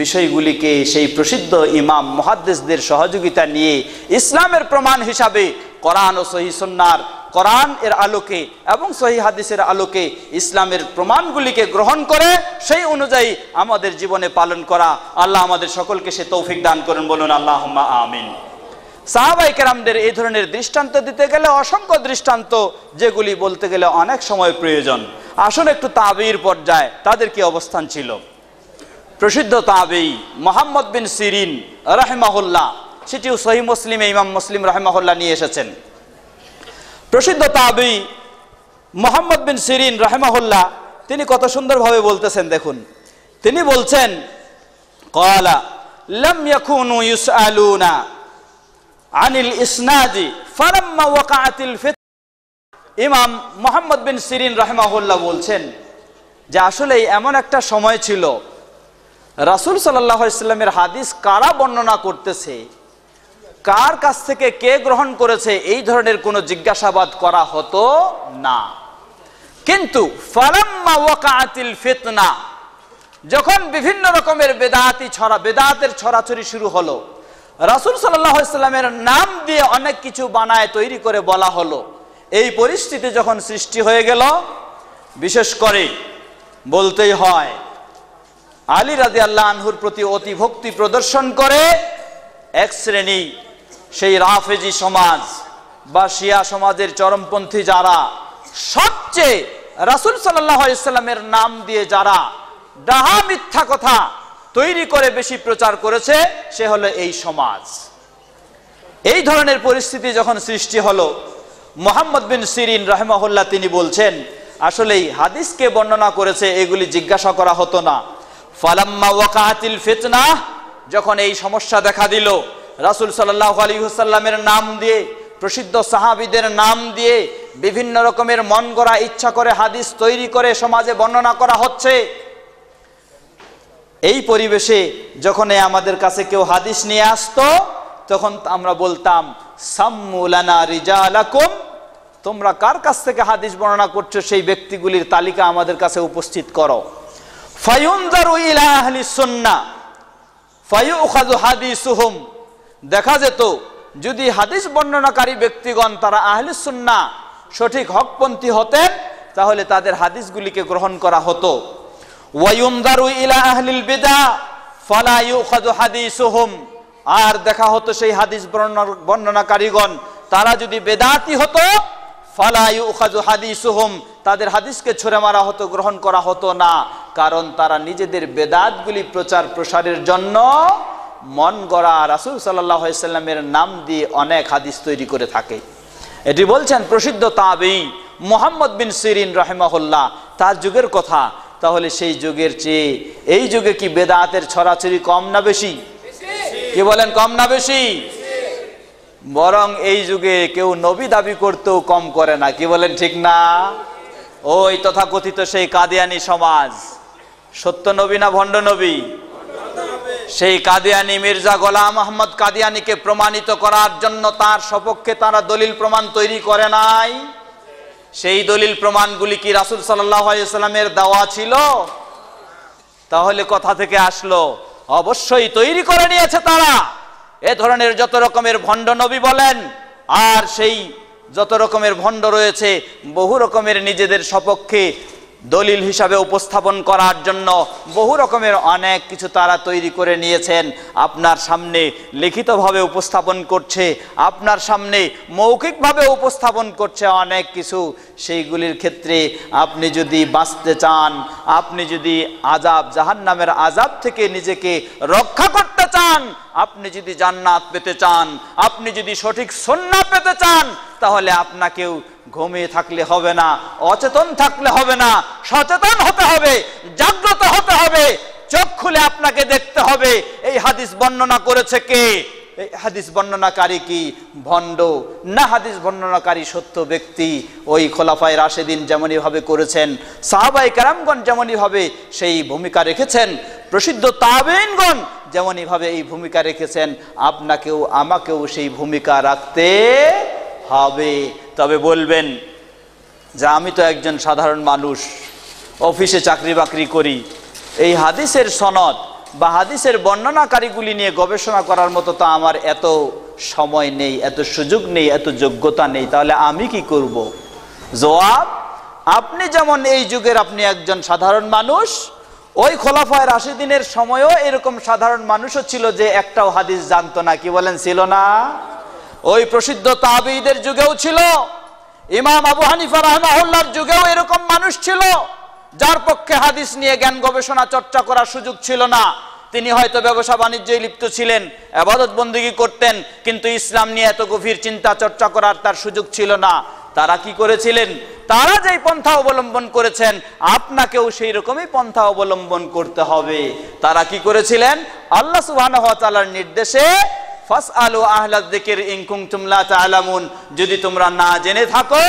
বিষয়গুলিকে সেই প্রসিদ্ধ ইমাম মুহাদ্দিসদের সহযোগিতা নিয়ে ইসলামের প্রমাণ হিসাবে কোরআন ও সহিহ সুন্নাহর কোরআন এর আলোকে এবং সহিহ হাদিসের আলোকে ইসলামের প্রমাণগুলিকে গ্রহণ করে সেই অনুযায়ী আমাদের জীবনে পালন করা। আল্লাহ আমাদের সকলকে সে তৌফিক দান করুন, বলুন আল্লাহুম্মা আমিন। সাহাবায়ে কেরামদের এই ধরনের দৃষ্টান্ত দিতে গেলে অসংখ্য দৃষ্টান্ত, যেগুলি বলতে গেলে অনেক সময় প্রয়োজন। আসুন একটু তাবেঈর পর্যায়ে তাদের কি অবস্থান ছিল। প্রসিদ্ধ তাবেঈ মুহাম্মদ বিন সিরিন রাহিমাহুল্লাহ, সেটিও সহিহ মুসলিমে ইমাম মুসলিম রাহিমাহুল্লাহ নিয়ে এসেছেন। প্রসিদ্ধ তাবেঈ মুহাম্মদ বিন সিরিন রাহিমাহুল্লাহ তিনি কত সুন্দরভাবে বলতেছেন, দেখুন তিনি বলছেন, ক্বালা লাম ইয়াকুনু ইউসআলুনা আনিল ইসনাদি ফালাম্মা ওয়াকাআতিল ফিতনা। ইমাম মুহাম্মদ বিন সিরিন রাহিমাহুল্লাহ বলছেন যে আসলে এমন একটা সময় ছিল রাসূল সাল্লাল্লাহু আলাইহি ওয়াসাল্লামের হাদিস কারা বর্ণনা করতেছে, কার কাছ থেকে কে গ্রহণ করেছে, এই ধরনের কোনো জিজ্ঞাসাবাদ করা হতো না। কিন্তু ফালাম্মা ওয়াকাআতিল ফিতনা, যখন বিভিন্ন রকমের বেদাতের ছড়াছড়ি শুরু হলো, রাসূল সাল্লাল্লাহু আলাইহি ওয়াসাল্লামের নাম দিয়ে অনেক কিছু বানায় তৈরি করে বলা হলো, এই পরিস্থিতি যখন সৃষ্টি হয়ে গেল, বিশেষ করে বলতেই হয় আলী রাদিয়াল্লাহু আনহুর প্রতি অতি ভক্তি প্রদর্শন করে এক শ্রেণী সেই রাফেজি সমাজ বা শিয়া সমাজের চরমপন্থী যারা সবচেয়ে রাসূল সাল্লাল্লাহু আলাইহি ওয়াসাল্লামের নাম দিয়ে যারা ডাহা মিথ্যা কথা তৈরি করে বেশি প্রচার করেছে, সে হলো এই সমাজ। এই ধরনের পরিস্থিতি যখন সৃষ্টি হলো, মুহাম্মদ বিন সিরিন রাহিমাহুল্লাহ তিনি বলছেন, আসলেই হাদিসকে বর্ণনা করেছে এগুলি জিজ্ঞাসা করা হতো না। ফালাম্মা ওয়াকাতিল ফিতনা, যখন এই সমস্যা দেখা দিল, রাসূল সাল্লাল্লাহু আলাইহি ওয়াসাল্লামের নাম দিয়ে, প্রসিদ্ধ সাহাবীদের নাম দিয়ে বিভিন্ন রকমের মন গড়া ইচ্ছা করে হাদিস তৈরি করে সমাজে বর্ণনা করা হচ্ছে। এই পরিবেশে যখন আমাদের কাছে কেউ হাদিস নিয়ে আসতো, তখন আমরা বলতাম সাম্মু লানা রিজালাকুম, তোমরা কার কাছ থেকে হাদিস বর্ণনা করছো সেই ব্যক্তিগুলির তালিকা আমাদের কাছে উপস্থিত করো। ফায়ুনজারু ইলা আহলি সুন্নাহ ফায়ুখাযু হাদিসুহুম, দেখা যেত যদি হাদিস বর্ণনাকারী ব্যক্তিগণ তারা আহলে সুন্নাহ সঠিক হকপন্থী হতেন, তাহলে তাদের হাদিসগুলিকে গ্রহণ করা হতো। ওয়ায়ুনজারু ইলা আহলিল বিদআ ফালা ইউখাযু হাদিসুহুম, আর দেখা হতো সেই হাদিস বর্ণনাকারীগণ তারা যদি বেদাতি হতো, ফালা ইউখাযু হাদিসুহুম, তাদের হাদিসকে ছুঁড়ে মারা হতো, গ্রহণ করা হতো না। কারণ তারা নিজেদের বেদাতগুলি প্রচার প্রসারের জন্য মন গড়া রাসূল সাল্লাল্লাহু আলাইহি সাল্লামের নাম দিয়ে অনেক হাদিস তৈরি করে থাকে। এটি বলছেন প্রসিদ্ধ তাবেঈ মুহাম্মদ বিন সিরিন রাহিমাহুল্লাহ, তার যুগের কথা। তাহলে সেই যুগের চেয়ে এই যুগে কি বেদাতের ছড়াছড়ি কম না বেশি? কি বলেন, কম না বেশি? বরং এই যুগে কেউ নবী দাবি করতেও কম করে না। কি বলেন, ঠিক না? ওই তথাকথিত সেই কাদিয়ানি সমাজ, সত্য নবী না ভণ্ড নবী? সেই কাদিয়ানি মির্জা গোলাম আহমদ কাদিয়ানিকে প্রমাণিত করার জন্য তার সপক্ষে তারা দলিল প্রমাণ তৈরি করে নাই। সেই দলিল প্রমাণগুলি কি রাসূল সাল্লাল্লাহু আলাইহি ওয়াসাল্লামের দেওয়া ছিল? তাহলে কথা থেকে আসলো অবশ্যই তৈরি করে নিয়েছে তারা। এ ধরনের যত রকমের ভণ্ড নবী বলেন, আর সেই যত রকমের ভণ্ড রয়েছে, বহু রকমের নিজেদের সপক্ষে দলিল হিসাবে উপস্থাপন করার জন্য বহু রকমের অনেক কিছু তারা তৈরি করে নিয়েছেন। আপনার সামনে লিখিতভাবে উপস্থাপন করছে, আপনার সামনে মৌখিকভাবে উপস্থাপন করছে অনেক কিছু। সেইগুলির ক্ষেত্রে আপনি যদি বাঁচতে চান, আপনি যদি আযাব জাহান্নামের আযাব থেকে নিজেকে রক্ষা করতে চান, আপনি যদি জান্নাত পেতে চান, আপনি যদি সঠিক সুন্নাহ পেতে চান, তাহলে আপনাকেও ঘুমিয়ে থাকলে হবে না, অচেতন থাকলে হবে না, সচেতন হতে হবে, জাগ্রত হতে হবে। চোখ খুলে আপনাকে দেখতে হবে এই হাদিস বর্ণনা করেছে কে, এই হাদিস বর্ণনাকারী কি ভণ্ড না হাদিস বর্ণনাকারী সত্য ব্যক্তি। ওই খোলাফায়ে রাশেদিন যেমনই ভাবে করেছেন, সাহাবায়ে কেরামগণ যেমনই ভাবে সেই ভূমিকা রেখেছেন, প্রসিদ্ধ তাবেঈনগণ যেমনই ভাবে এই ভূমিকা রেখেছেন, আপনাকেও আমাকেও সেই ভূমিকা রাখতে হবে। তবে বলবেন যে আমি তো একজন সাধারণ মানুষ, অফিসে চাকরি বাকরি করি, এই হাদিসের সনদ বা হাদিসের বর্ণনাকারীগুলি নিয়ে গবেষণা করার মতো তো আমার এত সময় নেই, এত সুযোগ নেই, এত যোগ্যতা নেই, তাহলে আমি কি করব? জবাব, আপনি যেমন এই যুগের আপনি একজন সাধারণ মানুষ, ওই খোলাফায়ে রাশিদিনের সময়ও এরকম সাধারণ মানুষও ছিল যে একটাও হাদিস জানতো না। কি বলেন, ছিল না? ওই প্রসিদ্ধ তাবেঈদের যুগেও ছিল, ইমাম আবু হানিফা রাহিমাহুল্লাহর যুগেও এরকম মানুষ ছিল যার পক্ষে হাদিস নিয়ে জ্ঞান গবেষণা চর্চা করার সুযোগ ছিল না। তিনি হয়তো ব্যবসা বাণিজ্যে লিপ্ত ছিলেন, ইবাদত বন্দেগী করতেন, কিন্তু ইসলাম নিয়ে এত গভীর চিন্তা চর্চা করার তার সুযোগ ছিল না। তারা কি করেছিলেন? তারা যেই পন্থা অবলম্বন করেছেন, আপনাকেও সেই রকমই পন্থা অবলম্বন করতে হবে। তারা কি করেছিলেন? আল্লাহ সুবহানাহু ওয়া তাআলার নির্দেশে ফাসআলু আহলায যিকর ইন কুনতুম লা তা'লামুন, যদি তোমরা না জেনে থাকো,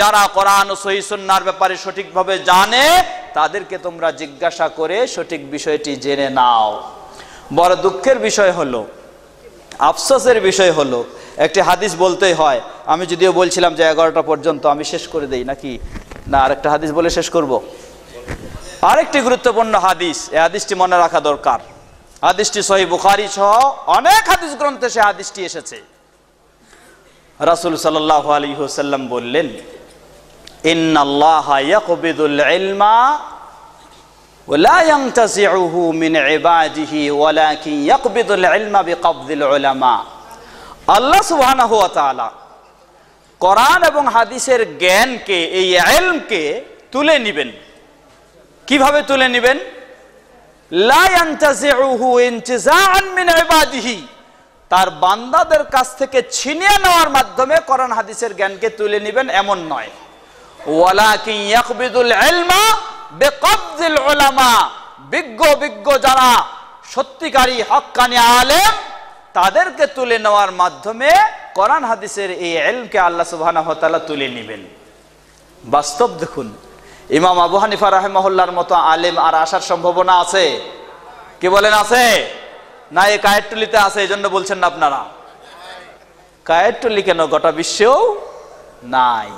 যারা কোরআন ও সহিহ সুন্নাহর ব্যাপারে সঠিকভাবে জানে তাদেরকে তোমরা জিজ্ঞাসা করে সঠিক বিষয়টি জেনে নাও। বড় দুঃখের বিষয় হলো, আফসোসের বিষয় হলো, একটি হাদিস বলতেই হয়। আমি যদিও বলছিলাম যে 11টা পর্যন্ত আমি শেষ করে দেই, নাকি না আরেকটা হাদিস বলে শেষ করব? আরেকটি গুরুত্বপূর্ণ হাদিস, এই হাদিসটি মনে রাখা দরকার। হাদিসটি সহিহ বুখারী সহ অনেক হাদিস গ্রন্থে সে হাদিসটি এসেছে। রাসূল সাল্লাল্লাহু আলাইহি ওয়াসাল্লাম বললেন, ইন্নাল্লাহা ইয়াকবিদুল ইলমা ওয়া লা ইয়ানতাজিউহু মিন ইবাদিহি ওয়ালাকিন ইয়াকবিদুল ইলমা বিকবদিল উলামা। আল্লাহ সুবহানাহু ওয়া তাআলা কোরআন এবং হাদিসের জ্ঞানকে, এই ইলমকে তুলে নেবেন। কিভাবে তুলে নেবেন? লা ইয়ানতাজিউহু ইনতিজাআন মিন ইবাদিহি, তার বান্দাদের কাছ থেকে ছিনিয়ে নেওয়ার মাধ্যমে কোরআন হাদিসের জ্ঞানকে তুলে নেবেন এমন নয়। ওয়ালাকিন ইয়াকবিদুল ইলমা বিকবজিল উলামা, বিজ্ঞ যারা সত্যিকারী হক্কানি আলেম তাদেরকে তুলে নেওয়ার মাধ্যমে কোরআন হাদিসের এই ইলমকে আল্লাহ সুবহানাহু ওয়া তাআলা তুলে নেবেন। বাস্তব দেখুন, ইমাম আবু হানিফা রাহিমাহুল্লাহর মতো আলেম আর আসার সম্ভাবনা আছে? কি বলেন আছে না? এই কায়েরটুলিতে আছে, এই জন্য বলছেন না আপনারা? কায়েরটুলি কেন, গোটা বিশ্বেও নাই।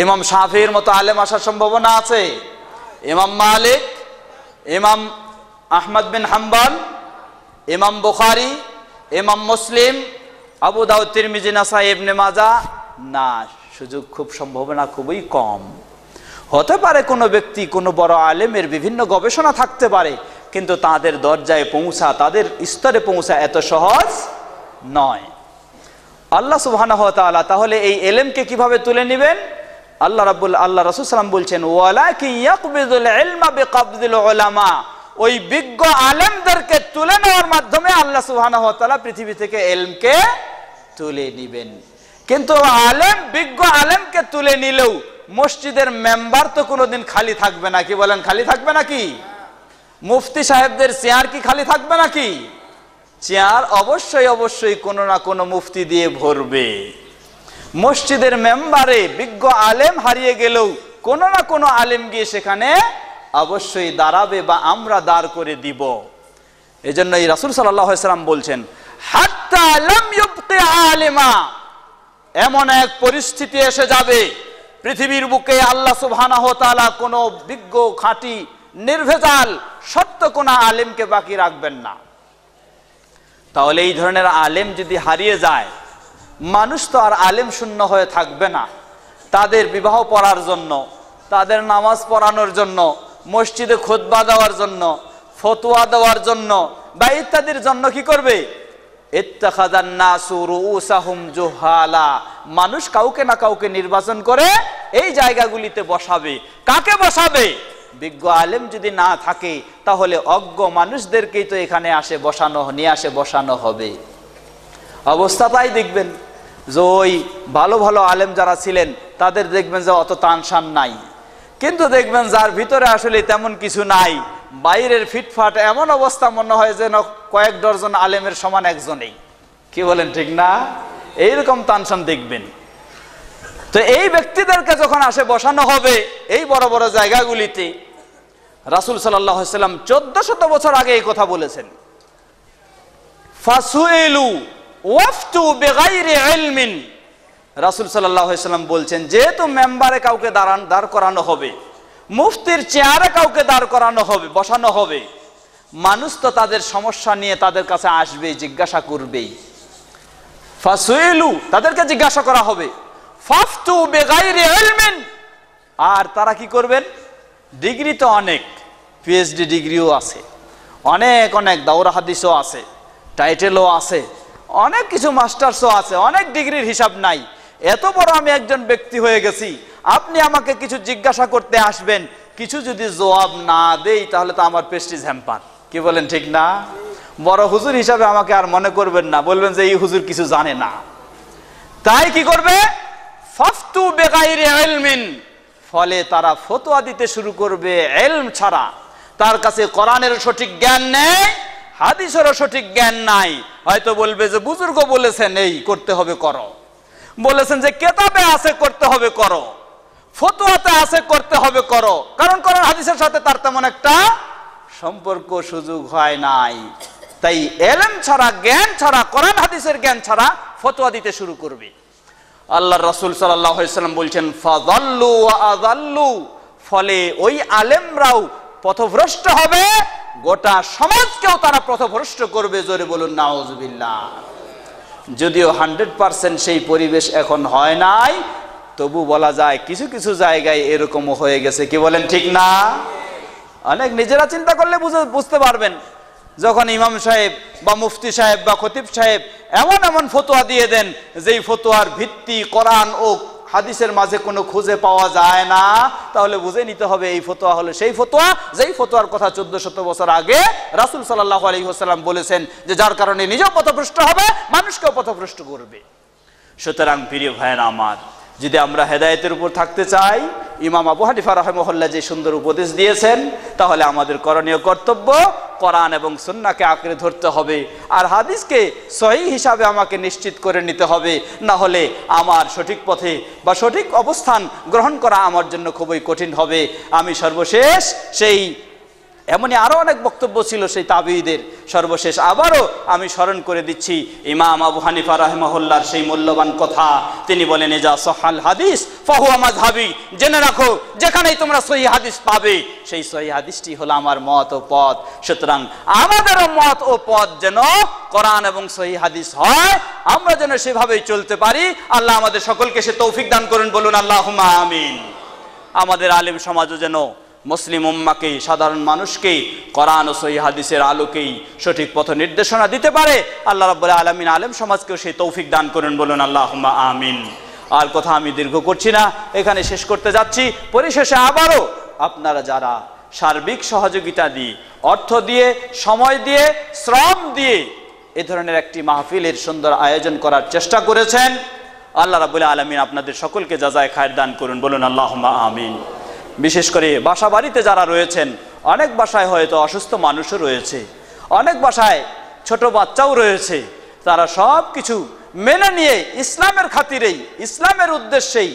ইমাম শাফিঈর মতো আলেম আসার সম্ভাবনা আছে? ইমাম মালিক, ইমাম আহমদ বিন হাম্বল, ইমাম বুখারী, ইমাম মুসলিম, আবু দাউদ, তিরমিজি, নাসাই, ইবনে মাজাহ? না, সুযোগ খুব সম্ভাবনা খুবই কম। হতে পারে কোনো ব্যক্তি কোনো বড় আলেমের বিভিন্ন গবেষণা থাকতে পারে, কিন্তু তাদের দরজায় পৌঁছা, তাদের স্তরে পৌঁছা এত সহজ নয়। আল্লাহ সুবহানাহু ওয়া তাআলা তাহলে এই ইলমকে কিভাবে তুলে নেবেন? আল্লাহ রাসূল সাল্লাল্লাহু আলাইহি ওয়াসাল্লাম বলছেন, ওয়ালাকিন ইয়াকবিদুল ইলমা বিকবজিল উলামা, ওই বিজ্ঞ আলেমদেরকে তুলে নেওয়ার মাধ্যমে আল্লাহ সুবহানাহু ওয়া তাআলা পৃথিবী থেকে ইলমকে তুলে নেবেন। কিন্তু আলেম, বিজ্ঞ আলেমকে তুলে নিলেও মসজিদের মেম্বার তো কোনোদিন খালি থাকবে না। কি বলেন, খালি থাকবে নাকি? মুফতি সাহেবদের চেয়ার কি খালি থাকবে নাকি? চেয়ার অবশ্যই কোনো না কোনো মুফতি দিয়ে ভরবে। মসজিদের মেম্বারে বিজ্ঞ আলেম হারিয়ে গেলেও কোনো না কোনো আলেম গিয়ে সেখানে অবশ্যই দাঁড়াবে বা আমরা দাঁড় করে দিব। এজন্য এই রাসূল সাল্লাল্লাহু আলাইহি ওয়াসাল্লাম বলছেন, হাত্তা লাম ইউবকি আলিমা, এমন এক পরিস্থিতি এসে যাবে পৃথিবীর বুকে আল্লাহ সুবহানাহু ওয়া তাআলা কোনো বিজ্ঞ, খাঁটি, নির্ভেজাল, সত্য কোন আলেমকে বাকি রাখবেন না। তাহলে এই ধরনের আলেম যদি হারিয়ে যায়, মানুষ তো আর আলেম শূন্য হয়ে থাকবে না। তাদের বিবাহ পড়ার জন্য, তাদের নামাজ পড়ানোর জন্য, মসজিদে খুতবা দেওয়ার জন্য, ফতোয়া দেওয়ার জন্য বা ইত্যাদির জন্য কি করবে? ইত্তাখাযান নাসু রুউসাহুম জুহালা, মানুষ কাউকে না কাউকে নির্বাচন করে এই জায়গাগুলিতে বসাবে। কাকে বসাবে? বিজ্ঞ আলেম যদি না থাকে তাহলে অজ্ঞ মানুষদেরকেই তো এখানে নিয়ে আসে বসানো হবে। অবস্থা তাই দেখবেন যে ওই ভালো ভালো আলেম যারা ছিলেন তাদের দেখবেন যে অত তানশান নাই, কিন্তু দেখবেন যার ভিতরে আসলে তেমন কিছু নাই, বাইরের ফিটফাট এমন অবস্থা মনে হয় যেন কয়েক ডজন আলেমের সমান একজনেই। কি বলেন, ঠিক না? এইরকম তানশান দেখবেন। তো এই ব্যক্তিদেরকে যখন বসানো হবে এই বড় বড় জায়গাগুলিতে, রাসূল সাল্লাল্লাহু আলাইহি ওয়াসাল্লাম 1400 বছর আগে এই কথা বলেছেন, ফাসুইলু ওয়াফতু বিগাইরি ইলমিন। রাসূল সাল্লাল্লাহু আলাইহি ওয়াসাল্লাম বলছেন, যেহেতু মেম্বারে কাউকে দাঁড় করানো হবে, মুফতির চেয়ারে কাউকে দাঁড় করানো হবে, বসানো হবে, মানুষ তো তাদের সমস্যা নিয়ে তাদের কাছে আসবে, জিজ্ঞাসা করবেই। ফাসুইলু, তাদেরকে জিজ্ঞাসা করা হবে, ফাফতু বিগাইরি ইলমিন, আর তারা কি করবেন? ডিগ্রি তো অনেক, পিএইচডি ডিগ্রিও আছে, অনেক দাওরা হাদিসও আছে, টাইটেলও আছে, অনেক কিছু মাস্টার্সও আছে, অনেক ডিগ্রির হিসাব নাই। এত বড় আমি একজন ব্যক্তি হয়ে গেছি, আপনি আমাকে কিছু জিজ্ঞাসা করতে আসবেন, কিছু যদি জবাব না দেই তাহলে তো আমার প্রেস্টিজ হ্যাম্পার। কি বলেন, ঠিক না? বড় হুজুর হিসাবে আমাকে আর মনে করবেন না, বলবেন যে এই হুজুর কিছু জানে না। তাই কি করবে? ফাফতু বিগাইরি ইলমিন, ফলে তারা ফতোয়া দিতে শুরু করবে ইলম ছাড়া। তার কাছে কোরআনের সঠিক জ্ঞান নেই, হাদিসেরও সঠিক জ্ঞান নাই। হয়তো বলবে যে বুজুর্গ বলেছেন এই করতে হবে করো, বলেছেন যে কিতাবে আছে করতে হবে করো, ফতোয়াতে আছে করতে হবে করো, কারণ কোরআন হাদিসের সাথে তার তেমন একটা সম্পর্ক সুযোগ হয় নাই। তাই ইলম ছাড়া, জ্ঞান ছাড়া, কোরআন হাদিসের জ্ঞান ছাড়া ফতোয়া দিতে শুরু করবে। আল্লাহর রাসূল সাল্লাল্লাহু আলাইহি ওয়াসাল্লাম বলছেন, ফাযাল্লু ওয়া আযাল্লু, ফলে ওই আলেমরাও পথভ্রষ্ট হবে, গোটা সমাজকেও তারা পথভ্রষ্ট করবে। জোরে বলুন নাউজুবিল্লাহ। যদিও 100% সেই পরিবেশ এখন হয় নাই, তবু বলা যায় কিছু কিছু জায়গায় এরকমও হয়ে গেছে। কি বলেন, ঠিক না? অনেক নিজেরা চিন্তা করলে বুঝতে পারবেন, যখন ইমাম সাহেব বা মুফতি সাহেব বা খতিব সাহেব এমন ফতোয়া দিয়ে দেন যেই ফতোয়ার ভিত্তি কোরআন ও হাদিসের মাঝে কোনো খুঁজে পাওয়া যায় না, তাহলে বুঝে নিতে হবে এই ফতোয়া হলো সেই ফতোয়া যেই ফতোয়ার কথা 1400 বছর আগে রাসূল সাল্লাল্লাহু আলাইহি ওয়াসাল্লাম বলেছেন, যে যার কারণে নিজেও পথভ্রষ্ট হবে, মানুষকেও পথভ্রষ্ট করবে। সুতরাং প্রিয় ভাইয়েরা আমার, যদি আমরা হেদায়েতের উপর থাকতে চাই, ইমাম আবু হানিফা রাহিমাহুল্লাহ যে সুন্দর উপদেশ দিয়েছেন, তাহলে আমাদের করণীয় কর্তব্য কোরআন এবং সুন্নাহকে আঁকড়ে ধরতে হবে, আর হাদিসকে সহিহ হিসাবে আমাকে নিশ্চিত করে নিতে হবে। না হলে আমার সঠিক পথে বা সঠিক অবস্থান গ্রহণ করা আমার জন্য খুবই কঠিন হবে। আমি সর্বশেষ সেই এমনই আরো অনেক বক্তব্য ছিল সেই তাবিঈদের, সর্বশেষ আবারও আমি স্মরণ করে দিচ্ছি ইমাম আবু হানিফা রাহিমাহুল্লাহর সেই মূল্যবান কথা। তিনি বলেন, ইজা সহাল হাদিস ফাহুয়া মাযহাবি, জেনে রাখো যেখানেই তোমরা সহিহ হাদিস পাবে সেই সহিহ হাদিসটি হলো আমার মত ও পথ। সুতরাং আমাদেরও মত ও পথ যেন কোরআন এবং সহিহ হাদিস হয়, আমরা যেন সেভাবেই চলতে পারি। আল্লাহ আমাদের সকলকে সে তৌফিক দান করুন, বলুন আল্লাহুম্মা আমিন। আমাদের আলেম সমাজও যেন মুসলিম উম্মাকে, সাধারণ মানুষকে কোরআন ও সহিহ হাদিসের আলোকেই সঠিক পথ নির্দেশনা দিতে পারে। আল্লাহ রাব্বুল আলামিন আলেম সমাজকেও সেই তৌফিক দান করুন, বলুন আল্লাহুম্মা আমিন। আর কথা আমি দীর্ঘ করছি না, এখানে শেষ করতে যাচ্ছি। পরিশেষে আবারও আপনারা যারা সার্বিক সহযোগিতা দিয়ে, অর্থ দিয়ে, সময় দিয়ে, শ্রম দিয়ে এ ধরনের একটি মাহফিলের সুন্দর আয়োজন করার চেষ্টা করেছেন, আল্লাহ রাব্বুল আলামিন আপনাদের সকলকে জাযায়ে খায়ের দান করুন, বলুন আল্লাহুম্মা আমিন। বিশেষ করে বাসা বাড়িতে যারা রয়েছেন, অনেক বাসায় হয়তো অসুস্থ মানুষও রয়েছে, অনেক বাসায় ছোট বাচ্চাও রয়েছে, তারা সব কিছু মেনে নিয়ে ইসলামের খাতিরেই, ইসলামের উদ্দেশ্যেই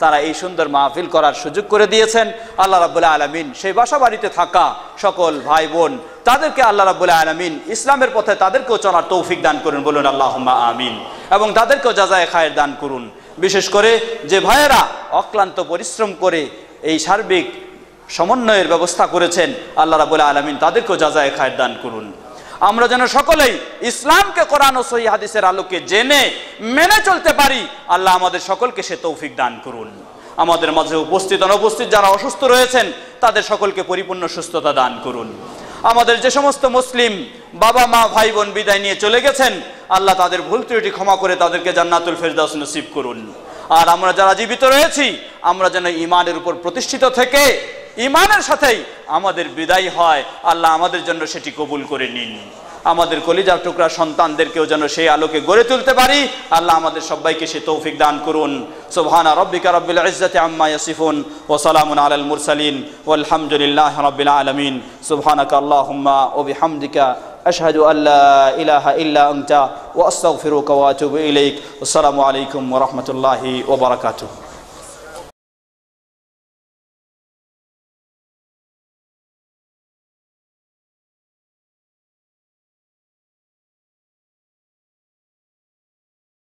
তারা এই সুন্দর মাহফিল করার সুযোগ করে দিয়েছেন। আল্লাহ রাব্বুল আলামিন সেই বাসা বাড়িতে থাকা সকল ভাই বোন তাদেরকে আল্লাহ রাব্বুল আলামিন ইসলামের পথে তাদেরকেও চলার তৌফিক দান করুন, বলুন আল্লাহুম্মা আমিন। এবং তাদেরকেও জাযায়ে খায়ের দান করুন। বিশেষ করে যে ভাইয়েরা অক্লান্ত পরিশ্রম করে এই সার্বিক সমন্বয়ের ব্যবস্থা করেছেন, আল্লাহ রাব্বুল আলামিন তাদেরকেও জাযায়ে খায়ের দান করুন। আমরা যেন সকলেই ইসলামকে কোরআন ও সহিহ হাদিসের আলোকে জেনে মেনে চলতে পারি, আল্লাহ আমাদের সকলকে সে তৌফিক দান করুন। আমাদের মাঝে উপস্থিত অনুপস্থিত যারা অসুস্থ রয়েছেন তাদের সকলকে পরিপূর্ণ সুস্থতা দান করুন। আমাদের যে সমস্ত মুসলিম বাবা মা ভাই বোন বিদায় নিয়ে চলে গেছেন, আল্লাহ তাদের ভুল ত্রুটি ক্ষমা করে তাদেরকে জান্নাতুল ফেরদাউস নসিব করুন। আর আমরা যারা জীবিত রয়েছি, আমরা যেন ঈমানের উপর প্রতিষ্ঠিত থেকে ঈমানের সাথেই আমাদের বিদায় হয়, আল্লাহ আমাদের জন্য সেটি কবুল করে নিন। আমাদের কলিজার টুকরা সন্তানদেরকেও যেন সেই আলোকে গড়ে তুলতে পারি, আল্লাহ আমাদের সবাইকে সে তৌফিক দান করুন। সুবহানা রাব্বিকা রাব্বিল ইজ্জাতি আম্মা ইয়াসিফুন ওয়া সালামুন আলাল মুরসালিন ওয়ালহামদুলিল্লাহি রাব্বিল আলামিন। সুবহানাকা আল্লাহুম্মা ওয়া বিহামদিকা আশহাদু আল্লা ইলাহা ইল্লা আনতা ওয়া আস্তাগফিরুকা ওয়া আতুবু ইলাইক। আসসালামু আলাইকুম ওয়া রাহমাতুল্লাহি ওয়া বারাকাতুহু।